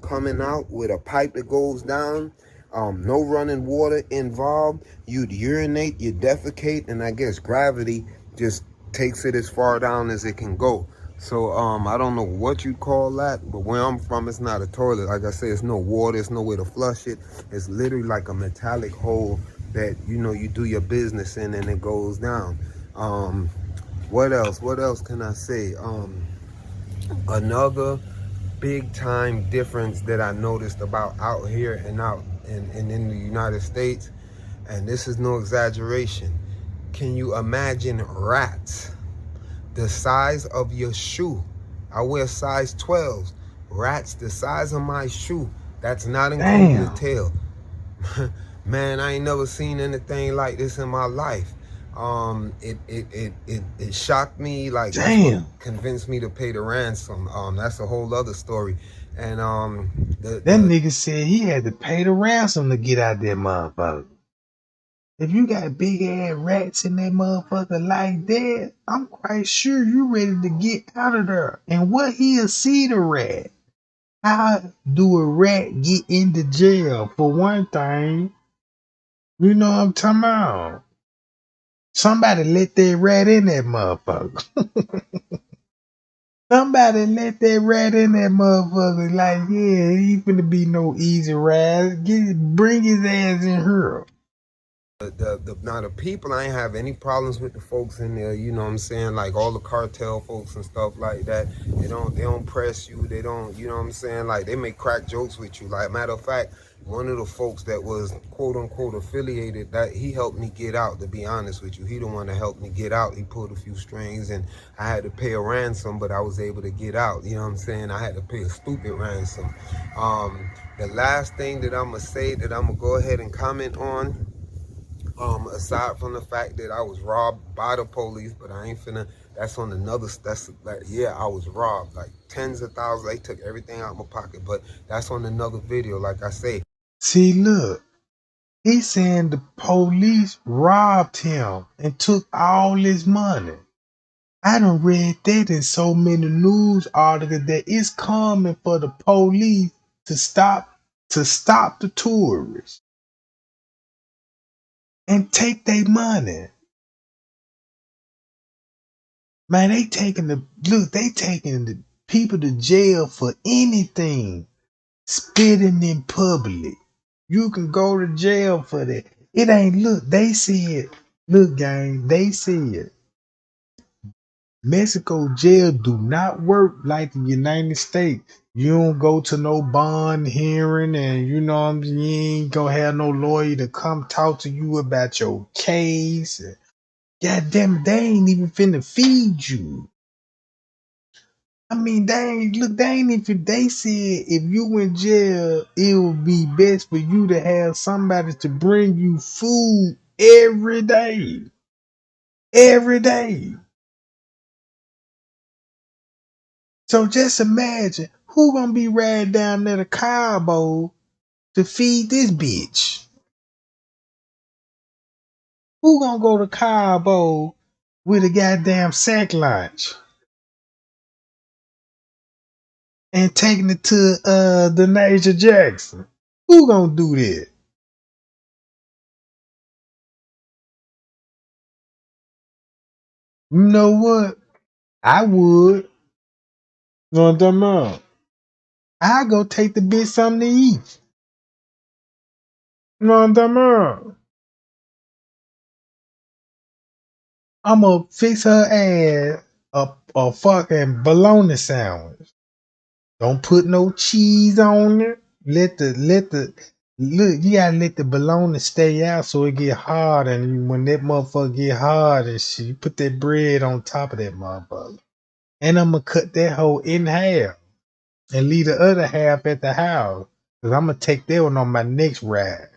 coming out with a pipe that goes down. No running water involved. You'd urinate, you defecate, and I guess gravity just takes it as far down as it can go. So I don't know what you call that, but where I'm from, it's not a toilet. Like I said, it's no water, it's no way to flush it. It's literally like a metallic hole that you do your business in, and it goes down. What else can I say? Another big time difference that I noticed about out here and out and in the United States, and this is no exaggeration. Can you imagine rats the size of your shoe? I wear size 12s. Rats the size of my shoe. That's not including the Damn. tail. Man, I ain't never seen anything like this in my life. It shocked me. Like, that's what Damn. convinced me to pay the ransom. That's a whole other story. And That nigga said he had to pay the ransom to get out that motherfucker. If you got big ass rats in that motherfucker like that, I'm quite sure you ready to get out of there. And what he'll see the rat? How do a rat get into jail? For one thing, you know what I'm talking about. Somebody let that rat in that motherfucker. Somebody let that rat in that motherfucker. Like, yeah, he finna be no easy ride. Bring his ass in here. Now the people, I ain't have any problems with the folks in there, you know what I'm saying, like all the cartel folks and stuff like that. They don't press you, they don't, you know what I'm saying, like they may crack jokes with you. Like, matter of fact, one of the folks that was quote unquote affiliated, that he helped me get out, to be honest with you. He the one that helped me get out. He pulled a few strings and I had to pay a ransom, but I was able to get out, you know what I'm saying. I had to pay a stupid ransom. The last thing that I'm gonna say, that I'm gonna go ahead and comment on, aside from the fact that I was robbed by the police, but I ain't finna, that's on another, that's like, yeah, I was robbed, like tens of thousands, they took everything out of my pocket, but that's on another video, like I say. See, look, he's saying the police robbed him and took all his money. I done read that in so many news articles that it's common for the police to stop the tourists and take their money. Man, they taking the people to jail for anything. Spitting in public. You can go to jail for that. It ain't, look, they said, look, gang, they said Mexico jail do not work like the United States. You don't go to no bond hearing, and you know what I'm saying, you ain't gonna have no lawyer to come talk to you about your case. God damn it, they ain't even finna feed you. I mean, they ain't even, they said if you in jail, it would be best for you to have somebody to bring you food every day. Every day. So just imagine who gonna be riding down there to Cabo to feed this bitch? Who gonna go to Cabo with a goddamn sack lunch and taking it to the Naja Jackson? Who gonna do that? You know what? I would. You know what I'm talking about? I go take the bitch something to eat. You know what I'm talking about? I'm gonna fix her ass a fucking bologna sandwich. Don't put no cheese on it. Let the look. You gotta let the bologna stay out so it get hard. And when that motherfucker get hard and shit, you put that bread on top of that motherfucker. And I'm gonna cut that hoe in half and leave the other half at the house. Cause I'm gonna take that one on my next ride.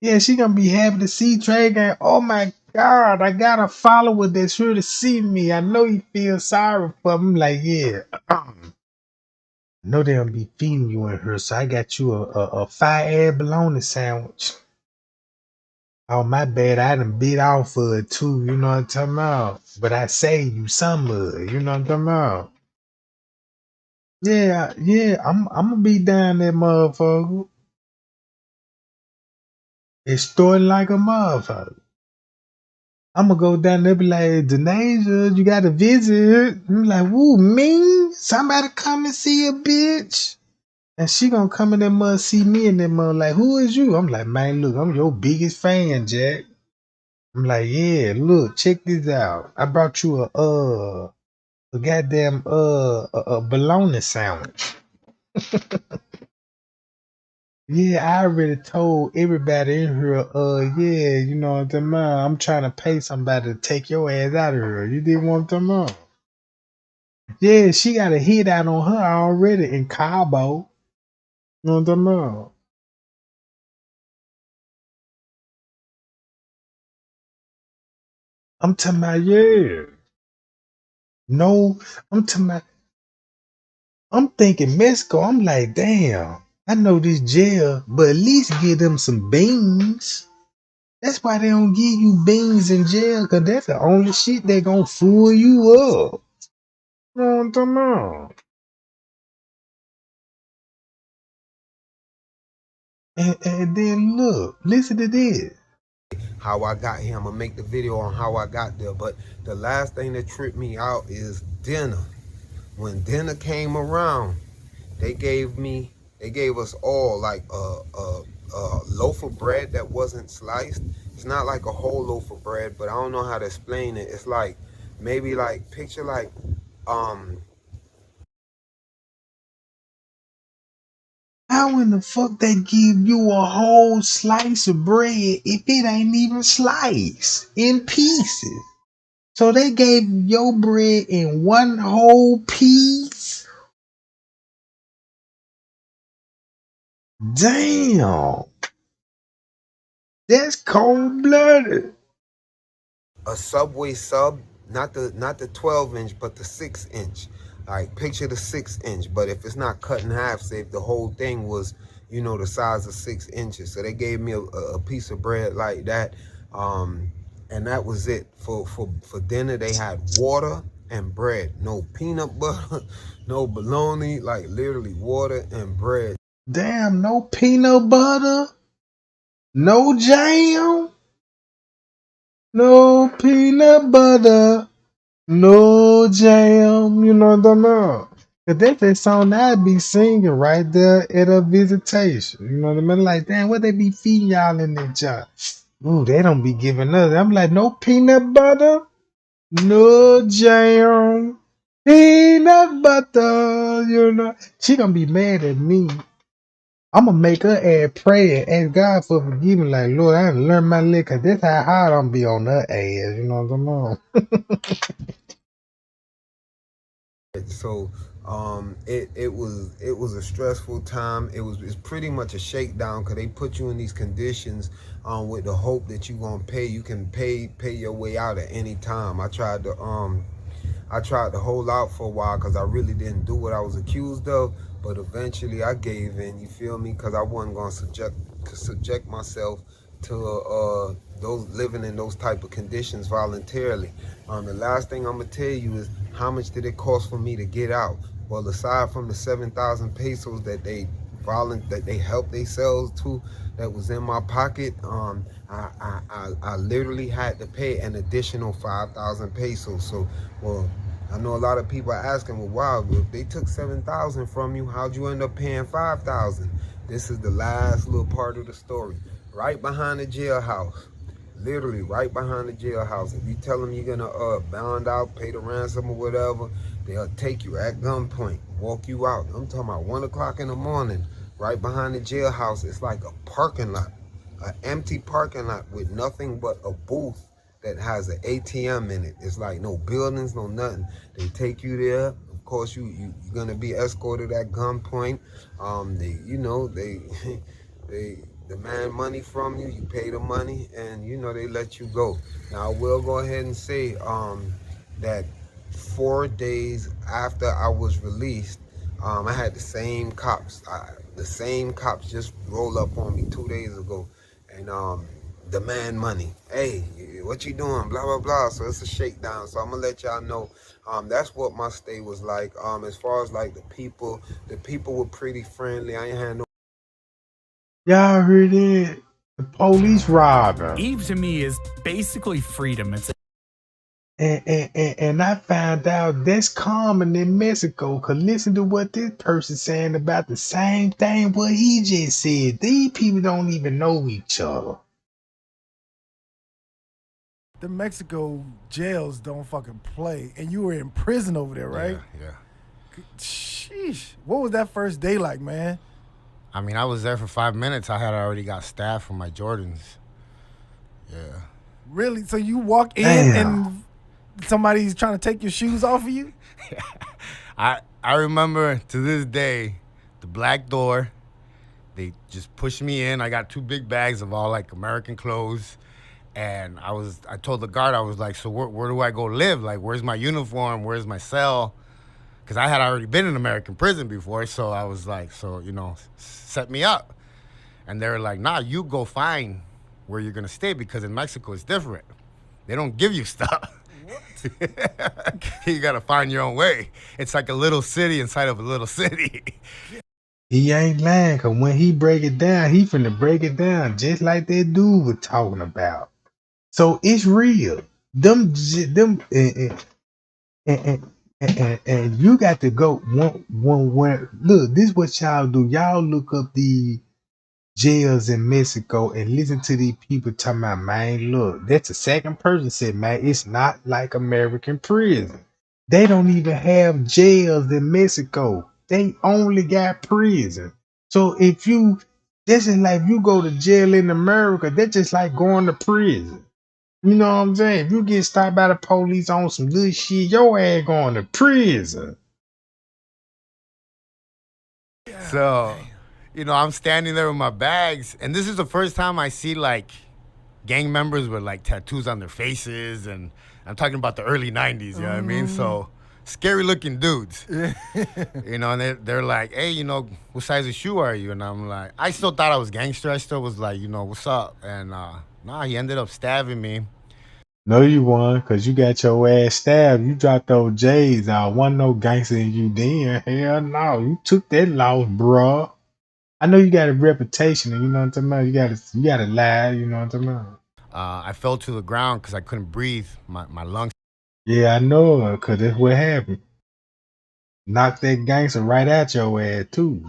Yeah, she gonna be happy to see Trey gang. Oh my God, I got a follower that's here to see me. I know you feel sorry for me. Like, yeah, I know they gonna be feeding you in here, so I got you a fire ass bologna sandwich. Oh, my bad, I done bit off of it too, you know what I'm talking about? But I saved you some of it, you know what I'm talking about? Yeah, I'm gonna be down there, motherfucker. It's starting like a motherfucker. I'm gonna go down there, be like, Denasia, you got a visit. I'm like, woo, me? Somebody come and see a bitch? And she gonna come in that mud, see me in that mud, like, who is you? I'm like, man, look, I'm your biggest fan, Jack. I'm like, yeah, look, check this out. I brought you a goddamn a bologna sandwich. Yeah, I already told everybody in here, yeah, you know what I'm I'm trying to pay somebody to take your ass out of here. You didn't want them on. Yeah, she got a hit out on her already in Cabo. You know what I'm I'm talking about, yeah. No, I'm talking about, I'm thinking Mexico. I'm like, damn, I know this jail, but at least give them some beans. That's why they don't give you beans in jail, because that's the only shit they gonna fool you up. You know what I'm talking about? And then look, listen to this. How I got here. I'm gonna make the video on how I got there. But the last thing that tripped me out is dinner. When dinner came around, they gave us all like a loaf of bread that wasn't sliced. It's not like a whole loaf of bread, but I don't know how to explain it. It's like maybe like picture like um How in the fuck they give you a whole slice of bread if it ain't even sliced in pieces? So they gave your bread in one whole piece? Damn. That's cold blooded. a Subway sub, not the 12-inch, but the 6-inch. Like picture the 6-inch, but if it's not cut in half, say if the whole thing was, the size of 6 inches. So they gave me a piece of bread like that, and that was it for dinner. They had water and bread, no peanut butter, no bologna, like literally water and bread. Damn, no peanut butter, no jam, no peanut butter, no jam. You know what I'm about? Cause that's that song I'd be singing right there at a visitation. You know what I mean? Like, damn, what they be feeding y'all in that job? Ooh, they don't be giving us. I'm like, no peanut butter, no jam, peanut butter. You know, she gonna be mad at me. I'm gonna make her ass pray and ask God for forgiveness. Like, Lord, I done learned my lick, cause that's how hard I'm be on her ass. You know what I'm saying? So it was a stressful time. It's pretty much a shakedown because they put you in these conditions with the hope that you're gonna pay. You can pay your way out at any time. I tried to hold out for a while because I really didn't do what I was accused of, but eventually I gave in. You feel me? Because I wasn't gonna subject myself to those living in those type of conditions voluntarily. The last thing I'm gonna tell you is how much did it cost for me to get out? Well, aside from the 7,000 pesos that they helped themselves to, that was in my pocket, I literally had to pay an additional 5,000 pesos. So, well, I know a lot of people are asking, well, wow, if they took 7,000 from you, how'd you end up paying 5,000? This is the last little part of the story. Right behind the jailhouse, literally right behind the jailhouse. If you tell them you're gonna bound out, pay the ransom or whatever, they'll take you at gunpoint, walk you out. I'm talking about 1 o'clock in the morning, right behind the jailhouse. It's like a parking lot, an empty parking lot with nothing but a booth that has an ATM in it. It's like no buildings, no nothing. They take you there. Of course, you're gonna be escorted at gunpoint. They they demand money from you. You pay the money, and they let you go. Now, I will go ahead and say that 4 days after I was released, I had the same cops. The same cops just rolled up on me 2 days ago, and demand money. Hey, what you doing? Blah blah blah. So it's a shakedown. So I'm gonna let y'all know. That's what my stay was like. As far as like the people were pretty friendly. I ain't had no. Y'all heard it? The police robbing. Eve to me is basically freedom. It's And I found out that's common in Mexico. Cause listen to what this person saying about the same thing what he just said. These people don't even know each other. the Mexico jails don't fucking play. And you were in prison over there, right? Yeah. Sheesh. What was that first day like, man? I mean, I was there for 5 minutes. I had already got stabbed from my Jordans. Yeah. Really? So you walk in and somebody's trying to take your shoes off of you? I remember to this day, the black door, they just pushed me in. I got 2 big bags of all like American clothes. And I told the guard, I was like, so where do I go live? Like, where's my uniform? Where's my cell? Because I had already been in American prison before. So I was like, so, set me up. And they were like, nah, you go find where you're going to stay, because in Mexico it's different. They don't give you stuff. You got to find your own way. It's like a little city inside of a little city. He ain't lying, because when he break it down, he finna break it down just like that dude was talking about. So it's real. Them and you got to go one. Look, this is what y'all do. Y'all look up the jails in Mexico and listen to these people talking about, man, look, that's the second person said, man, it's not like American prison. They don't even have jails in Mexico. They only got prison. So this is like if you go to jail in America, that's just like going to prison. You know what I'm saying? If you get stopped by the police on some little shit, your ass going to prison. So, I'm standing there with my bags, and this is the first time I see like gang members with like tattoos on their faces, and I'm talking about the early 90s, you know what I mean? So, scary looking dudes. And they're like, hey, what size of shoe are you? And I'm like, I still thought I was gangster. I still was like, what's up? And he ended up stabbing me. No, you won, because you got your ass stabbed. You dropped those J's out. Wasn't no gangster in you then. Hell no. You took that loss, bruh. I know you got a reputation, and you know what I'm talking about. You gotta lie, you know what I'm talking about. I fell to the ground because I couldn't breathe. My lungs. Yeah, I know, because that's what happened. Knock that gangster right at your ass, too.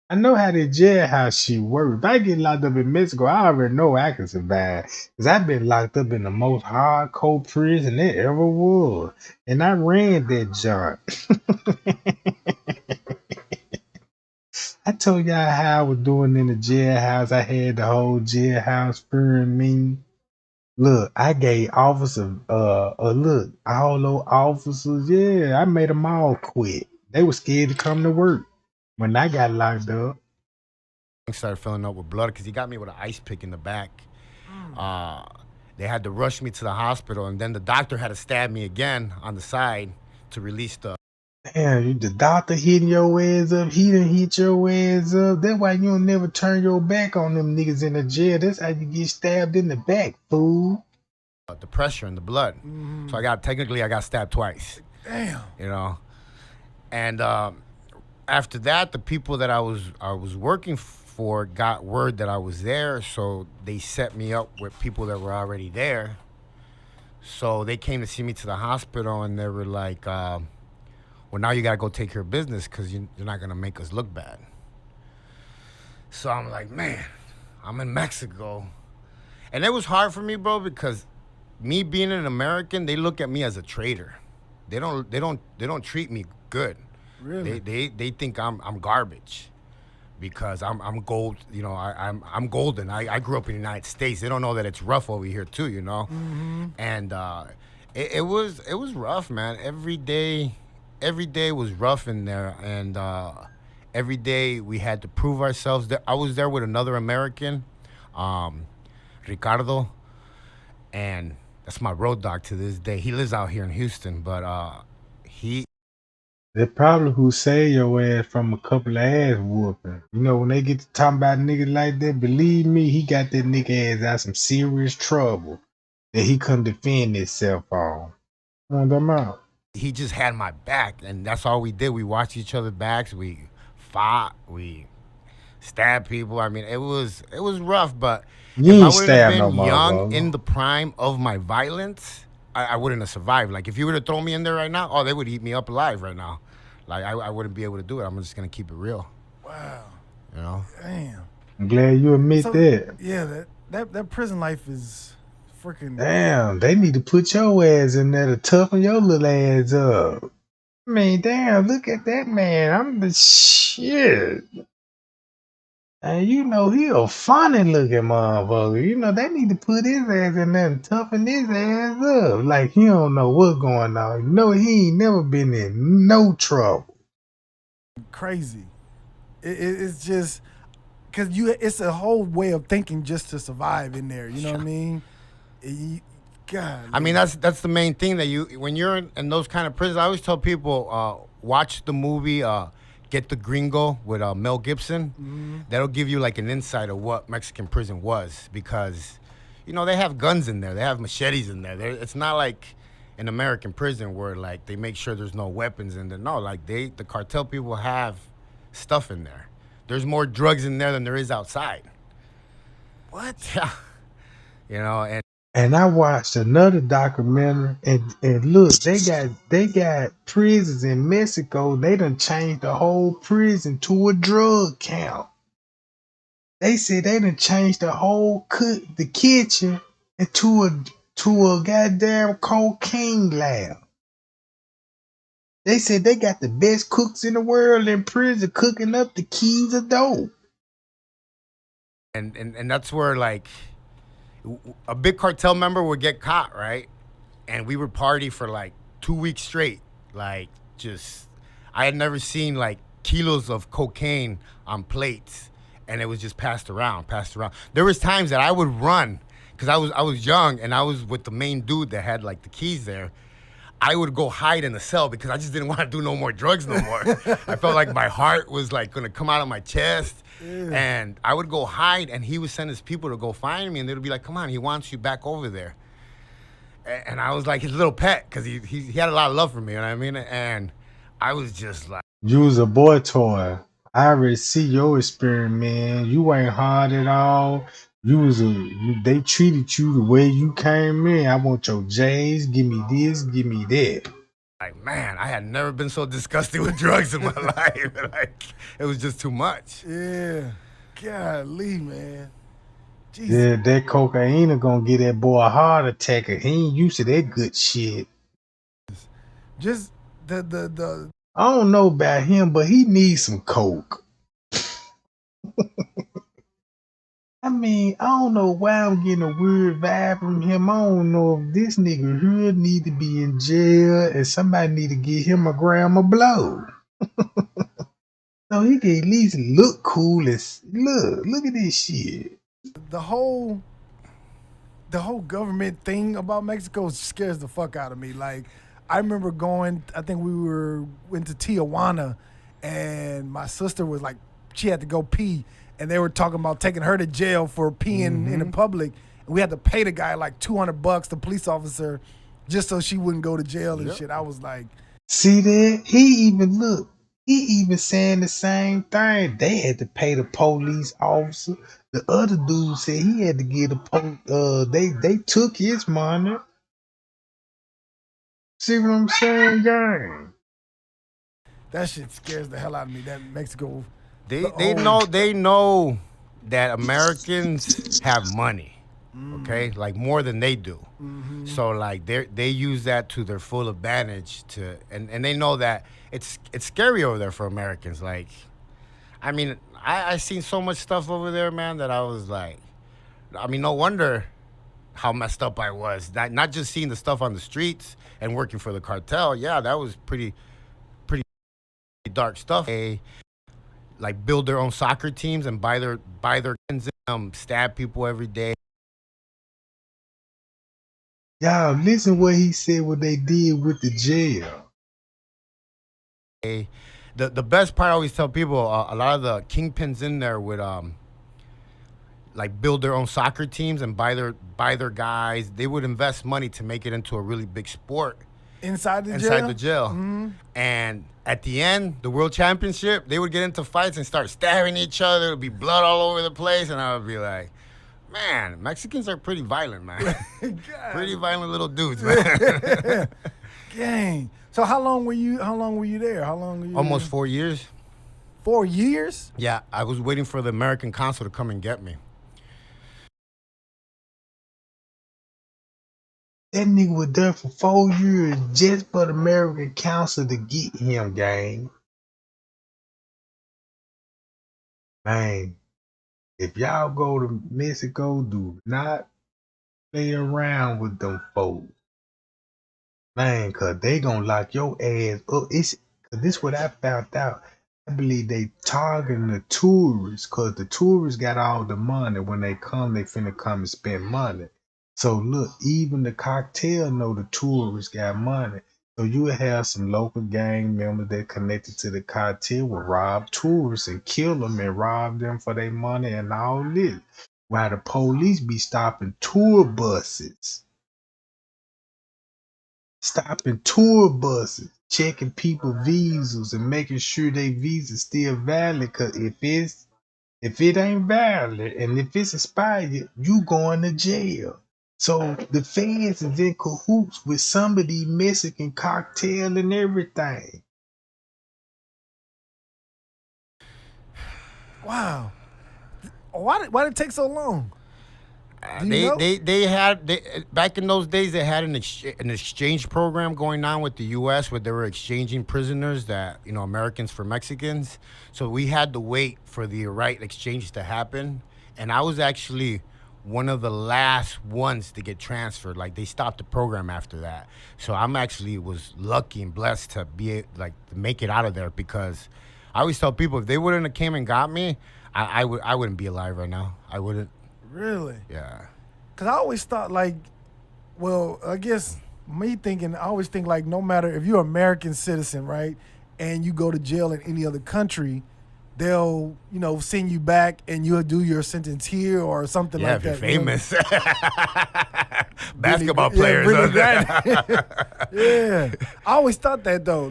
I know how the jailhouse shit works. If I get locked up in Mexico, I already know I can survive. Because I've been locked up in the most hardcore prison there ever was. And I ran that joint. I told y'all how I was doing in the jailhouse. I had the whole jailhouse fearing me. Look, I gave officers, look, all those officers, yeah, I made them all quit. They were scared to come to work when I got locked up. Started filling up with blood because he got me with an ice pick in the back. They had to rush me to the hospital, and then the doctor had to stab me again on the side to release the. Damn, the doctor hitting your ass up. He done hit your ass up. That's why you don't never turn your back on them niggas in the jail. That's how you get stabbed in the back, fool. The pressure and the blood. So I got stabbed twice. Damn. And after that, the people that I was working for got word that I was there, so they set me up with people that were already there. So they came to see me to the hospital, and they were like, well, now you got to go take care of business because you're not going to make us look bad. So I'm like, man, I'm in Mexico. And it was hard for me, bro, because me being an American, they look at me as a traitor. They don't treat me good. Really? They think I'm garbage because I'm gold. I'm golden. I grew up in the United States. They don't know that it's rough over here too. And it was rough, man. Every day was rough in there, and every day we had to prove ourselves. I was there with another American, Ricardo, and that's my road dog to this day. He lives out here in Houston, but They probably who saved your ass from a couple of ass whooping. When they get to talking about niggas like that, believe me, he got that nigga ass out some serious trouble that he couldn't defend himself on. You know what I'm talking about? he just had my back, and that's all we did. We watched each other's backs. We fought. We stabbed people. I mean, it was rough, but You if I ain't would have stabbed been no more, young bro. in the prime of my violence, I wouldn't have survived. Like, if you were to throw me in there right now, oh, they would eat me up alive right now. Like, I wouldn't be able to do it. I'm just going to keep it real. Wow. You know? Damn. I'm glad you admit that. Yeah, that prison life is freaking Damn, they need to put your ass in there to toughen your little ass up. I mean, damn, look at that man. I'm the shit. And you know he a funny looking motherfucker. You know they need to put his ass in there and toughen his ass up. Like he don't know what's going on. You know he ain't never been in no trouble. crazy. It's just because it's a whole way of thinking just to survive in there. You know what I mean? God. I mean, that's the main thing that when you're in those kind of prisons. I always tell people, watch the movie Get the Gringo with Mel Gibson. Mm-hmm. That'll give you like an insight of what Mexican prison was, because you know they have guns in there, they have machetes in there. It's not like an American prison where like they make sure there's no weapons in there. No, like the cartel people have stuff in there. There's more drugs in there than there is outside. What? Yeah, you know. And I watched another documentary, and look, they got prisons in Mexico. They done changed the whole prison to a drug camp. They said they done changed the whole the kitchen into a goddamn cocaine lab. They said they got the best cooks in the world in prison cooking up the keys of dope. And that's where like a big cartel member would get caught, right? And we would party for like 2 weeks straight. Like I had never seen like kilos of cocaine on plates, and it was just passed around. There was times that I would run because I was young and I was with the main dude that had like the keys there. I would go hide in the cell because I just didn't want to do no more drugs no more. I felt like my heart was like gonna come out of my chest. Ew. And I would go hide, and he would send his people to go find me, and they'd be like, come on, he wants you back over there. And I was like his little pet because he had a lot of love for me, you know what I mean? And I was just like... You was a boy toy. I already see your experience, man. You ain't hard at all. They treated you the way you came in. I want your J's, give me this, give me that. Like, man, I had never been so disgusted with drugs in my life. Like, it was just too much. Yeah. Golly, man. Jesus. Yeah, that cocaine gonna get that boy a heart attack. He ain't used to that good shit. Just the I don't know about him, but he needs some coke. I mean, I don't know why I'm getting a weird vibe from him. I don't know if this nigga here need to be in jail and somebody need to give him a gram of blow. So he can at least look cool as look at this shit. The whole government thing about Mexico scares the fuck out of me. Like, I remember I think we went to Tijuana, and my sister was like, she had to go pee. And they were talking about taking her to jail for peeing in the public. And we had to pay the guy like $200, the police officer, just so she wouldn't go to jail and shit. I was like... See that? He even saying the same thing. They had to pay the police officer. The other dude said he had to give the they took his money. See what I'm saying, gang? That shit scares the hell out of me, that Mexico... They know that Americans have money, okay, like more than they do. Mm-hmm. So like they use that to their full advantage and they know that it's scary over there for Americans. Like, I mean, I seen so much stuff over there, man, that I was like, I mean, no wonder how messed up I was. Not just seeing the stuff on the streets and working for the cartel. Yeah, that was pretty dark stuff. Like build their own soccer teams and buy their guns, stab people every day. Y'all listen what he said, what they did with the jail. The best part, I always tell people, a lot of the kingpins in there would like build their own soccer teams and buy their guys. They would invest money to make it into a really big sport inside the jail. Mm-hmm. And at the end, the world championship, they would get into fights and start stabbing each other. There would be blood all over the place, and I would be like, man, Mexicans are pretty violent, man. Pretty violent little dudes, man. Dang. So how long were you there? Almost 4 years. 4 years? Yeah, I was waiting for the American consul to come and get me. That nigga was there for 4 years just for the American Council to get him, gang. Man, if y'all go to Mexico, do not play around with them folks. Man, cause they gonna lock your ass up. Cause this what I found out. I believe they targeting the tourists, cause the tourists got all the money. When they come, they finna come and spend money. So look, even the cocktail know the tourists got money. So you will have some local gang members that connected to the cartel will rob tourists and kill them and rob them for their money and all this. While the police be stopping tour buses. Stopping tour buses, checking people visas and making sure they visas still valid. Cause if it ain't valid and if it's expired, you going to jail. So the feds is in cahoots with some of these Mexican cartel and everything. Wow. Why did it take so long? They had back in those days they had an exchange program going on with the U.S. where they were exchanging prisoners that Americans for Mexicans. So we had to wait for the right exchange to happen, and I was actually one of the last ones to get transferred. Like they stopped the program after that. So I'm actually was lucky and blessed to be to make it out of there, because I always tell people if they wouldn't have came and got me, I wouldn't be alive right now. I wouldn't. Really? Yeah. Because I always thought I guess I always think no matter if you're an American citizen, right, and you go to jail in any other country, they'll, send you back and you'll do your sentence here or something like that. Yeah, if you're famous. Basketball players. Yeah. I always thought that, though.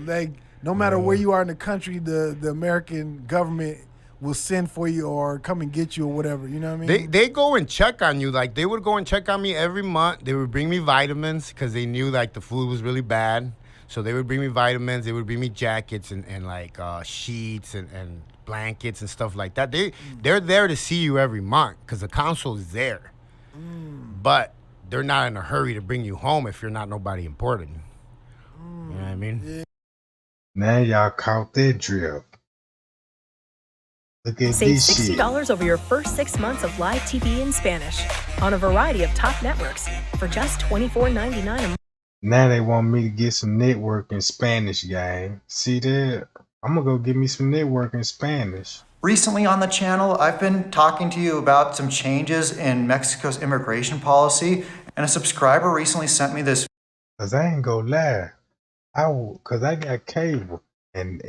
No matter where you are in the country, the American government will send for you or come and get you or whatever. You know what I mean? They go and check on you. Like they would go and check on me every month. They would bring me vitamins because they knew the food was really bad. So they would bring me vitamins. They would bring me jackets and sheets and blankets and stuff like that. They're there to see you every month because the council is there. But they're not in a hurry to bring you home if you're not nobody important. You know what I mean? Yeah. Now y'all caught that drip. Look at Save this shit. $60 over your first 6 months of live TV in Spanish on a variety of top networks for just $24.99 a month. Now they want me to get some network in Spanish, gang. See that? I'm gonna go get me some network in Spanish. Recently on the channel, I've been talking to you about some changes in Mexico's immigration policy, and a subscriber recently sent me this. Cause I ain't gonna lie, cause I got cable. And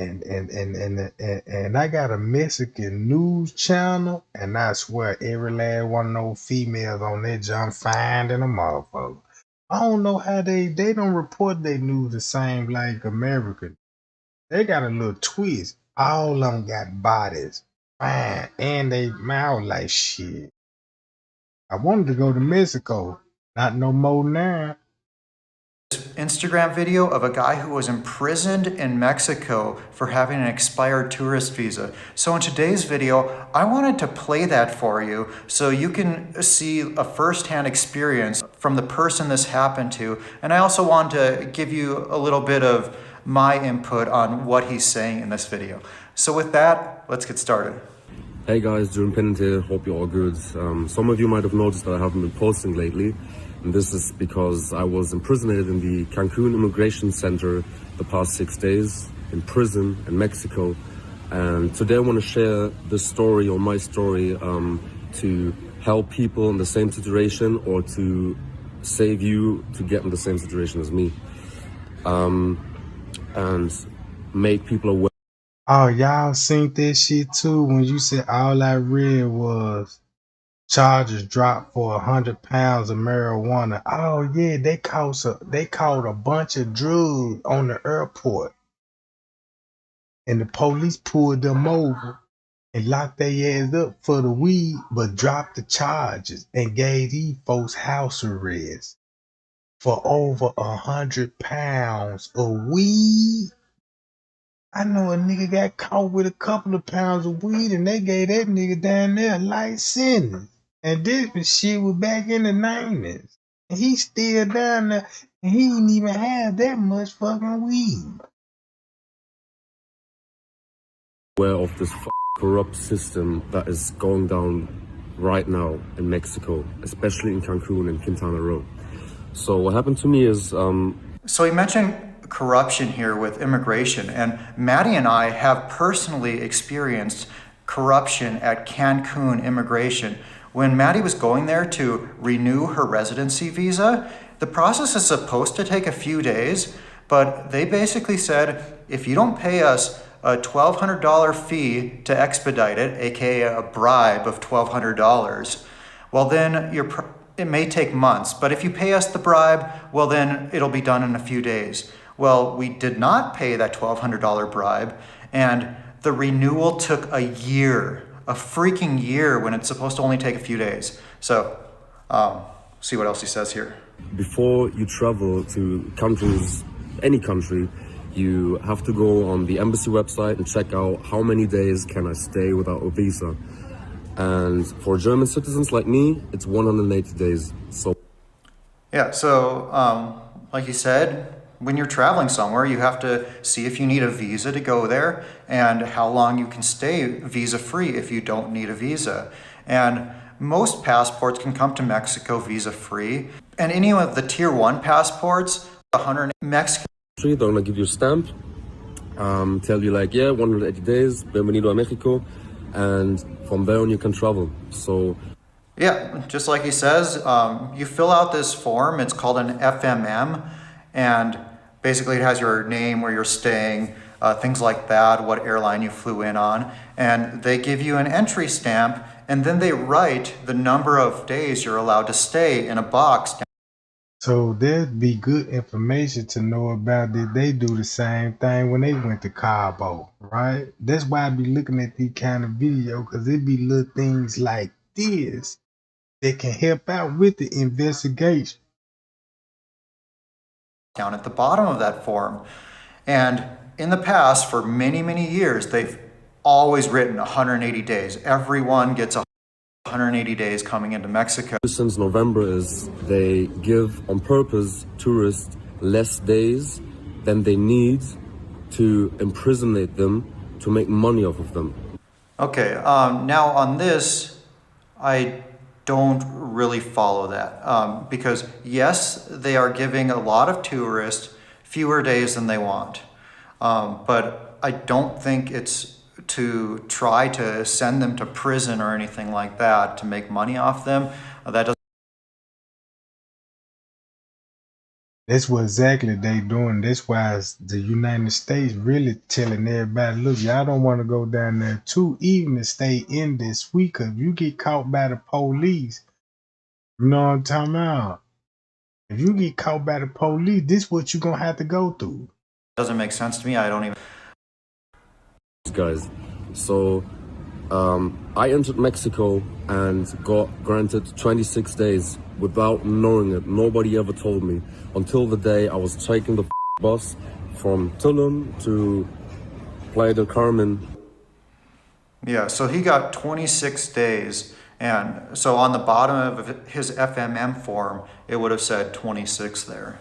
I got a Mexican news channel, and I swear every last one of those females on that jump fine than a motherfucker. I don't know how they don't report their news the same like American. They got a little twist. All of them got bodies, fine, and they mouth like shit. I wanted to go to Mexico, not no more now. Instagram video of a guy who was imprisoned in Mexico for having an expired tourist visa. So in today's video, I wanted to play that for you so you can see a first-hand experience from the person this happened to. And I also want to give you a little bit of my input on what he's saying in this video. So with that, let's get started. Hey guys, June Pennant here, hope you're all good. Some of you might have noticed that I haven't been posting lately. And this is because I was imprisoned in the Cancun Immigration Center the past 6 days in prison in Mexico. And today I want to share this story, or my story, to help people in the same situation or to save you to get in the same situation as me. And make people aware. Oh, y'all seen that shit too when you said all I read was charges dropped for 100 pounds of marijuana. Oh yeah, they caught a bunch of drugs on the airport, and the police pulled them over and locked their ass up for the weed, but dropped the charges and gave these folks house arrest for over 100 pounds of weed. I know a nigga got caught with a couple of pounds of weed, and they gave that nigga down there a light sentence. And this shit was back in the 90s. And he's still down there, and he ain't even have that much fucking weed. Aware of this corrupt system that is going down right now in Mexico, especially in Cancun and Quintana Roo. So what happened to me is... So he mentioned corruption here with immigration, and Maddie and I have personally experienced corruption at Cancun immigration. When Maddie was going there to renew her residency visa, the process is supposed to take a few days, but they basically said, if you don't pay us a $1,200 fee to expedite it, aka a bribe of $1,200, well then it may take months, but if you pay us the bribe, well then it'll be done in a few days. Well, we did not pay that $1,200 bribe, and the renewal took a year, a freaking year, when it's supposed to only take a few days. So, see what else he says here. Before you travel to countries, any country, you have to go on the embassy website and check out how many days can I stay without a visa. And for German citizens like me, it's 180 days. So yeah, so like you said, when you're traveling somewhere, you have to see if you need a visa to go there and how long you can stay visa-free if you don't need a visa. And most passports can come to Mexico visa-free. And any of the Tier 1 passports, 100 Mexican... They're gonna give you a stamp, tell you like, yeah, 180 days, bienvenido a Mexico, and from there on you can travel. So yeah, just like he says, you fill out this form. It's called an FMM, and basically it has your name, where you're staying, things like that, what airline you flew in on, and they give you an entry stamp, and then they write the number of days you're allowed to stay in a box. So there'd be good information to know about that they do the same thing when they went to Cabo, right? That's why I be looking at these kind of videos, because it be little things like this that can help out with the investigation. Down at the bottom of that form. And in the past, for many, many years, they've always written 180 days. Everyone gets 180 days coming into Mexico. Since November is they give on purpose tourists less days than they need to imprisonate them to make money off of them. Okay, now on this, I don't really follow that because yes, they are giving a lot of tourists fewer days than they want, but I don't think it's to try to send them to prison or anything like that to make money off them. That doesn't. That's what exactly they doing. That's why the United States really telling everybody, look, y'all don't want to go down there too, even to stay in this week. Cause if you get caught by the police, you know what I'm talking about? If you get caught by the police, this is what you're gonna have to go through. Doesn't make sense to me. I don't even. Guys, so I entered Mexico and got granted 26 days without knowing it. Nobody ever told me until the day I was taking the bus from Tulum to Playa del Carmen. Yeah, so he got 26 days, and so on the bottom of his FMM form, it would have said 26 there.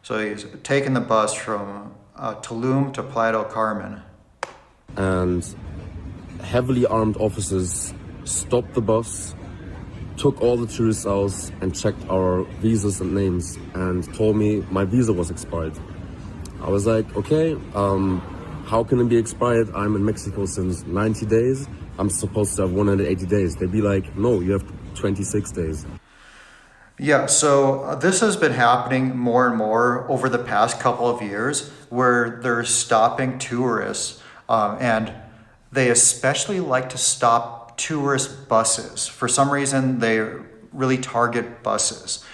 So he's taking the bus from Tulum to Playa del Carmen. And heavily armed officers stopped the bus, took all the tourists out and checked our visas and names and told me my visa was expired. I was like, okay, how can it be expired? I'm in Mexico since 90 days. I'm supposed to have 180 days. They'd be like, no, you have 26 days. Yeah, so this has been happening more and more over the past couple of years where they're stopping tourists. And they especially like to stop tourist buses. For some reason, they really target buses.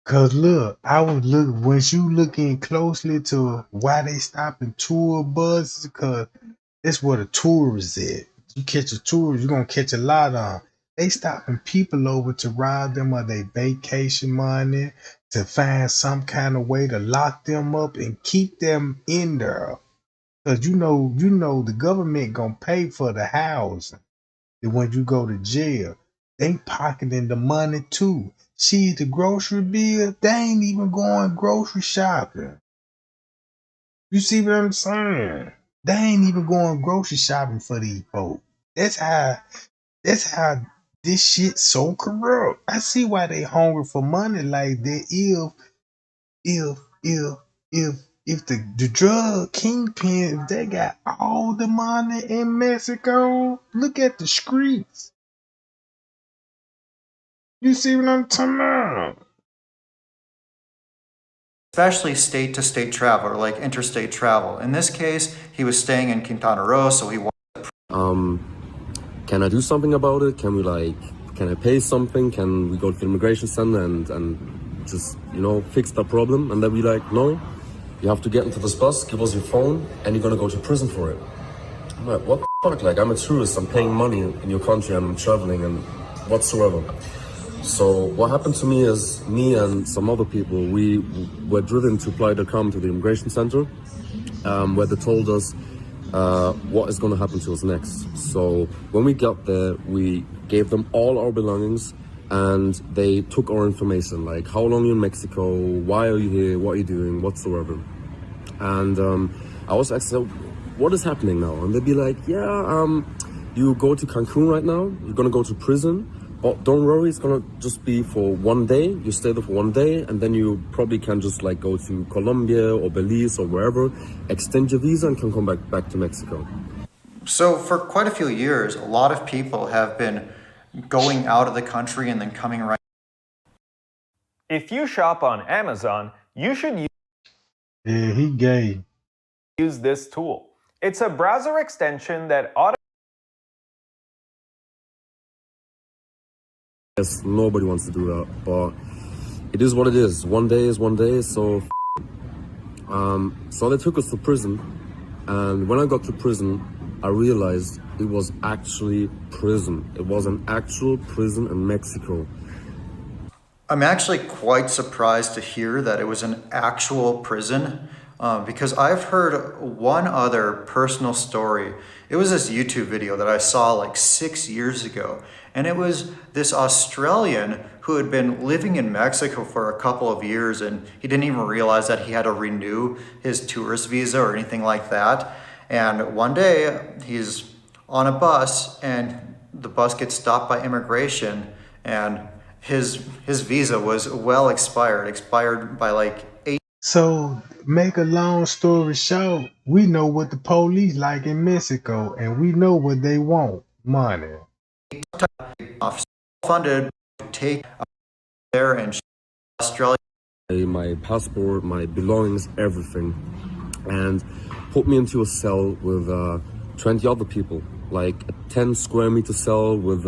Cause look, once you look in closely to why they stopping tour buses, cause that's where the tourists at. You catch a tourist, you're gonna catch a lot of them. They stopping people over to rob them of their vacation money, to find some kind of way to lock them up and keep them in there. Cause you know the government gonna pay for the housing. And when you go to jail, They pocketing the money too. See, the grocery bill, they ain't even going grocery shopping. You see what I'm saying? They ain't even going grocery shopping for these folks. That's how this shit so corrupt. I see why they hungry for money like that. If if if if the drug kingpin, if they got all the money in Mexico, look at the streets. You see what I'm talking about? Especially state-to-state travel, or like interstate travel. In this case, he was staying in Quintana Roo, so he can I do something about it? Can I pay something? Can we go to the immigration center and just, fix the problem? And they'll be like, no, you have to get into this bus, give us your phone, and you're gonna go to prison for it. I'm like, what the fuck? Like, I'm a tourist, I'm paying money in your country, I'm traveling and whatsoever. So what happened to me is, me and some other people, we were driven to Playa del Carmen to the immigration center, where they told us what is going to happen to us next. So when we got there, we gave them all our belongings, and they took our information, like how long you're in Mexico, why are you here, what are you doing, whatsoever. And I was asked, what is happening now? And they'd be like, you go to Cancun right now, you're going to go to prison. But don't worry, it's gonna just be for one day. You stay there for one day, and then you probably can just go to Colombia or Belize or wherever, extend your visa, and can come back to Mexico. So for quite a few years, a lot of people have been going out of the country and then coming right. If you shop on Amazon, you should he gay. use this tool. It's a browser extension that Yes, nobody wants to do that, but it is what it is. One day is one day, so so they took us to prison, and when I got to prison, I realized it was actually prison. It was an actual prison in Mexico. I'm actually quite surprised to hear that it was an actual prison, because I've heard one other personal story. It was this YouTube video that I saw like 6 years ago, and it was this Australian who had been living in Mexico for a couple of years, and he didn't even realize that he had to renew his tourist visa or anything like that. And one day he's on a bus, and the bus gets stopped by immigration, and his visa was expired by like 8. So, make a long story short, we know what the police like in Mexico, and we know what they want: money. Funded to take there in Australia. My passport, my belongings, everything, and put me into a cell with 20 other people, like a 10 square meter cell with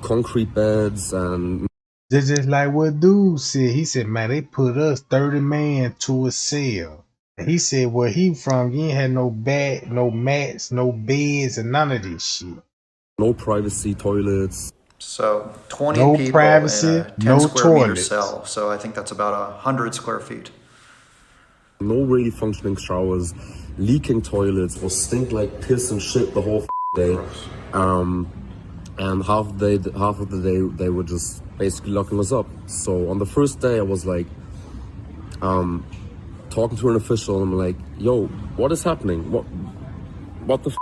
concrete beds and. Just like what dude said. He said, man, they put us 30 man to a cell. And he said, where he from, you ain't had no bed, no mats, no beds, and none of this shit. No privacy, toilets. So 20 no people privacy, in a 10 no square meter toilets. cell. So I think that's about 100 square feet. No really functioning showers, leaking toilets, or stink like piss and shit the whole day. And half of the day they were just basically locking us up. So on the first day I was like talking to an official, and I'm like, yo, what is happening? What the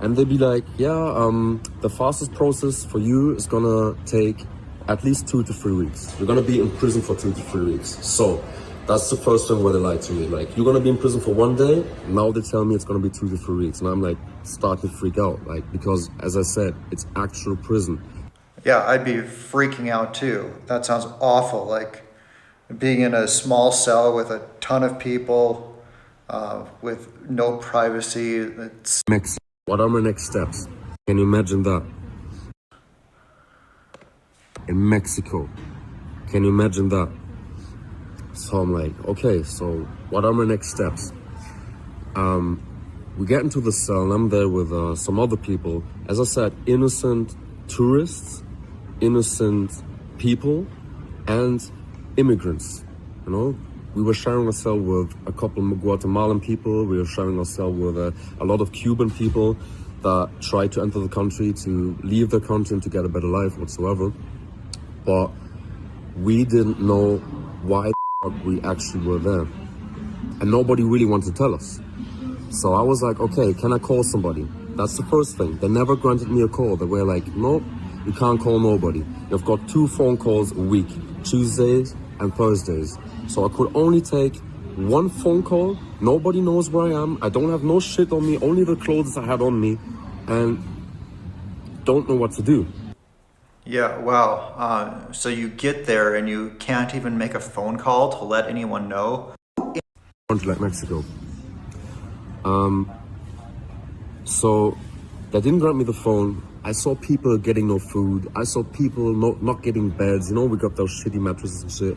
And they'd be like, the fastest process for you is gonna take at least 2 to 3 weeks. You're gonna be in prison for 2 to 3 weeks. So that's the first thing where they lied to me. Like, you're gonna be in prison for 1 day. Now they tell me it's gonna be 2 to 3 weeks. And I'm like, starting to freak out. Like, because as I said, it's actual prison. Yeah, I'd be freaking out too. That sounds awful. Like being in a small cell with a ton of people, with no privacy. What are my next steps? Can you imagine that? In Mexico. Can you imagine that? So I'm like, okay, so what are my next steps? We get into the cell, and I'm there with some other people. As I said, innocent tourists, innocent people, and immigrants. We were sharing a cell with a couple of Guatemalan people. We were sharing a cell with a lot of Cuban people. that try to enter the country, to leave the country and to get a better life whatsoever. But we didn't know why we actually were there. And nobody really wanted to tell us. So I was like, okay, can I call somebody? That's the first thing. They never granted me a call. They were like, no, you can't call nobody. You've got 2 phone calls a week, Tuesdays and Thursdays. So I could only take 1 phone call. Nobody knows where I am. I don't have no shit on me, only the clothes I had on me, and don't know what to do. Yeah, wow. So you get there and you can't even make a phone call to let anyone know? Country like Mexico. So they didn't grant me the phone. I saw people getting no food. I saw people not getting beds. You know, we got those shitty mattresses and shit.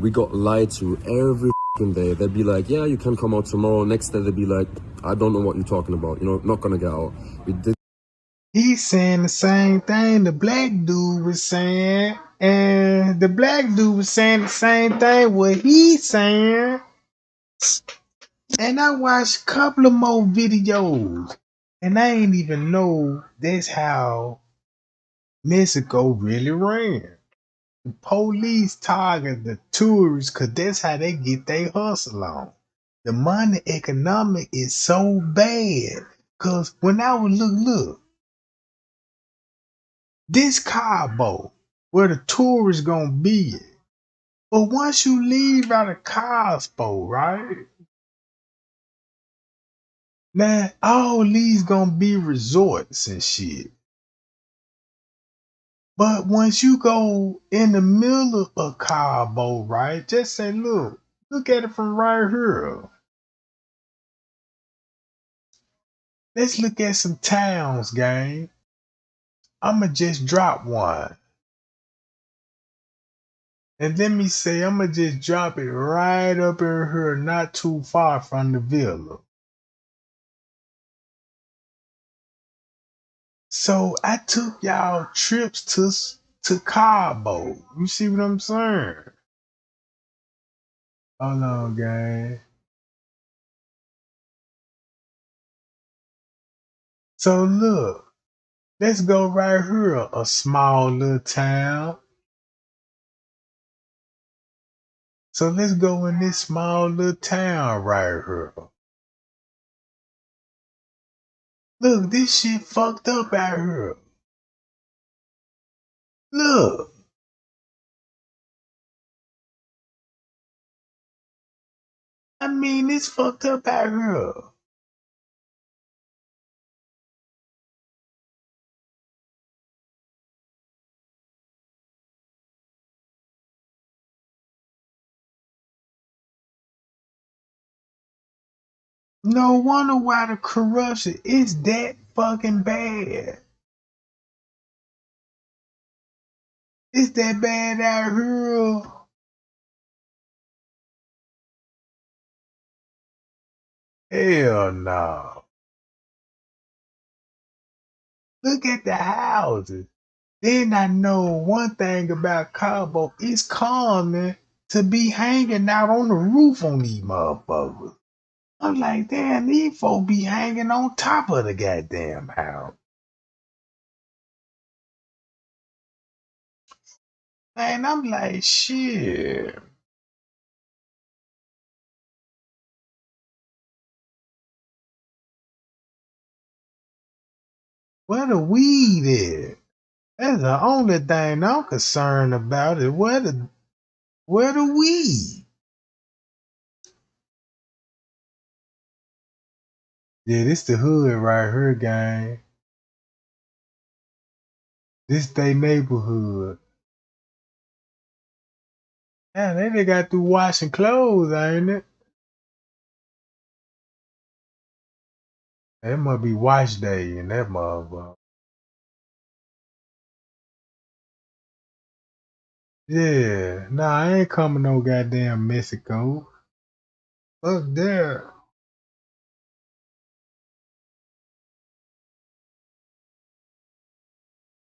We got lied to every day. They'd be like, yeah, you can come out tomorrow. Next day they'd be like, I don't know what you're talking about. You know, not gonna get out. We did. He's saying the same thing the black dude was saying, and the black dude was saying the same thing what he's saying. And I watched a couple of more videos, and I ain't even know that's how Mexico really ran. The police target the tourists because that's how they get their hustle on. The money economic is so bad. Cause when I was look, this Cabo where the tourists gonna be at. But once you leave out of Cabo, right? Now all these gonna be resorts and shit. But once you go in the middle of Cabo, right? Just say, look at it from right here. Let's look at some towns, gang. I'ma just drop one. And let me say, I'ma just drop it right up in here, not too far from the villa. So I took y'all trips to Cabo. You see what I'm saying? Hold on, gang. So look, let's go right here, a small little town. So let's go in this small little town right here. Look, this shit fucked up out here. Look. I mean, it's fucked up out here. No wonder why the corruption is that fucking bad. It's that bad out here. Hell no. Look at the houses. Then I know one thing about Cabo. It's common to be hanging out on the roof on these motherfuckers. I'm like, damn, these folk be hanging on top of the goddamn house. And I'm like, shit. Where the weed at? That's the only thing I'm concerned about is where the weed. Yeah, this the hood right here, gang. This they neighborhood. Yeah, they got through washing clothes, ain't it? It must be wash day in that motherfucker. Yeah, nah, I ain't coming no goddamn Mexico. Fuck there.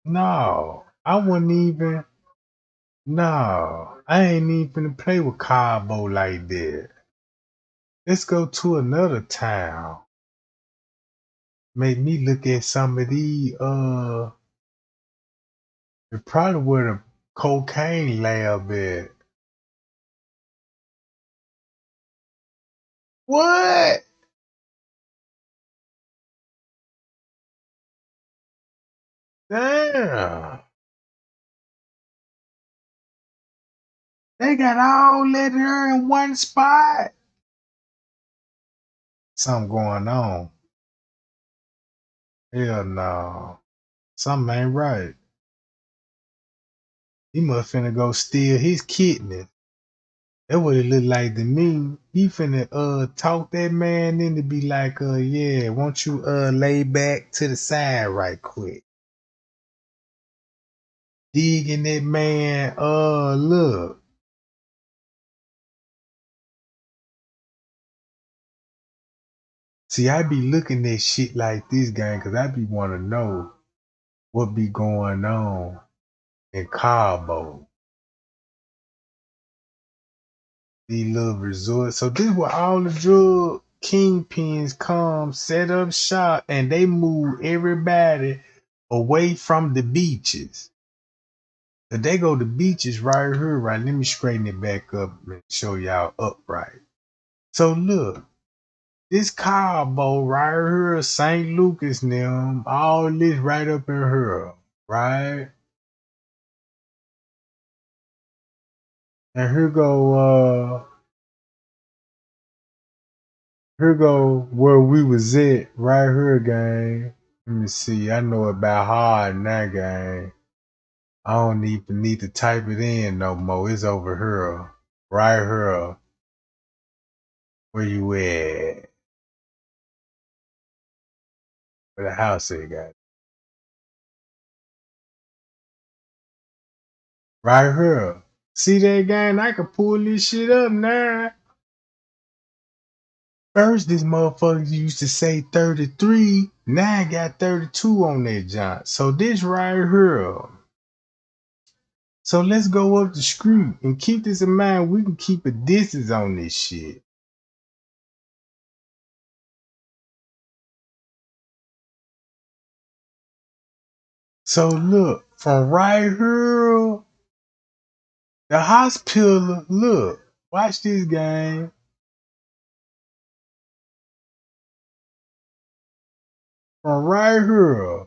No, I wouldn't even. No, I ain't even play with Cabo like that. Let's go to another town. Made me look at some of these it probably where the cocaine lab at. What? Damn. They got all that here in one spot. Something going on. Hell no. Something ain't right. He must finna go steal his kidney. That what it look like to me. He finna talk that man into be like, yeah, won't you lay back to the side right quick. Digging that man, look. See, I be looking at shit like this, gang, cause I be wanna know what be going on in Cabo. These little resorts. So this where all the drug kingpins come, set up shop, and they move everybody away from the beaches. So they go to beaches right here, right? Let me straighten it back up and show y'all upright. So look, this Cabo right here, St. Lucas them, all this right up in here, right? And here go where we was at right here, gang. Let me see. I know about hard now, gang. I don't even need to type it in no more. It's over here. Right here. Where you at? Where the house at, guys? Right here. See that, gang? I can pull this shit up now. First, this motherfucker used to say 33. Now I got 32 on that junk. So this right here. So let's go up the street and keep this in mind. We can keep a distance on this shit. So look, from right here, the hospital, look, watch this game. From right here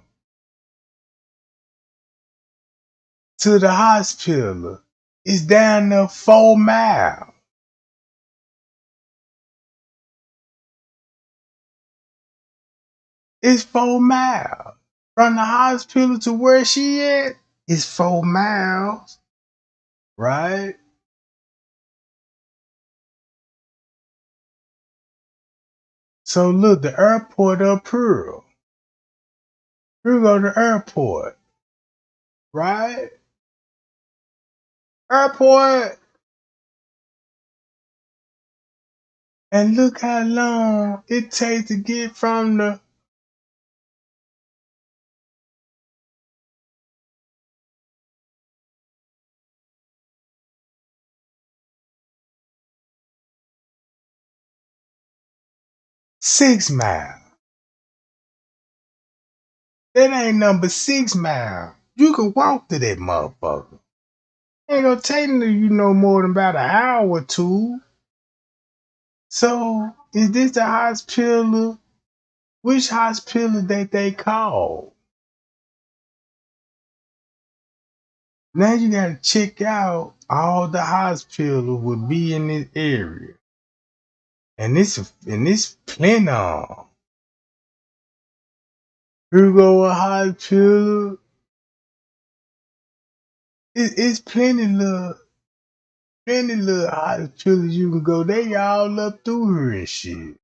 to the hospital, it's down there 4 miles. It's 4 miles. From the hospital to where she at, it's 4 miles, right? So look, the airport up here. Here go the airport, right? Airport. And look how long it takes to get from the Six Mile. That ain't number 6 mile. You can walk to that motherfucker. Ain't gonna take you no more than about an hour or two. So is this the hospital? Which hospital that they call? Now you gotta check out all the hospitals would be in this area. And this plenty of 'em. Here go a hospital. It's plenty little hospitals you can go. They all up through here and shit.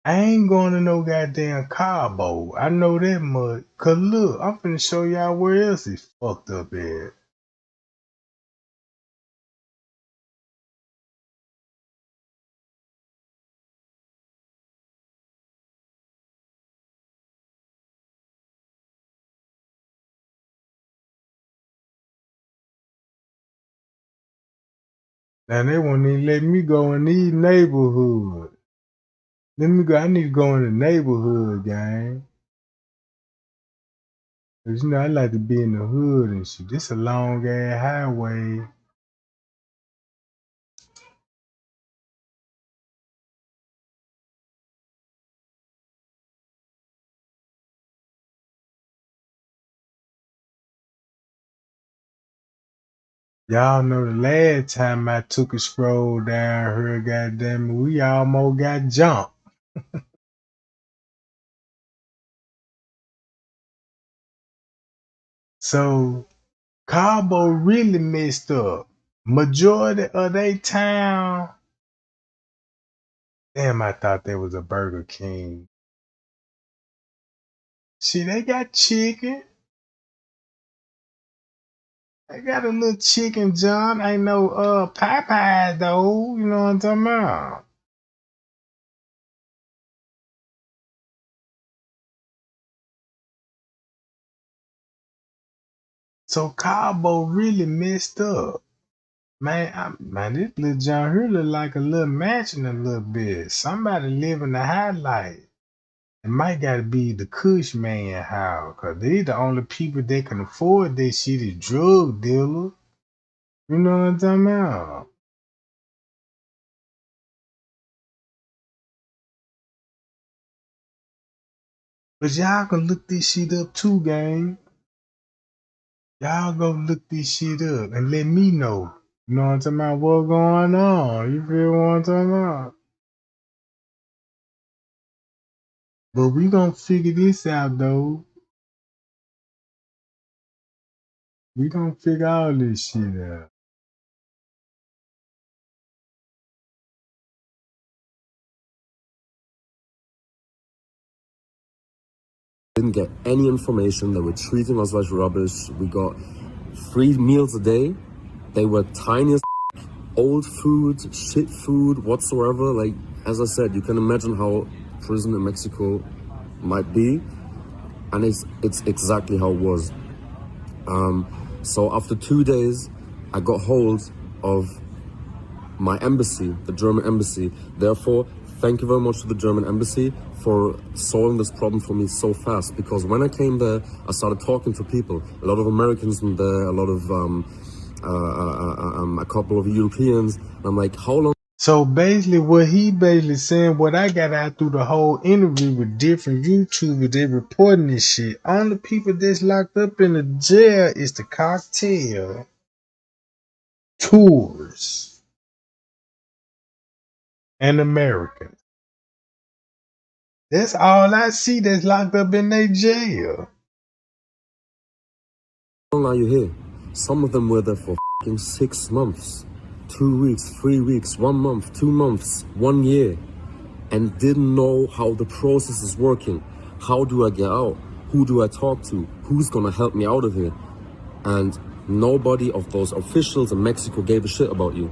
I ain't going to no goddamn Cabo. I know that much. Cause look, I'm finna show y'all where else is fucked up at. And they won't even let me go in these neighborhoods. Let me go. I need to go in the neighborhood, gang. Cause you know I like to be in the hood and shit. This a long ass highway. Y'all know the last time I took a stroll down here, goddamn it, we almost got jumped. So Cabo really messed up. Majority of they town. Damn, I thought there was a Burger King. See, they got chicken. They got a little chicken, John. Ain't no Popeye though. You know what I'm talking about? So Cabo really messed up. Man, this little John here look like a little mansion a little bit. Somebody living the high life. It might gotta be the Kush man house, cause they the only people that can afford this shit is drug dealers. You know what I'm talking about? But y'all can look this shit up too, gang. Y'all go look this shit up and let me know. You know what I'm talking about? What's going on? You feel what I'm talking about? But we gonna figure this out though. We gonna figure all this shit out. Didn't get any information. They were treating us like rubbish. We got 3 meals a day. They were tiny as old food, shit food, whatsoever. Like, as I said, you can imagine how prison in Mexico might be. And it's exactly how it was. So after 2 days, I got hold of my embassy, the German embassy. Therefore, thank you very much to the German embassy for solving this problem for me so fast. Because when I came there, I started talking to people. A lot of Americans in there, a lot of a couple of Europeans. And I'm like, how long? So basically, what he basically saying, what I got out through the whole interview with different YouTubers, they reporting this shit. Only people that's locked up in the jail is the cocktail tours and Americans. That's all I see that's locked up in their jail. How long are you here? Some of them were there for fucking 6 months, 2 weeks, 3 weeks, 1 month, 2 months, 1 year, and didn't know how the process is working. How do I get out? Who do I talk to? Who's gonna help me out of here? And nobody of those officials in Mexico gave a shit about you.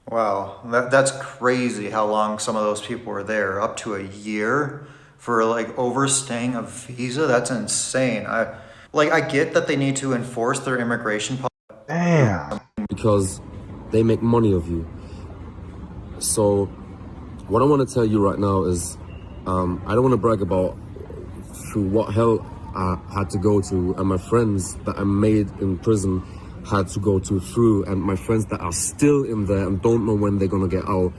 Wow, that's crazy how long some of those people were there, up to a year for like overstaying a visa. That's insane. I get that they need to enforce their immigration policy. Damn. Because they make money of you. So what I want to tell you right now is I don't want to brag about through what hell I had to go to, and my friends that I made in prison had to go through, and my friends that are still in there and don't know when they're gonna get out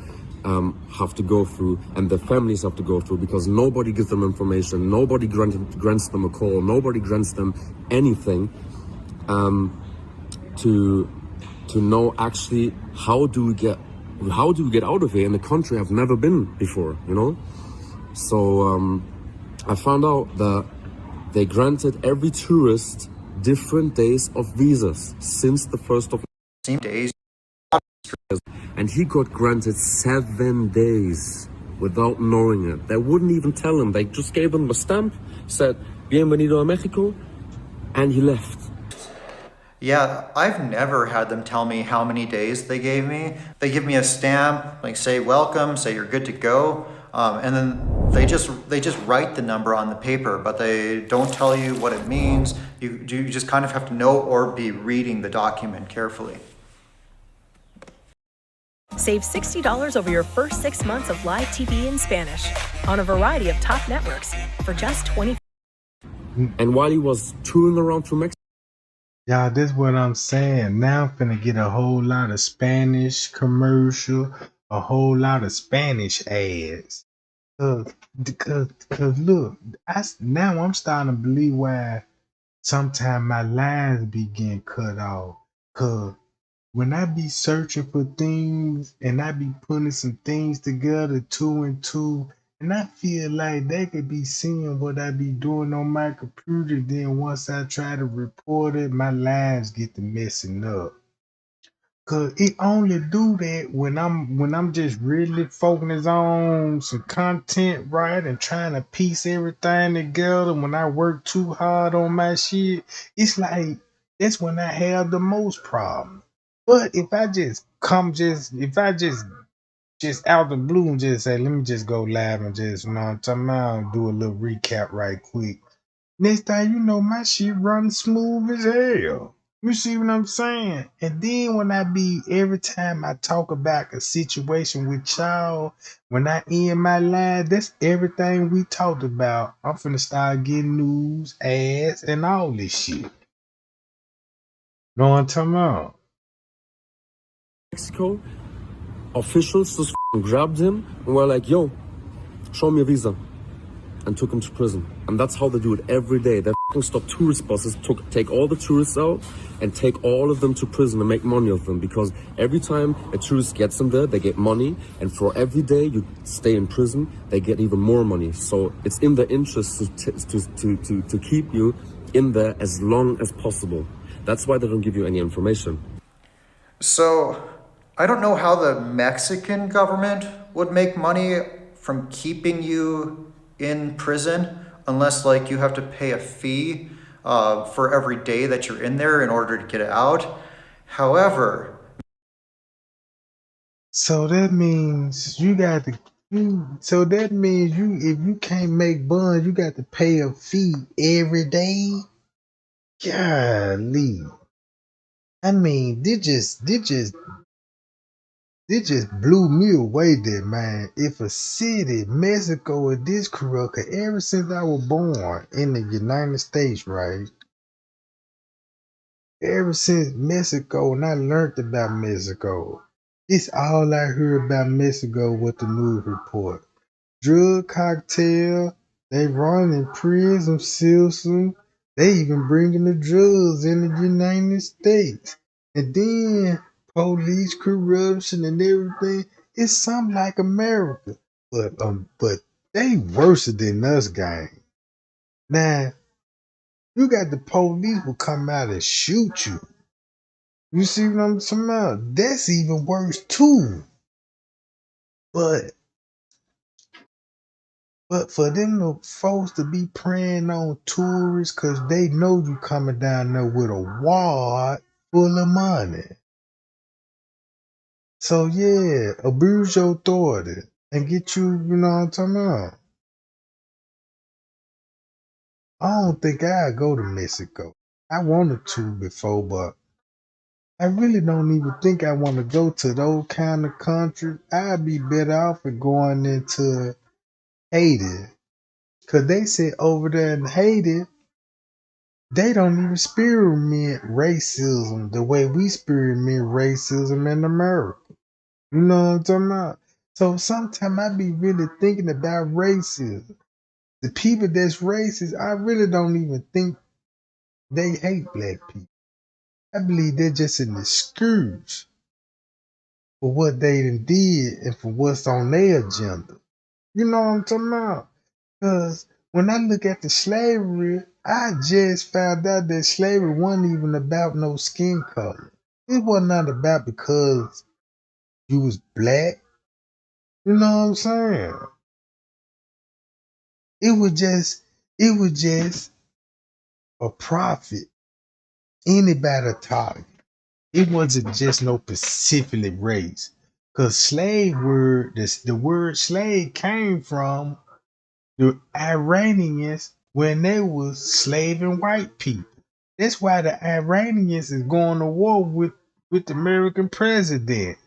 have to go through, and their families have to go through, because nobody gives them information, nobody grants them a call, nobody grants them anything to know actually how do we get out of here in a country I've never been before, you know. So I found out that they granted every tourist different days of visas since the 1st of days. And he got granted 7 days without knowing it. They wouldn't even tell him. They just gave him a stamp, said, Bienvenido a Mexico, and he left. Yeah, I've never had them tell me how many days they gave me. They give me a stamp, like say welcome, say you're good to go, and then they just write the number on the paper, but they don't tell you what it means. You just kind of have to know or be reading the document carefully. Save $60 over your first 6 months of live TV in Spanish on a variety of top networks for just $20. And while he was touring around through Mexico, Y'all, this what I'm saying. Now I'm finna get a whole lot of Spanish commercial, a whole lot of Spanish ads. Cause look, now I'm starting to believe why sometimes my lines be getting cut off. Cause when I be searching for things and I be putting some things together, two and two, and I feel like they could be seeing what I be doing on my computer. Then once I try to report it, my lines get to messing up. Cause it only do that when I'm just really focusing on some content right and trying to piece everything together. When I work too hard on my shit, it's like that's when I have the most problem. But if I just out the blue and just say, let me just go live and just you know what I'm talking about, do a little recap right quick. Next thing you know, my shit runs smooth as hell. You see what I'm saying? And then when I be every time I talk about a situation with y'all, when I end my line, that's everything we talked about. I'm finna start getting news, ads, and all this shit. Know what I'm talking about? officials just grabbed him and were like, yo, show me a visa. And took him to prison. And that's how they do it every day. They stop tourist buses, take all the tourists out and take all of them to prison and make money of them. Because every time a tourist gets them there, they get money. And for every day you stay in prison, they get even more money. So it's in their interest to keep you in there as long as possible. That's why they don't give you any information. So, I don't know how the Mexican government would make money from keeping you in prison unless like you have to pay a fee for every day that you're in there in order to get it out. However, So that means you got to. So that means if you can't make buns, you got to pay a fee every day. Golly. I mean, they just blew me away there, man. If a city, Mexico, is this corrupt, 'cause ever since I was born in the United States, right? Ever since Mexico, and I learned about Mexico, it's all I heard about Mexico with the news report. Drug cocktail, they run in prison system. They even bringing the drugs in the United States. And then police corruption and everything. It's something like America. But they worse than us, gang. Now, you got the police will come out and shoot you. You see what I'm talking about? That's even worse too. But for them to folks to be preying on tourists because they know you coming down there with a wad full of money. So yeah, abuse your authority and get you, you know what I'm talking about. I don't think I'd go to Mexico. I wanted to before, but I really don't even think I want to go to those kind of countries. I'd be better off with going into Haiti. Cause they said over there in Haiti, they don't even experiment racism the way we experiment racism in America. You know what I'm talking about? So sometimes I be really thinking about racism. The people that's racist, I really don't even think they hate black people. I believe they're just an excuse for what they done did and for what's on their agenda. You know what I'm talking about? Because when I look at the slavery, I just found out that slavery wasn't even about no skin color. It was not about because you was black. You know what I'm saying? It was just a profit. Anybody target. It wasn't just no specific race. Cause slave word, the word slave came from the Iranians when they was slaving white people. That's why the Iranians is going to war with the American president.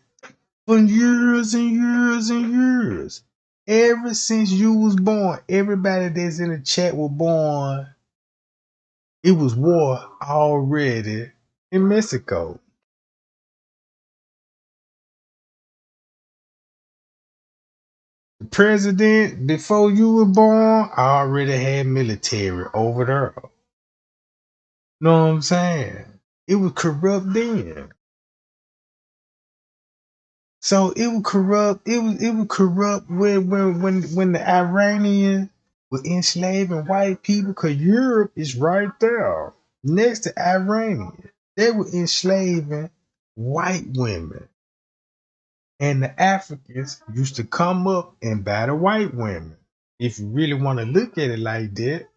For years and years and years. Ever since you was born, everybody that's in the chat was born. It was war already in Mexico. The president, before you were born, already had military over there. Know what I'm saying? It was corrupt then. So it was corrupt. It was corrupt when the Iranians were enslaving white people, because Europe is right there next to Iranian. They were enslaving white women. And the Africans used to come up and buy the white women. If you really want to look at it like that,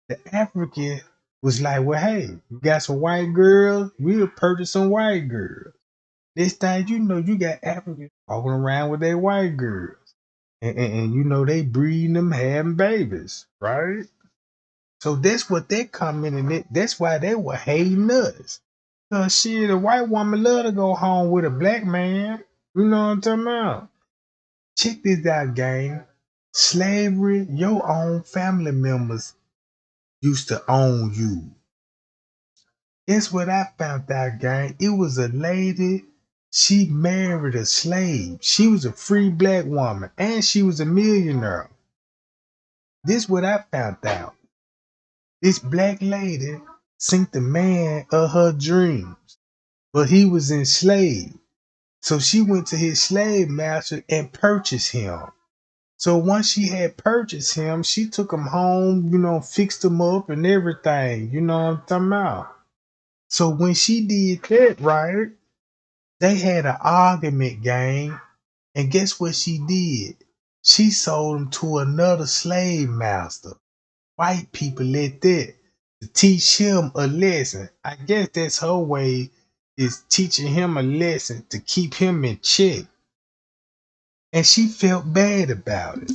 the African was like, well, hey, you got some white girls, we'll purchase some white girls. This time, you know, you got Africans walking around with their white girls. And you know, they breeding them, having babies, right? So that's what they come in, and that's why they were hating us. Cause shit, a white woman love to go home with a black man. You know what I'm talking about? Check this out, gang. Slavery, your own family members used to own you. That's what I found out, gang. It was a lady, she married a slave. She was a free black woman, and she was a millionaire. This what I found out. This black lady seen the man of her dreams, but he was enslaved. So she went to his slave master and purchased him. So once she had purchased him, she took him home, you know, fixed him up and everything. You know what I'm talking about? So when she did that, right, they had an argument, gang. And guess what she did? She sold him to another slave master. White people let that to teach him a lesson. I guess that's her way, is teaching him a lesson to keep him in check. And she felt bad about it.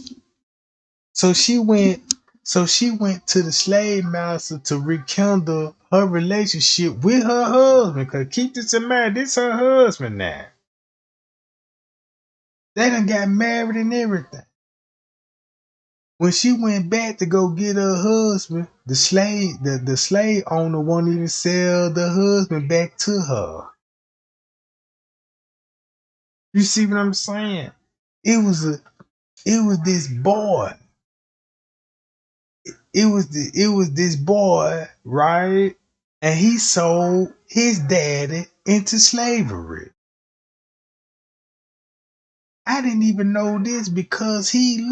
So she went to the slave master to rekindle her relationship with her husband. Cause keep this in mind, this her husband now. They done got married and everything. When she went back to go get her husband, the slave owner won't even sell the husband back to her. You see what I'm saying? It was this boy. It was this boy, right? And he sold his daddy into slavery. I didn't even know this because it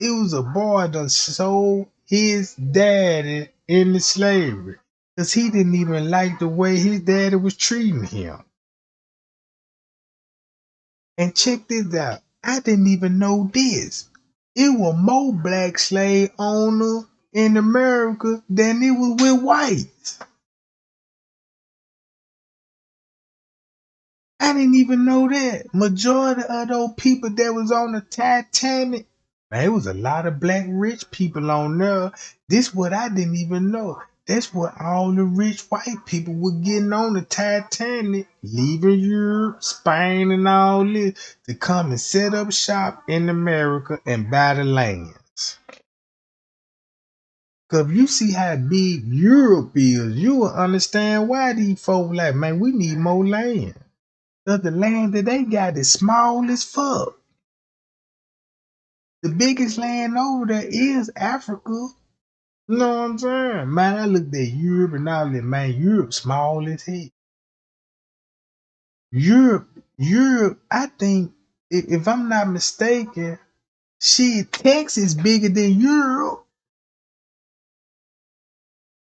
was a boy that sold his daddy into slavery. Because he didn't even like the way his daddy was treating him. And check this out. I didn't even know this. It was more black slave owners in America than it was with whites. I didn't even know that. Majority of those people that was on the Titanic, man, it was a lot of black rich people on there. This what I didn't even know. That's what all the rich white people were getting on the Titanic, leaving Europe, Spain, and all this to come and set up shop in America and buy the lands. Cause if you see how big Europe is, you will understand why these folks like, man, we need more land. Cause the land that they got is small as fuck. The biggest land over there is Africa. You know what I'm saying? Man, I looked at Europe and all that, man, Europe small as hell. Europe, I think, if I'm not mistaken, shit, Texas bigger than Europe.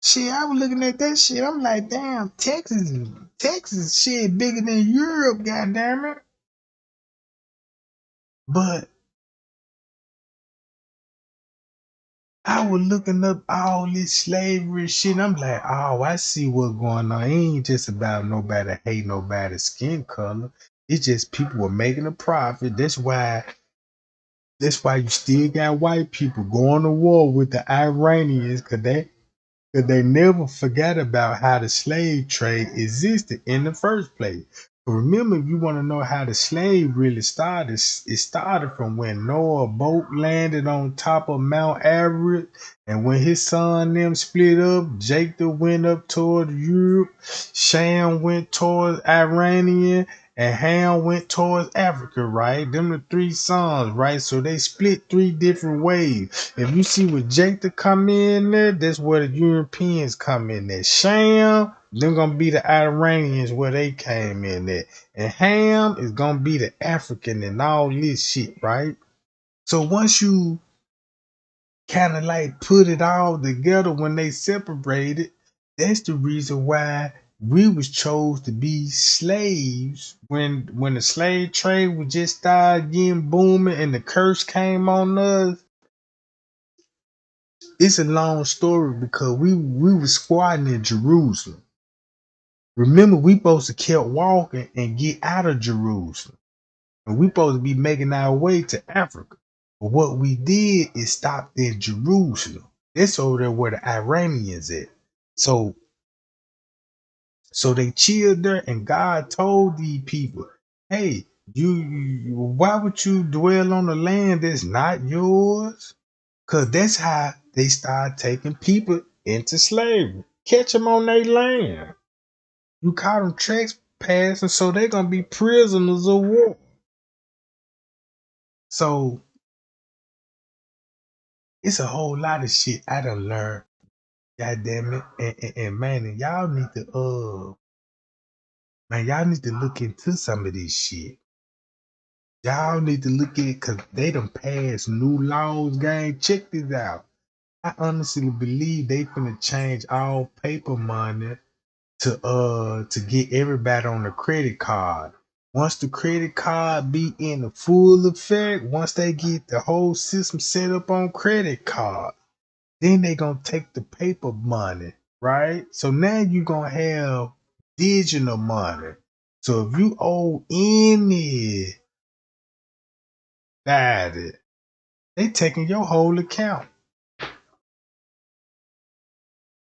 Shit, I was looking at that shit. I'm like, damn, Texas shit bigger than Europe, goddammit. But I was looking up all this slavery shit. I'm like, oh, I see what's going on. It ain't just about nobody hate nobody's skin color. It's just people were making a profit. That's why you still got white people going to war with the Iranians, cause they never forgot about how the slave trade existed in the first place. But remember, if you want to know how the slave really started, it started from when Noah's boat landed on top of Mount Everest, and when his son them split up, Jacob went up toward Europe, Shem went towards Iranian, and Ham went towards Africa, right? Them the three sons, right? So they split three different ways. If you see where Jacob come in there, that's where the Europeans come in there. Shem, them gonna be the Iranians where they came in there. And Ham is gonna be the African and all this shit, right? So once you kind of like put it all together when they separated, that's the reason why we was chose to be slaves when the slave trade was just started getting booming and the curse came on us. It's a long story because we was squatting in Jerusalem. Remember, we supposed to kept walking and get out of Jerusalem. And we supposed to be making our way to Africa. But what we did is stopped in Jerusalem. That's over there where the Iranians at. So they chilled there, and God told these people, hey, why would you dwell on the land that's not yours? Because that's how they start taking people into slavery. Catch them on their land. You caught them trespassing, so they're going to be prisoners of war. So it's a whole lot of shit I done learned. God damn it. And man, and y'all need to y'all need to look into some of this shit. Y'all need to look at it because they done passed new laws, gang. Check this out. I honestly believe they finna change all paper money to get everybody on the credit card. Once the credit card be in the full effect, once they get the whole system set up on credit card, then they gonna take the paper money, right? So now you gonna have digital money. So if you owe anybody, they taking your whole account.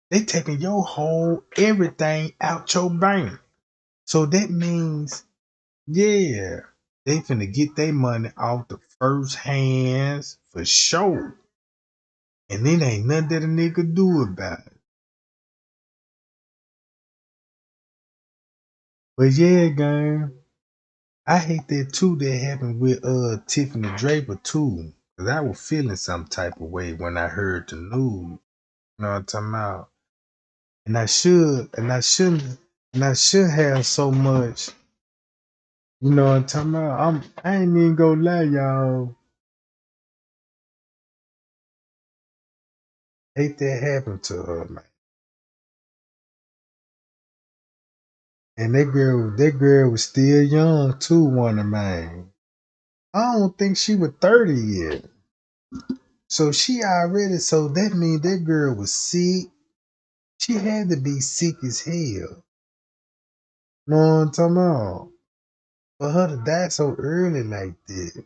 They taking your whole everything out your bank. So that means, yeah, they finna get their money off the first hands for sure. And then ain't nothing that a nigga do about it. But yeah, gang, I hate that too that happened with Tiffany Draper too. Cause I was feeling some type of way when I heard the news. You know what I'm talking about? And I shouldn't have so much. You know what I'm talking about? I ain't even gonna lie, y'all. Hate that happened to her, man. And that girl was still young too, one man. I don't think she was 30 yet. So so that means that girl was sick. She had to be sick as hell. Know what I'm talking about? For her to die so early like that.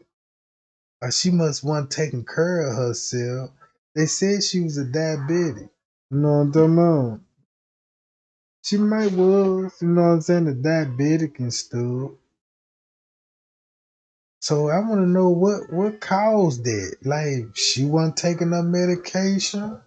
Or she must want taking care of herself. They said she was a diabetic. You know what I'm talking about? She might was, you know what I'm saying, a diabetic and stuff. So I want to know what caused that. Like she wasn't taking her medication.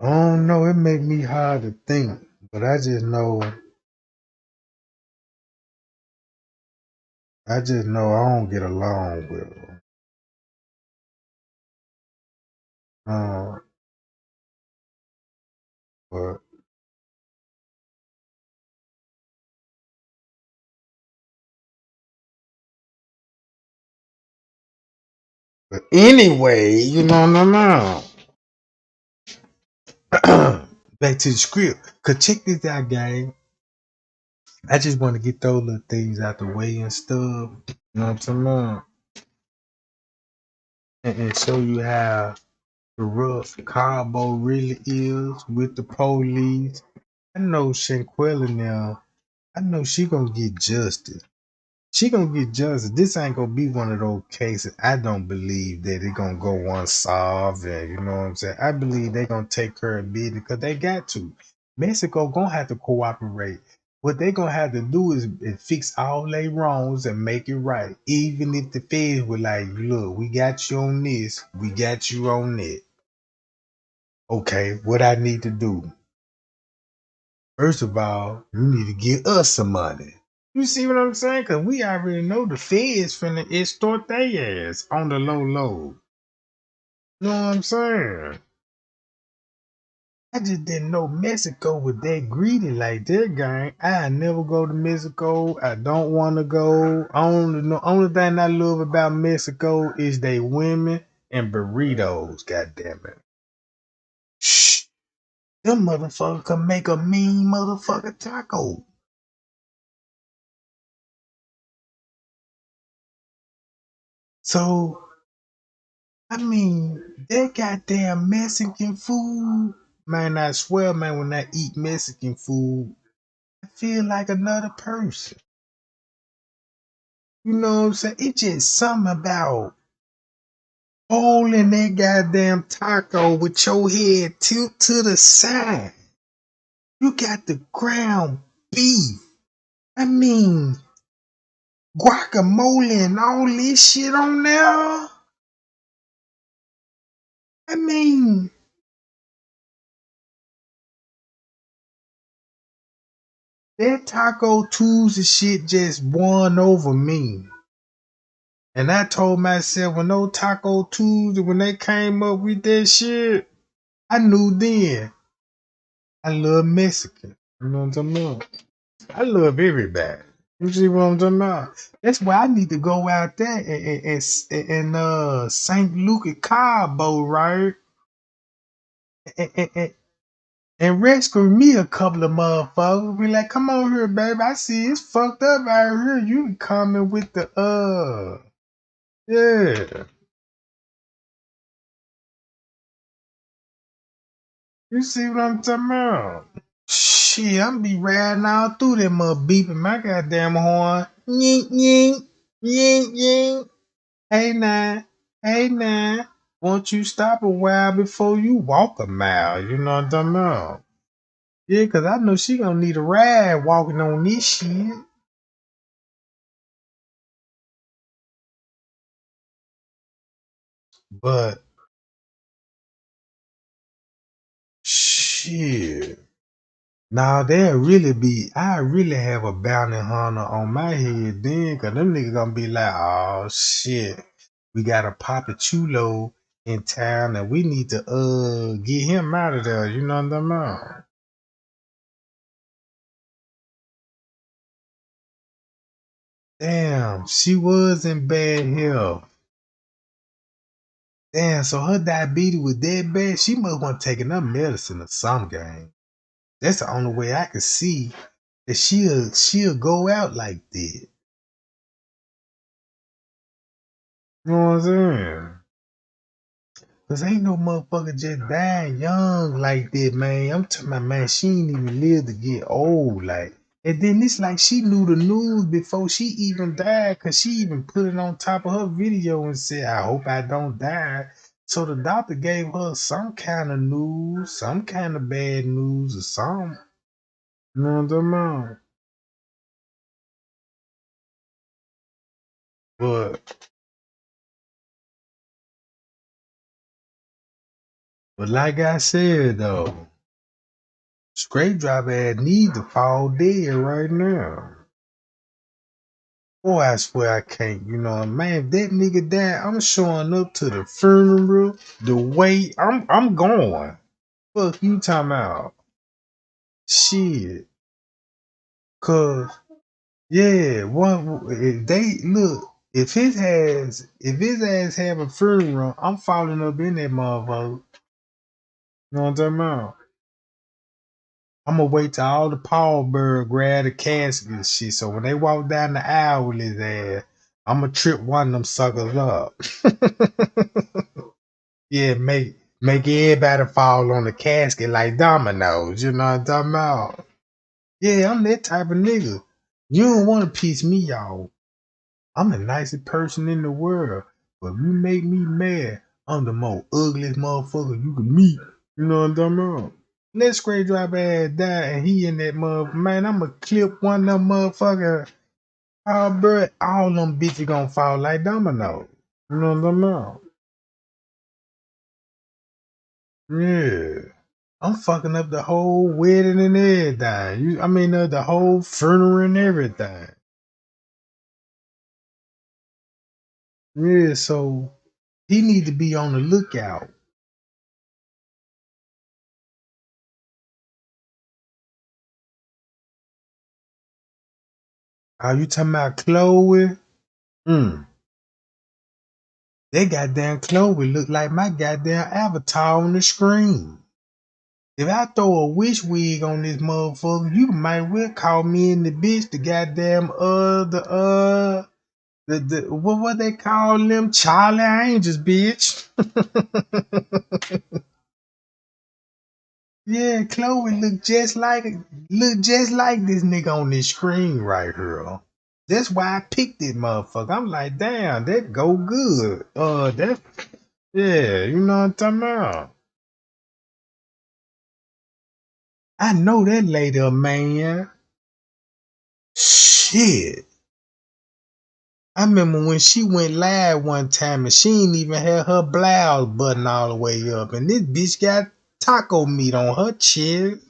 I don't know. It make me hard to think, but I just know I don't get along with her. Uh, but anyway, you know what I mean. Back to the script. Cause check this out, gang. I just want to get those little things out the way and stuff. You know what I'm talking about? And show you how the rough Cabo really is with the police. I know Shanquella now. I know she gonna get justice. She gonna get justice. This ain't gonna be one of those cases. I don't believe that it gonna go unsolved. And you know what I'm saying? I believe they gonna take care of business because they got to. Mexico gonna have to cooperate. What they gonna have to do is fix all their wrongs and make it right. Even if the feds were like, look, we got you on this, we got you on that. Okay, what I need to do? First of all, you need to give us some money. You see what I'm saying? Because we already know the feds finna extort their ass on the low low. You know what I'm saying? I just didn't know Mexico was that greedy like that, gang. I never go to Mexico. I don't want to go. Only thing I love about Mexico is they women and burritos. God damn it. Shh. Them motherfuckers can make a mean motherfucker taco. So I mean, that goddamn Mexican food, man, I swear, man, when I eat Mexican food, I feel like another person. You know what I'm saying? It's just something about holding that goddamn taco with your head tilt to the side. You got the ground beef. I mean, guacamole and all this shit on there. I mean, that Taco Tuesday shit just won over me. And I told myself when those Taco Tuesday, when they came up with that shit, I knew then I love Mexican. You know what I'm talking about? I love everybody. You see what I'm talking about? That's why I need to go out there and St. Luke and Cabo, right? And, and, and, and rescue me a couple of motherfuckers. Be like, come on here, baby. I see it's fucked up out here. You coming with the yeah. You see what I'm talking about? Shit, I'm be riding all through them mother beeping my goddamn horn. Yink, yink, yink, yink. Hey now, hey now. Won't you stop a while before you walk a mile? You know what I'm talking about? Yeah, cause I know she gonna need a ride walking on this shit. But shit. Now I really have a bounty hunter on my head then, cause them niggas gonna be like, oh shit, we got a Papa Chulo in town and we need to get him out of there, you know what I'm talking about? Damn, she was in bad health. Damn, so her diabetes was that bad, she must want taking her medicine or some game. That's the only way I could see that she'll go out like that. You know what I'm saying? Cause ain't no motherfucker just dying young like that, man. I'm talking about, man, she ain't even live to get old, like. And then it's like she knew the news before she even died, cause she even put it on top of her video and said, I hope I don't die. So the doctor gave her some kind of news, some kind of bad news or something. You know what I'm talking about? But but like I said though, straight driver ass need to fall dead right now. Boy, I swear I can't. You know, man, if that nigga died, I'm showing up to the funeral. The way I'm going. Fuck you talking about. Shit. Cause yeah, one if they look, if his ass have a funeral, I'm falling up in that motherfucker. You know what I'm talking about? I'm gonna wait till all the pallbearer grab the casket and shit. So when they walk down the aisle with his ass, I'm gonna trip one of them suckers up. Yeah, make everybody fall on the casket like dominoes. You know what I'm talking about? Yeah, I'm that type of nigga. You don't want to piss me off. I'm the nicest person in the world. But if you make me mad, I'm the most ugliest motherfucker you can meet. You know what I'm talking about? Let Scrape Drop ass die and he in that motherfucker. Man, I'ma clip one of them motherfucker. Oh, bro, all them bitches gonna fall like dominoes. You know what I'm talking about? Yeah. I'm fucking up the whole wedding and everything. The whole funeral and everything. Yeah, so he need to be on the lookout. Are you talking about Chloe? Mm. That goddamn Chloe look like my goddamn avatar on the screen. If I throw a wish wig on this motherfucker, you might well call me in the bitch the goddamn what they call them Charlie Angels, bitch. Yeah, Chloe look just like this nigga on this screen right here. That's why I picked this motherfucker. I'm like, damn, that go good. That yeah, you know what I'm talking about. I know that lady, man. Shit. I remember when she went live one time and she ain't even had her blouse button all the way up, and this bitch got taco meat on her chest.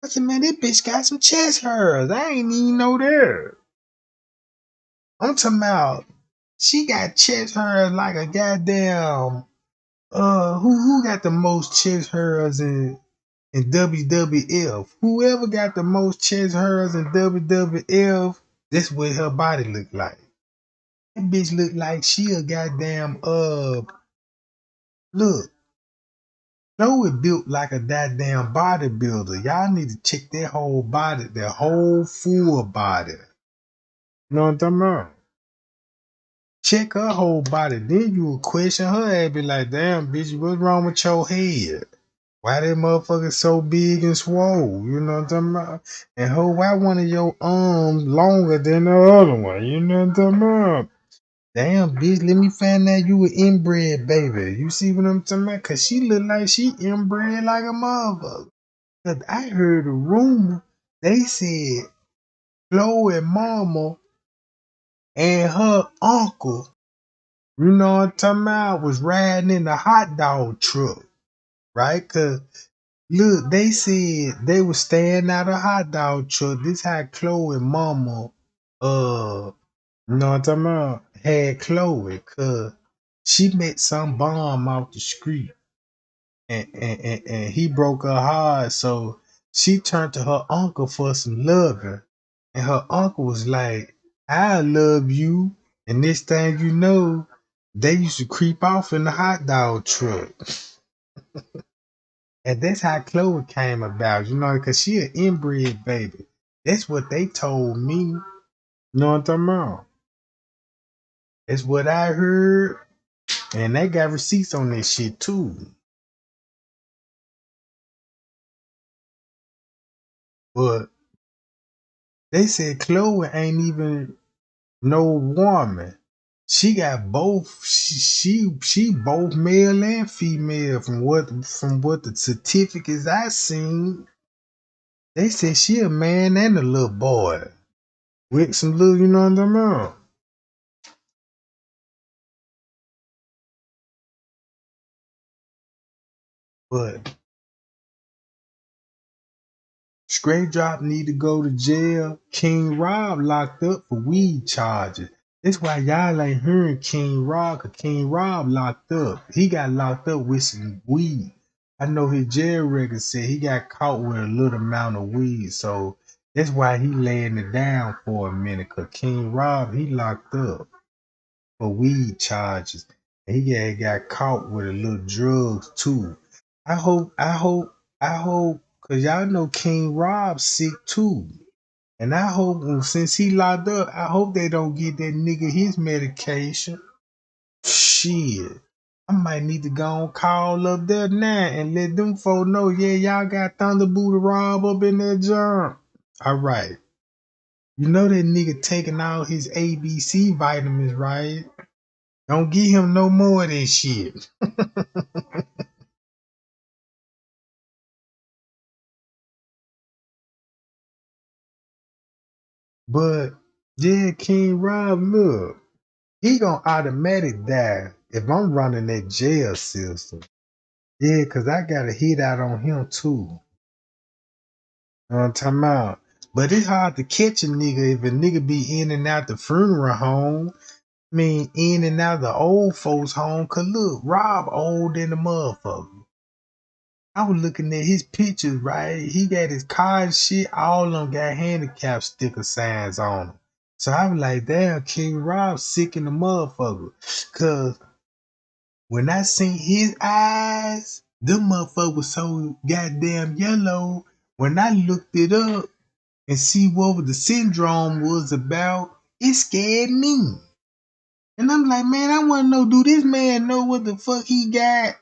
I said, man, this bitch got some chest hairs. I ain't even know that. I'm talking about she got chest hairs like a goddamn who got the most chest hairs in WWF? Whoever got the most chest hairs in WWF, that's what her body look like. That bitch look like she a goddamn look. Chloe built like a goddamn bodybuilder. Y'all need to check their whole body, their whole full body. You know what I'm talking about? Check her whole body, then you will question her and be like, damn, bitch, what's wrong with your head? Why that motherfucker so big and swole? You know what I'm talking about? And why one of your arms longer than the other one? You know what I'm talking about? Damn, bitch, let me find out you an inbred baby. You see what I'm talking about? Cause she look like she inbred like a motherfucker. Cause I heard a rumor. They said Chloe mama and her uncle, you know what I'm talking about, was riding in the hot dog truck, right? Cause look, they said they was staying out a hot dog truck. This how Chloe mama, you know what I'm talking about, had Chloe, cause she met some bum off the street, and he broke her heart. So she turned to her uncle for some loving, and her uncle was like, "I love you." And this thing, you know, they used to creep off in the hot dog truck. And that's how Chloe came about, you know, because she an inbred baby. That's what they told me. You know what I'm talking about? That's what I heard. And they got receipts on this shit too. But they said Chloe ain't even no woman. She got both. She both male and female from what the certificates I seen. They said she a man and a little boy with some little, you know what I'm talking about. But Straight Drop need to go to jail. King Rob locked up for weed charges. That's why y'all ain't hearing King Rob, cause King Rob locked up. He got locked up with some weed. I know his jail record said he got caught with a little amount of weed, so that's why he laying it down for a minute. Cause King Rob, he locked up for weed charges. And got caught with a little drugs too. I hope, cause y'all know King Rob sick too. And I hope since he locked up, I hope they don't get that nigga his medication. Shit. I might need to go and call up there now and let them folk know, yeah, y'all got Thunderboot Rob up in that jump. All right. You know that nigga taking all his ABC vitamins, right? Don't give him no more of that shit. But yeah, King Rob, look, he gonna automatic die if I'm running that jail system. Yeah, cause I got a hit out on him too. You know what I'm talking about? But it's hard to catch a nigga if a nigga be in and out the funeral home. I mean, in and out the old folks' home. Cause look, Rob old than the motherfucker. I was looking at his pictures, right? He got his car and shit. All of them got handicap sticker signs on them. So I was like, damn, King Rob sick in the motherfucker. Cause when I seen his eyes, them motherfuckers was so goddamn yellow. When I looked it up and see what the syndrome was about, it scared me. And I'm like, man, I want to know, do this man know what the fuck he got?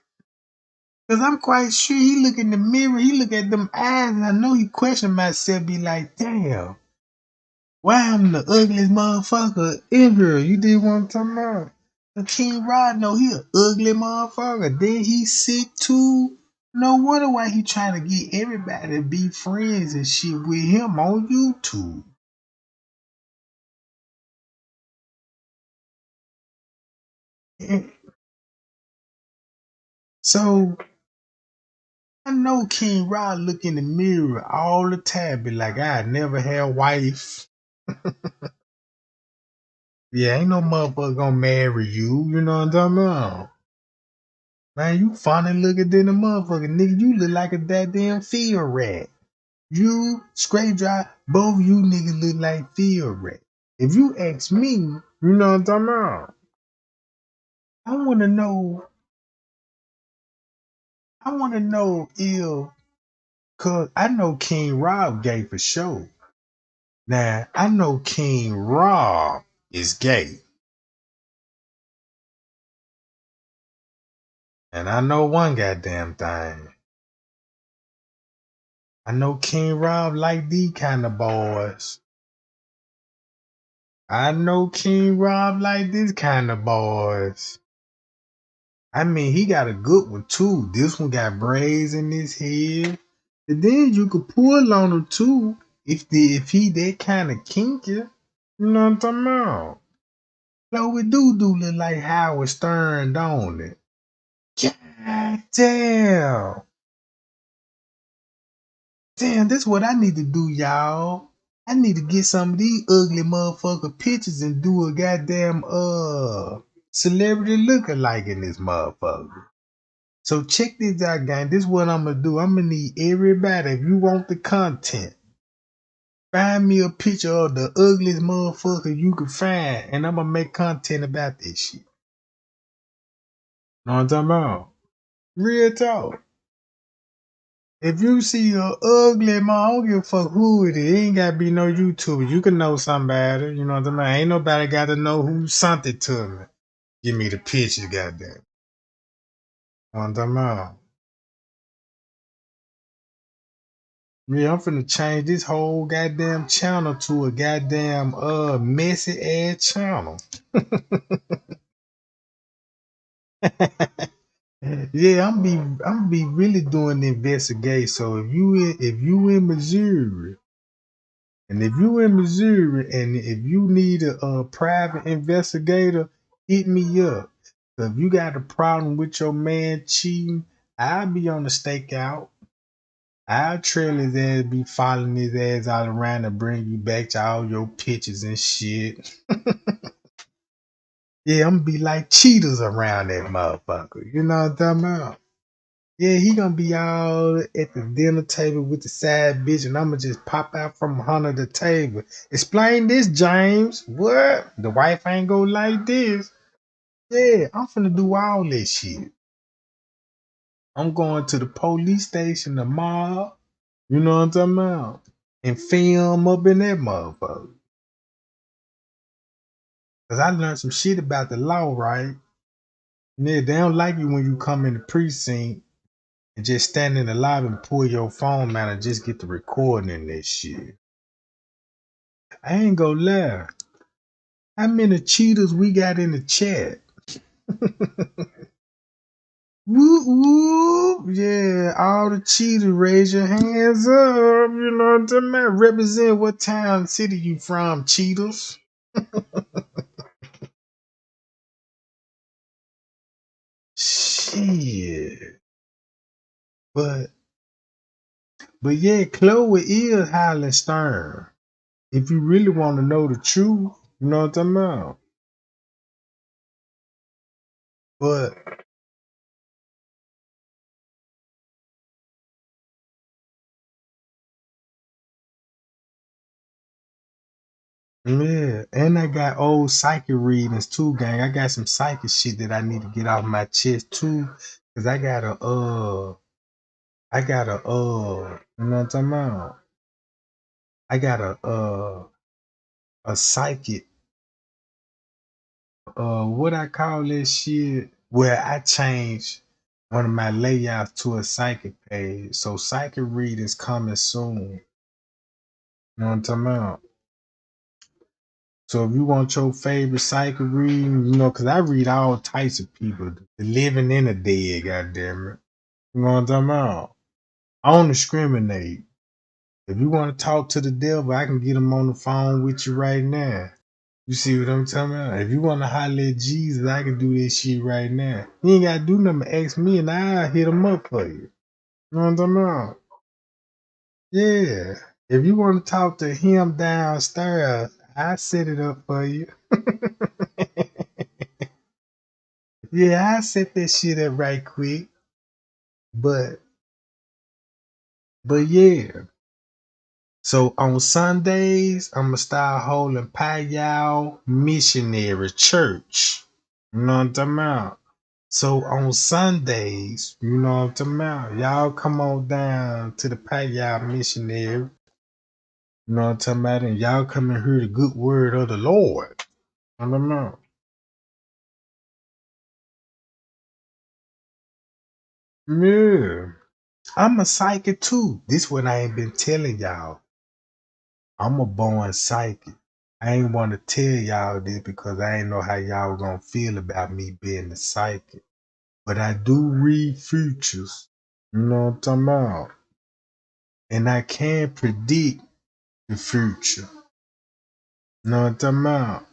Because I'm quite sure he look in the mirror, he look at them eyes, and I know he question myself, be like, damn, why I'm the ugliest motherfucker in here? You did what I'm talking about? The King Rod know he an ugly motherfucker. Then he sick too. No wonder why he trying to get everybody to be friends and shit with him on YouTube. So I know King Rod look in the mirror all the time, be like, I never had a wife. Yeah, ain't no motherfucker gonna marry you. You know what I'm talking about? Man, you funny looking than a motherfucker. Nigga, you look like a goddamn field rat. You, Straight Dry, both you niggas look like field rat. If you ask me, you know what I'm talking about? I wanna know if, cause I know King Rob gay for sure. Now, I know King Rob is gay. And I know one goddamn thing. I know King Rob like these kind of boys. I know King Rob like this kind of boys. I mean, he got a good one too. This one got braids in his head. And then you could pull on him too if he that kind of kinky. You know what I'm talking about? So we do look like Howard Stern, don't it? God damn. Damn, that's what I need to do, y'all. I need to get some of these ugly motherfucker pictures and do a goddamn celebrity lookalike in this motherfucker. So check this out, gang. This is what I'm gonna do. I'm gonna need everybody. If you want the content, find me a picture of the ugliest motherfucker you can find, and I'm gonna make content about this shit. Know what I'm talking about? Real talk. If you see a ugly man, I don't give a fuck who it is. It ain't gotta be no YouTuber. You can know somebody. You know what I'm saying? Ain't nobody gotta know who sent it to me. Give me the picture, goddamn. Know what I'm talking about? Yeah, I'm finna change this whole goddamn channel to a goddamn messy ass channel. Yeah, I'm be really doing the investigation. So if you in Missouri, and if you in Missouri, and if you need a private investigator, hit me up. So if you got a problem with your man cheating, I'll be on the stakeout. I'll trail his ass, be following his ass all around and bring you back to all your pictures and shit. Yeah, I'm gonna be like cheaters around that motherfucker. You know what I'm talking about? Yeah, he gonna be all at the dinner table with the side bitch, and I'ma just pop out from under the table. Explain this, James. What? The wife ain't gonna like this. Yeah, I'm finna do all this shit. I'm going to the police station tomorrow. You know what I'm talking about? And film up in that motherfucker. Cause I learned some shit about the law, right? Yeah, they don't like you when you come in the precinct and just stand in the lobby and pull your phone out and just get the recording in this shit. I ain't gonna lie. How many cheaters we got in the chat? Whoop whoop. Yeah, all the cheaters, raise your hands up. You know what I'm talking about? Represent what town, city you from, cheaters. Shit. But yeah, Chloe is Highland Stern. If you really want to know the truth, you know what I'm talking about. But yeah, and I got old psychic readings too, gang. I got some psychic shit that I need to get off my chest too, cause you know what I'm talking about? I got a psychic, what I call this shit, where I changed one of my layouts to a psychic page. So psychic readings coming soon. You know what I'm talking about? So if you want your favorite psychic reading, you know, cause I read all types of people, the living and the dead, goddamn it. You know what I'm talking about? I don't discriminate. If you want to talk to the devil, I can get him on the phone with you right now. You see what I'm talking about? If you want to holler at Jesus, I can do this shit right now. You ain't got to do nothing but ask me and I'll hit him up for you. You know what I'm talking about? Yeah. If you want to talk to him downstairs, I set it up for you. Yeah, I set that shit up right quick. But yeah. So on Sundays, I'ma start holding Payal Missionary Church. You know what I'm talking about? So on Sundays, you know what I'm talking about? Y'all come on down to the Payal Missionary. You know what I'm talking about? And y'all come and hear the good word of the Lord. I don't know. Yeah. I'm a psychic too. This what I ain't been telling y'all. I'm a born psychic. I ain't want to tell y'all this because I ain't know how y'all gonna feel about me being a psychic. But I do read futures. You know what I'm talking about? And I can predict the future. You know what I'm talking about?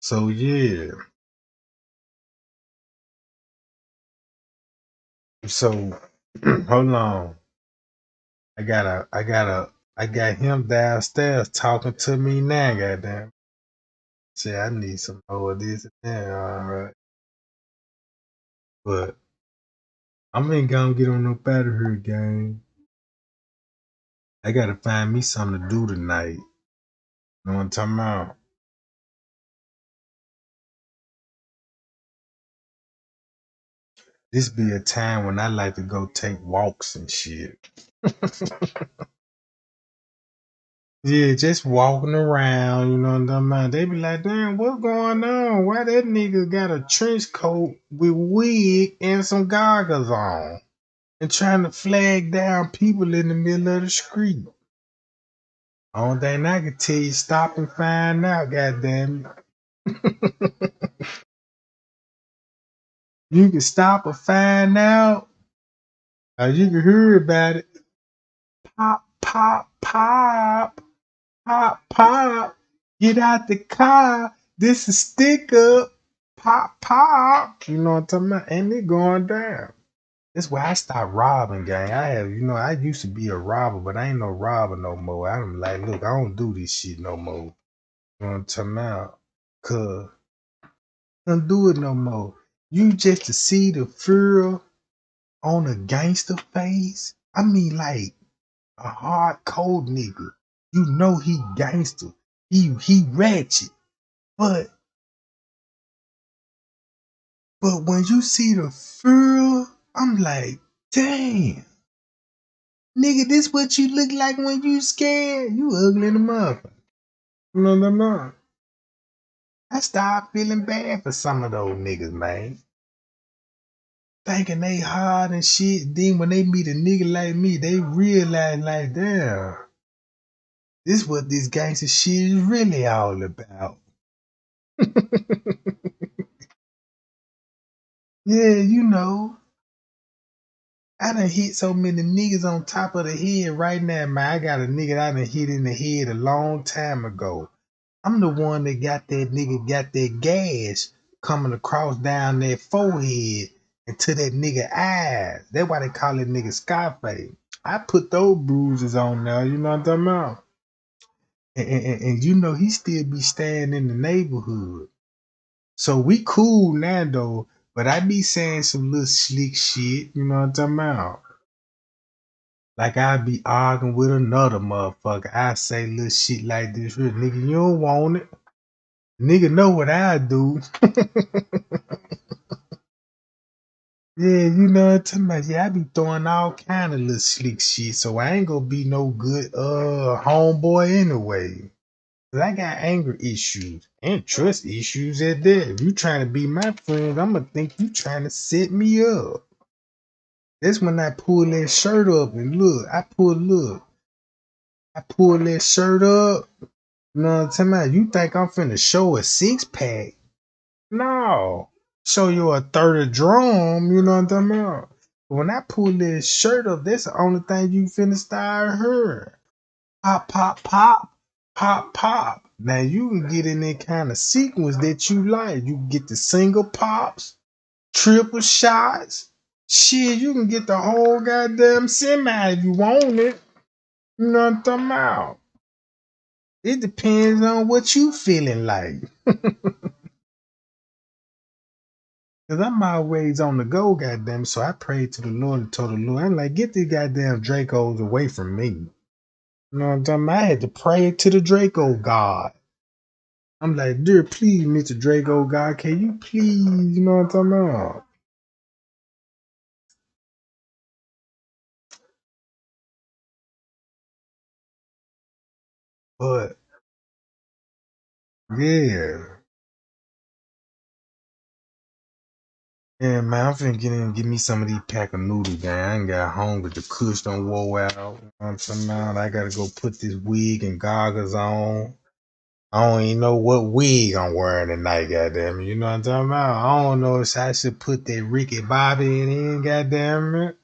So yeah. So hold on. I got him downstairs talking to me now, goddamn. Say I need some more of this and that, alright. But I ain't gonna get on no battle here, gang. I gotta find me something to do tonight. You know what I'm talking about? This be a time when I like to go take walks and shit. Yeah, just walking around, you know what I'm talking about? They be like, damn, what's going on? Why that nigga got a trench coat with wig and some goggles on? And trying to flag down people in the middle of the street. Only thing I can tell you, stop and find out, goddamn it. You can stop or find out, or you can hear about it. Pop, pop, pop, pop, pop. Get out the car. This is stick up. Pop, pop. You know what I'm talking about? And it going down. That's why I stopped robbing, gang. I used to be a robber, but I ain't no robber no more. I'm like, look, I don't do this shit no more. You know what I'm talking about? Cause I don't do it no more. You just to see the fear on a gangster face. I mean, like a hard cold nigga. You know he gangster. He ratchet. But when you see the fear, I'm like, damn. Nigga, this what you look like when you scared? You ugly in the motherfucker. No. I start feeling bad for some of those niggas, man. Thinking they hard and shit. Then when they meet a nigga like me, they realize like, damn, This what this gangster shit is really all about. Yeah, you know, I done hit so many niggas on top of the head right now, man. I got a nigga I done hit in the head a long time ago. I'm the one that got that gas coming across down their forehead into that nigga eyes. That's why they call it nigga Scarface. I put those bruises on there, you know what I'm talking about? And you know he still be staying in the neighborhood. So we cool now though, but I be saying some little slick shit, you know what I'm talking about? Like I be arguing with another motherfucker. I say little shit like this, real nigga, you don't want it. Nigga know what I do. Yeah, you know what I'm talking about. Yeah, I be throwing all kind of little slick shit, so I ain't gonna be no good homeboy anyway. 'Cause I got anger issues and trust issues at that. If you trying to be my friend, I'ma think you trying to set me up. That's when I pull that shirt up and I pull that shirt up. You know what I'm talking about? You think I'm finna show a six pack? No. Show you a third of drum, you know what I'm talking about? When I pull this shirt up, that's the only thing you finna start hearing. Pop, pop, pop, pop, pop. Now you can get in that kind of sequence that you like. You can get the single pops, triple shots. Shit, you can get the whole goddamn semi if you want it. You know what I'm talking about? It depends on what you feeling like. Cause I'm always on the go, goddamn. So I prayed to the Lord and told the Lord, I'm like, get these goddamn Dracos away from me. You know what I'm talking about? I had to pray to the Draco God. I'm like, dear, please, Mr. Draco God, can you please, you know what I'm talking about? But yeah. Yeah, man, I'm finna get in and give me some of these pack of noodles, man. I ain't got hungry. The kush done wore out. You know what I'm talking about? I gotta go put this wig and goggles on. I don't even know what wig I'm wearing tonight, goddamn it. You know what I'm talking about? I don't know if I should put that Ricky Bobby in, goddamn it.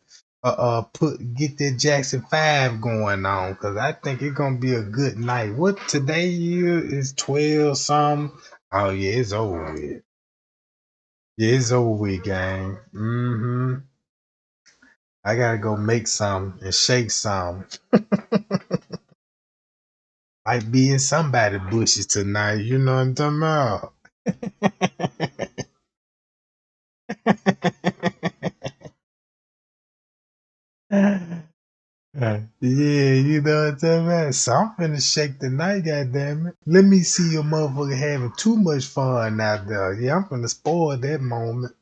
Get that Jackson 5 going on, cause I think it's gonna be a good night. What today is 12 something? Oh yeah, it's over with. Yeah, it's over with, gang. I gotta go make some and shake some. Might be in somebody bushes tonight, you know what I'm talking about? Yeah, you know what I'm talking about? So I'm finna shake the night, goddammit. Let me see a motherfucker having too much fun out there. Yeah, I'm finna spoil that moment.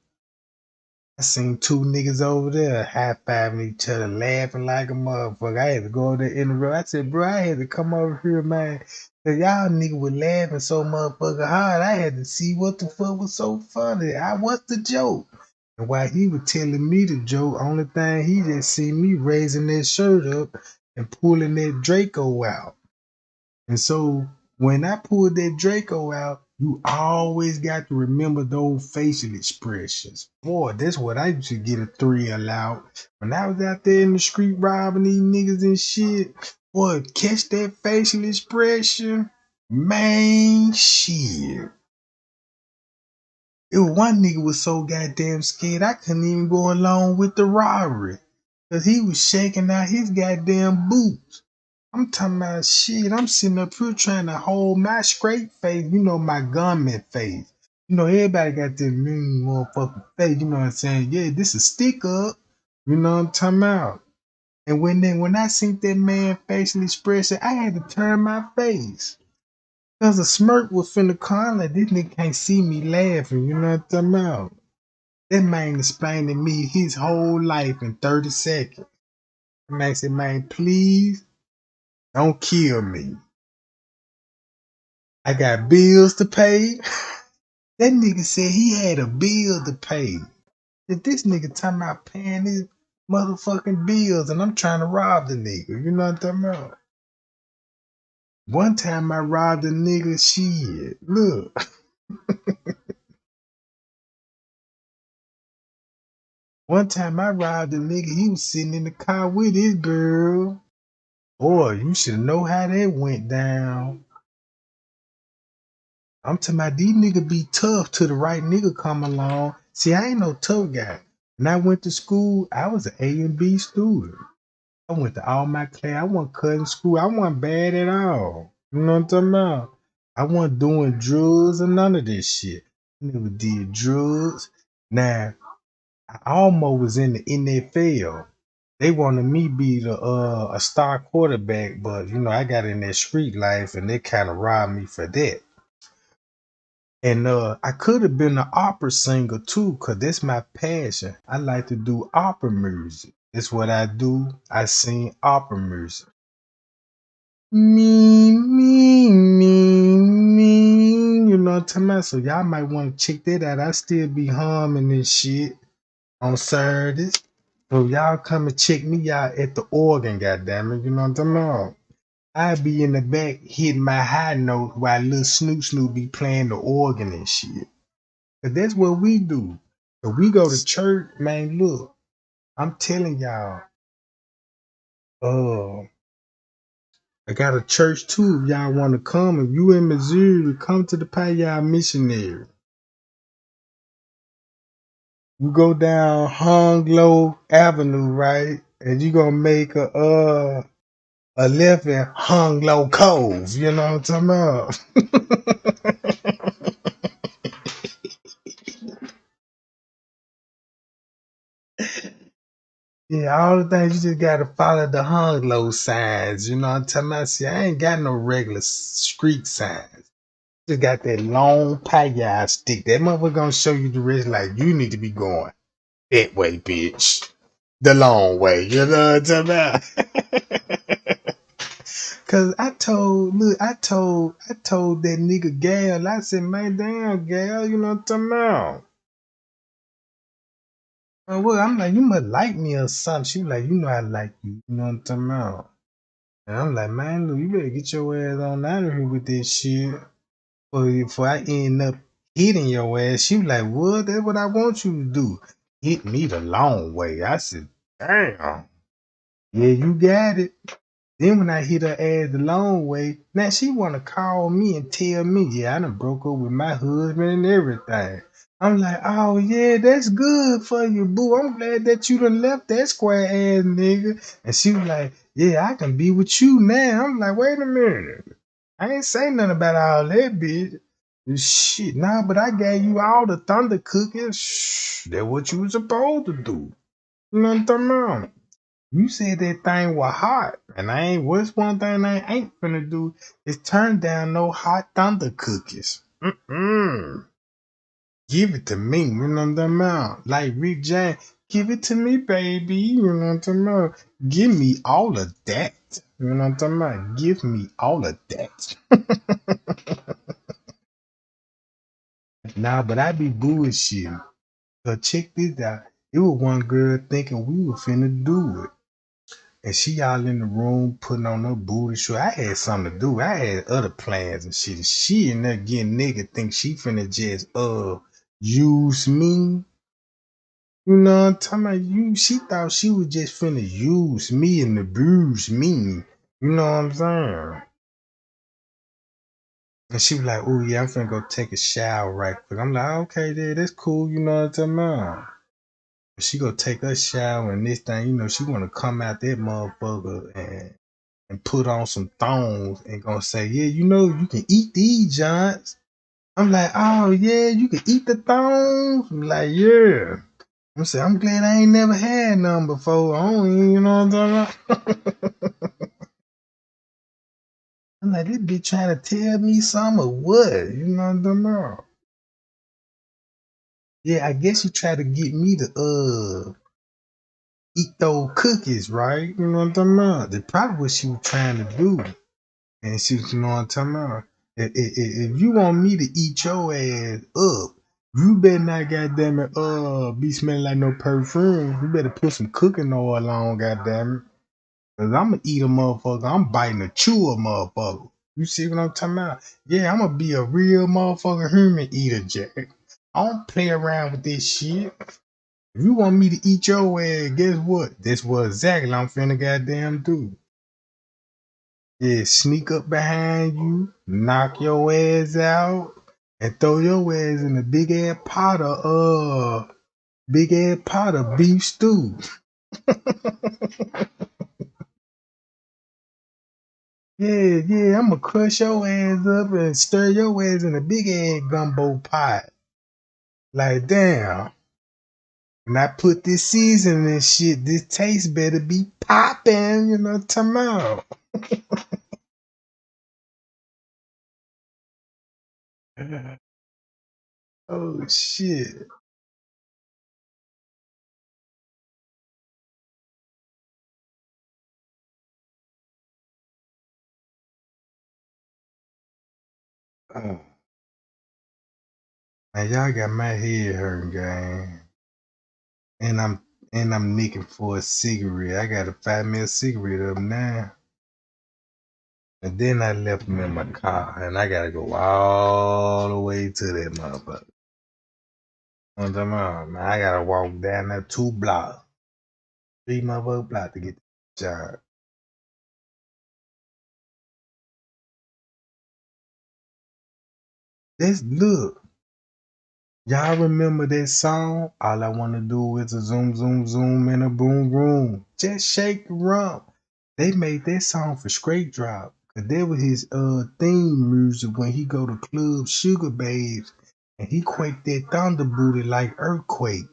I seen two niggas over there high-fiving each other, laughing like a motherfucker. I had to go over there in the room. I said, bro, I had to come over here, man. Cause y'all niggas were laughing so motherfucker hard. I had to see what the fuck was so funny. What's the joke? And while he was telling me the joke, only thing he just seen me raising that shirt up and pulling that Draco out. And so when I pulled that Draco out, you always got to remember those facial expressions. Boy, that's what I used to get a thrill out. When I was out there in the street robbing these niggas and shit, boy, catch that facial expression. Man, shit. It was one nigga was so goddamn scared I couldn't even go along with the robbery. Cause he was shaking out his goddamn boots. I'm talking about shit. I'm sitting up here trying to hold my straight face, you know, my gunman face. You know, everybody got this mean motherfucking face, you know what I'm saying? Yeah, this is stick up. You know what I'm talking about? And when I seen that man facial expression, I had to turn my face. Cause a smirk was finna come like this nigga can't see me laughing, you know what I'm talking about? That man explained to me his whole life in 30 seconds. The man said, man, please don't kill me. I got bills to pay. That nigga said he had a bill to pay. If this nigga talking about paying his motherfucking bills and I'm trying to rob the nigga, you know what I'm talking about? One time I robbed a nigga, shit. Look. One time I robbed a nigga, he was sitting in the car with his girl. Boy, you should know how that went down. I'm talking about these niggas be tough till the right nigga come along. See, I ain't no tough guy. When I went to school, I was an A and B student. I went to all my class. I wasn't cutting school. I wasn't bad at all. You know what I'm talking about? I wasn't doing drugs or none of this shit. I never did drugs. Now, I almost was in the NFL. They wanted me be the a star quarterback, but you know, I got in that street life and they kind of robbed me for that. And I could have been an opera singer too, cause that's my passion. I like to do opera music. That's what I do. I sing opera music. Me. You know what I'm talking about? So y'all might want to check that out. I still be humming this shit on Saturdays. So y'all come and check me out at the organ, goddammit. You know what I'm talking about? I be in the back hitting my high note while little Snoop be playing the organ and shit. Cause that's what we do. If we go to church, man, look, I'm telling y'all, I got a church too. If y'all want to come, if you in Missouri, come to the Payah Missionary. You go down Hunglow Avenue, right? And you gonna make a left in Hunglow Cove. You know what I'm talking about? Yeah, all the things you just gotta follow the hung low signs. You know what I'm talking about? See, I ain't got no regular street signs. Just got that long pie stick. That motherfucker gonna show you the rest. Like you need to be going that way, bitch. The long way. You know what I'm talking about? Cause I told that nigga Gal. I said, man, damn Gal. You know what I'm talking about? Well, I'm like, you must like me or something. She like, you know I like you. You know what I'm talking about? And I'm like, man, look, you better get your ass on out of here with this shit. Before I end up hitting your ass. She was like, what? That's what I want you to do. Hit me the long way. I said, damn. Yeah, you got it. Then when I hit her ass the long way, now she wanna call me and tell me, yeah, I done broke up with my husband and everything. I'm like, oh yeah, that's good for you, boo. I'm glad that you done left that square ass nigga. And she was like, yeah, I can be with you now. I'm like, wait a minute. I ain't say nothing about all that, bitch. Shit, nah, but I gave you all the thunder cookies. Shh, that's what you was supposed to do. You know what I'm talking about? You said that thing was hot, and I ain't. What's one thing I ain't finna do is turn down no hot thunder cookies. Mm-mm. Give it to me. You know what I'm talking about? Like Rick James, give it to me, baby. You know what I'm talking about? Give me all of that. You know what I'm talking about? Give me all of that. Nah, but I be bullshitting. So check this out. It was one girl thinking we were finna do it. And she all in the room putting on her booty show. I had something to do. I had other plans and shit. She in there getting nigga think she finna just use me. You know what I'm talking about? She thought she was just finna use me and abuse me. You know what I'm saying? And she was like, oh yeah, I'm finna go take a shower right quick. I'm like, okay, dude, that's cool, you know what I'm talking about? She go take her shower and this thing, you know, she wanna come out that motherfucker and put on some thongs and gonna say, yeah, you know, you can eat these joints. I'm like, oh yeah, you can eat the thongs? I'm like, yeah. I'm saying, I'm glad I ain't never had none before. I don't even, you know what I'm talking about? I'm like, this bitch trying to tell me something or what? You know what I'm talking about? Yeah, I guess she tried to get me to eat those cookies, right? You know what I'm talking about? That's probably what she was trying to do. And she was, you know what I'm talking about? If you want me to eat your ass up, you better not goddamn it be smelling like no perfume. You better put some cooking oil on, goddamn it. Cause I'ma eat a motherfucker. I'm biting a chew a motherfucker. You see what I'm talking about? Yeah, I'm gonna be a real motherfucking human eater, Jack. I don't play around with this shit. If you want me to eat your ass, guess what? That's what exactly I'm finna goddamn do. Yeah, sneak up behind you, knock your ass out, and throw your ass in a big ass pot of beef stew. Yeah, I'ma crush your ass up and stir your ass in a big ass gumbo pot. Like, damn. When I put this seasoning and shit, this taste better be popping, you know what I'm talking about? Oh, shit. Oh. Man, y'all got my head hurting, gang. And I'm nicking for a cigarette. I gotta find me a cigarette up now. And then I left them in my car, and I gotta go all the way to that motherfucker. You know what I'm talking about? Man, I gotta walk down that 2 blocks, 3 motherfucking blocks to get to the job. Look. Y'all remember that song? All I wanna do is a zoom, zoom, zoom and a boom, boom. Just shake the rump. They made that song for Straight Drop. Cause that was his theme music when he go to Club Sugar Babes and he quaked that thunder booty like earthquake.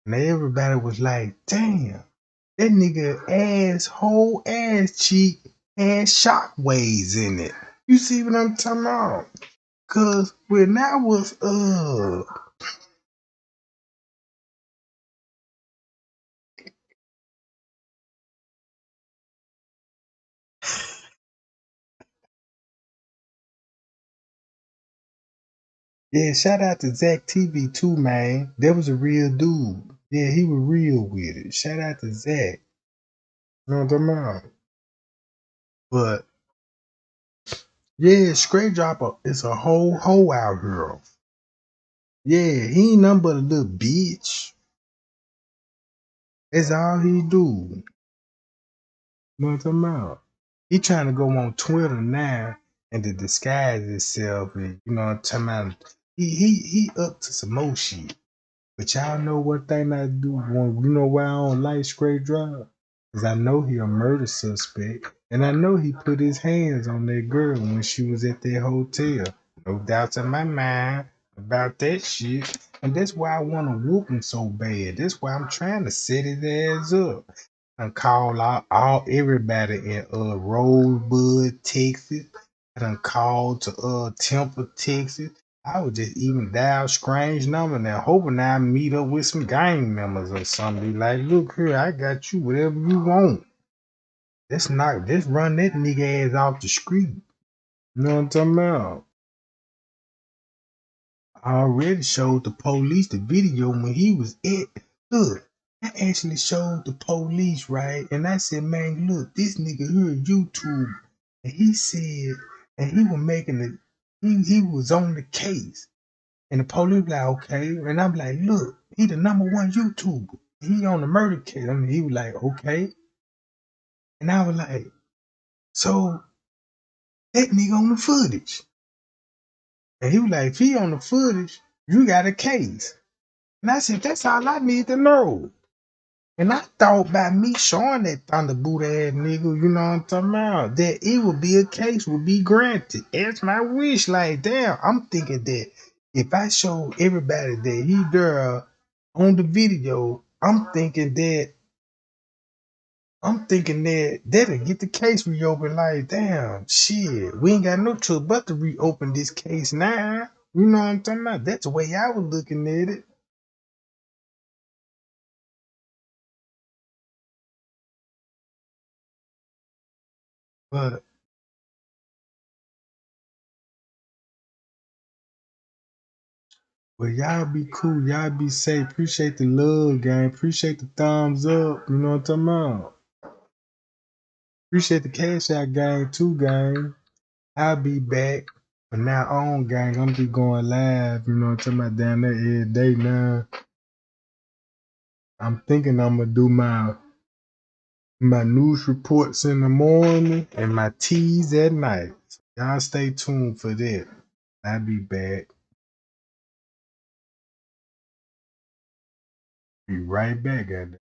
And everybody was like, damn, that nigga whole ass cheek had shockwaves in it. You see what I'm talking about? Cause when I was yeah, shout out to Zach TV too, man. That was a real dude. Yeah, he was real with it. Shout out to Zach. You know what I'm talking about? But yeah, Straight Dropper is a whole hoe out here. Yeah, he ain't nothing but a little bitch. That's all he do. You know what I'm talking about? He trying to go on Twitter now and to disguise himself and you know what I'm talking about. He up to some more shit. But y'all know one thing I do want, you know why I don't like Straight Drive? Because I know he a murder suspect. And I know he put his hands on that girl when she was at that hotel. No doubts in my mind about that shit. And that's why I want to whoop him so bad. That's why I'm trying to set his ass up and call out all everybody in Rosebud, Texas. I done called to Temple, Texas. I would just even dial strange number now, hoping I meet up with some gang members or something. Like, look here, I got you, whatever you want. Let's run that nigga ass off the street. You know what I'm talking about? I already showed the police the video when he was at. Look, I actually showed the police, right? And I said, man, look, this nigga here YouTube. And he said, and he was making it, he was on the case. And the police like, okay. And I'm like, look, he the #1 YouTuber. He on the murder case. I mean, he was like, okay. And I was like, so that nigga on the footage. And he was like, if he on the footage, you got a case. And I said, that's all I need to know. And I thought by me showing that Thunderboot ass nigga, you know what I'm talking about, that it would be a case, would be granted. That's my wish. Like, damn, I'm thinking that if I show everybody that he there on the video, I'm thinking that that'll get the case reopened. Like, damn, shit, we ain't got no choice but to reopen this case now. You know what I'm talking about? That's the way I was looking at it. But Well, y'all be cool. Y'all be safe. Appreciate the love, gang. Appreciate the thumbs up. You know what I'm talking about? Appreciate the cash out, gang, too, gang. I'll be back. From now on, gang, I'm be going live. You know what I'm talking about? Down there every day now. I'm thinking I'm gonna do my news reports in the morning and my teas at night. So y'all stay tuned for that. I'll be back. Be right back, guys.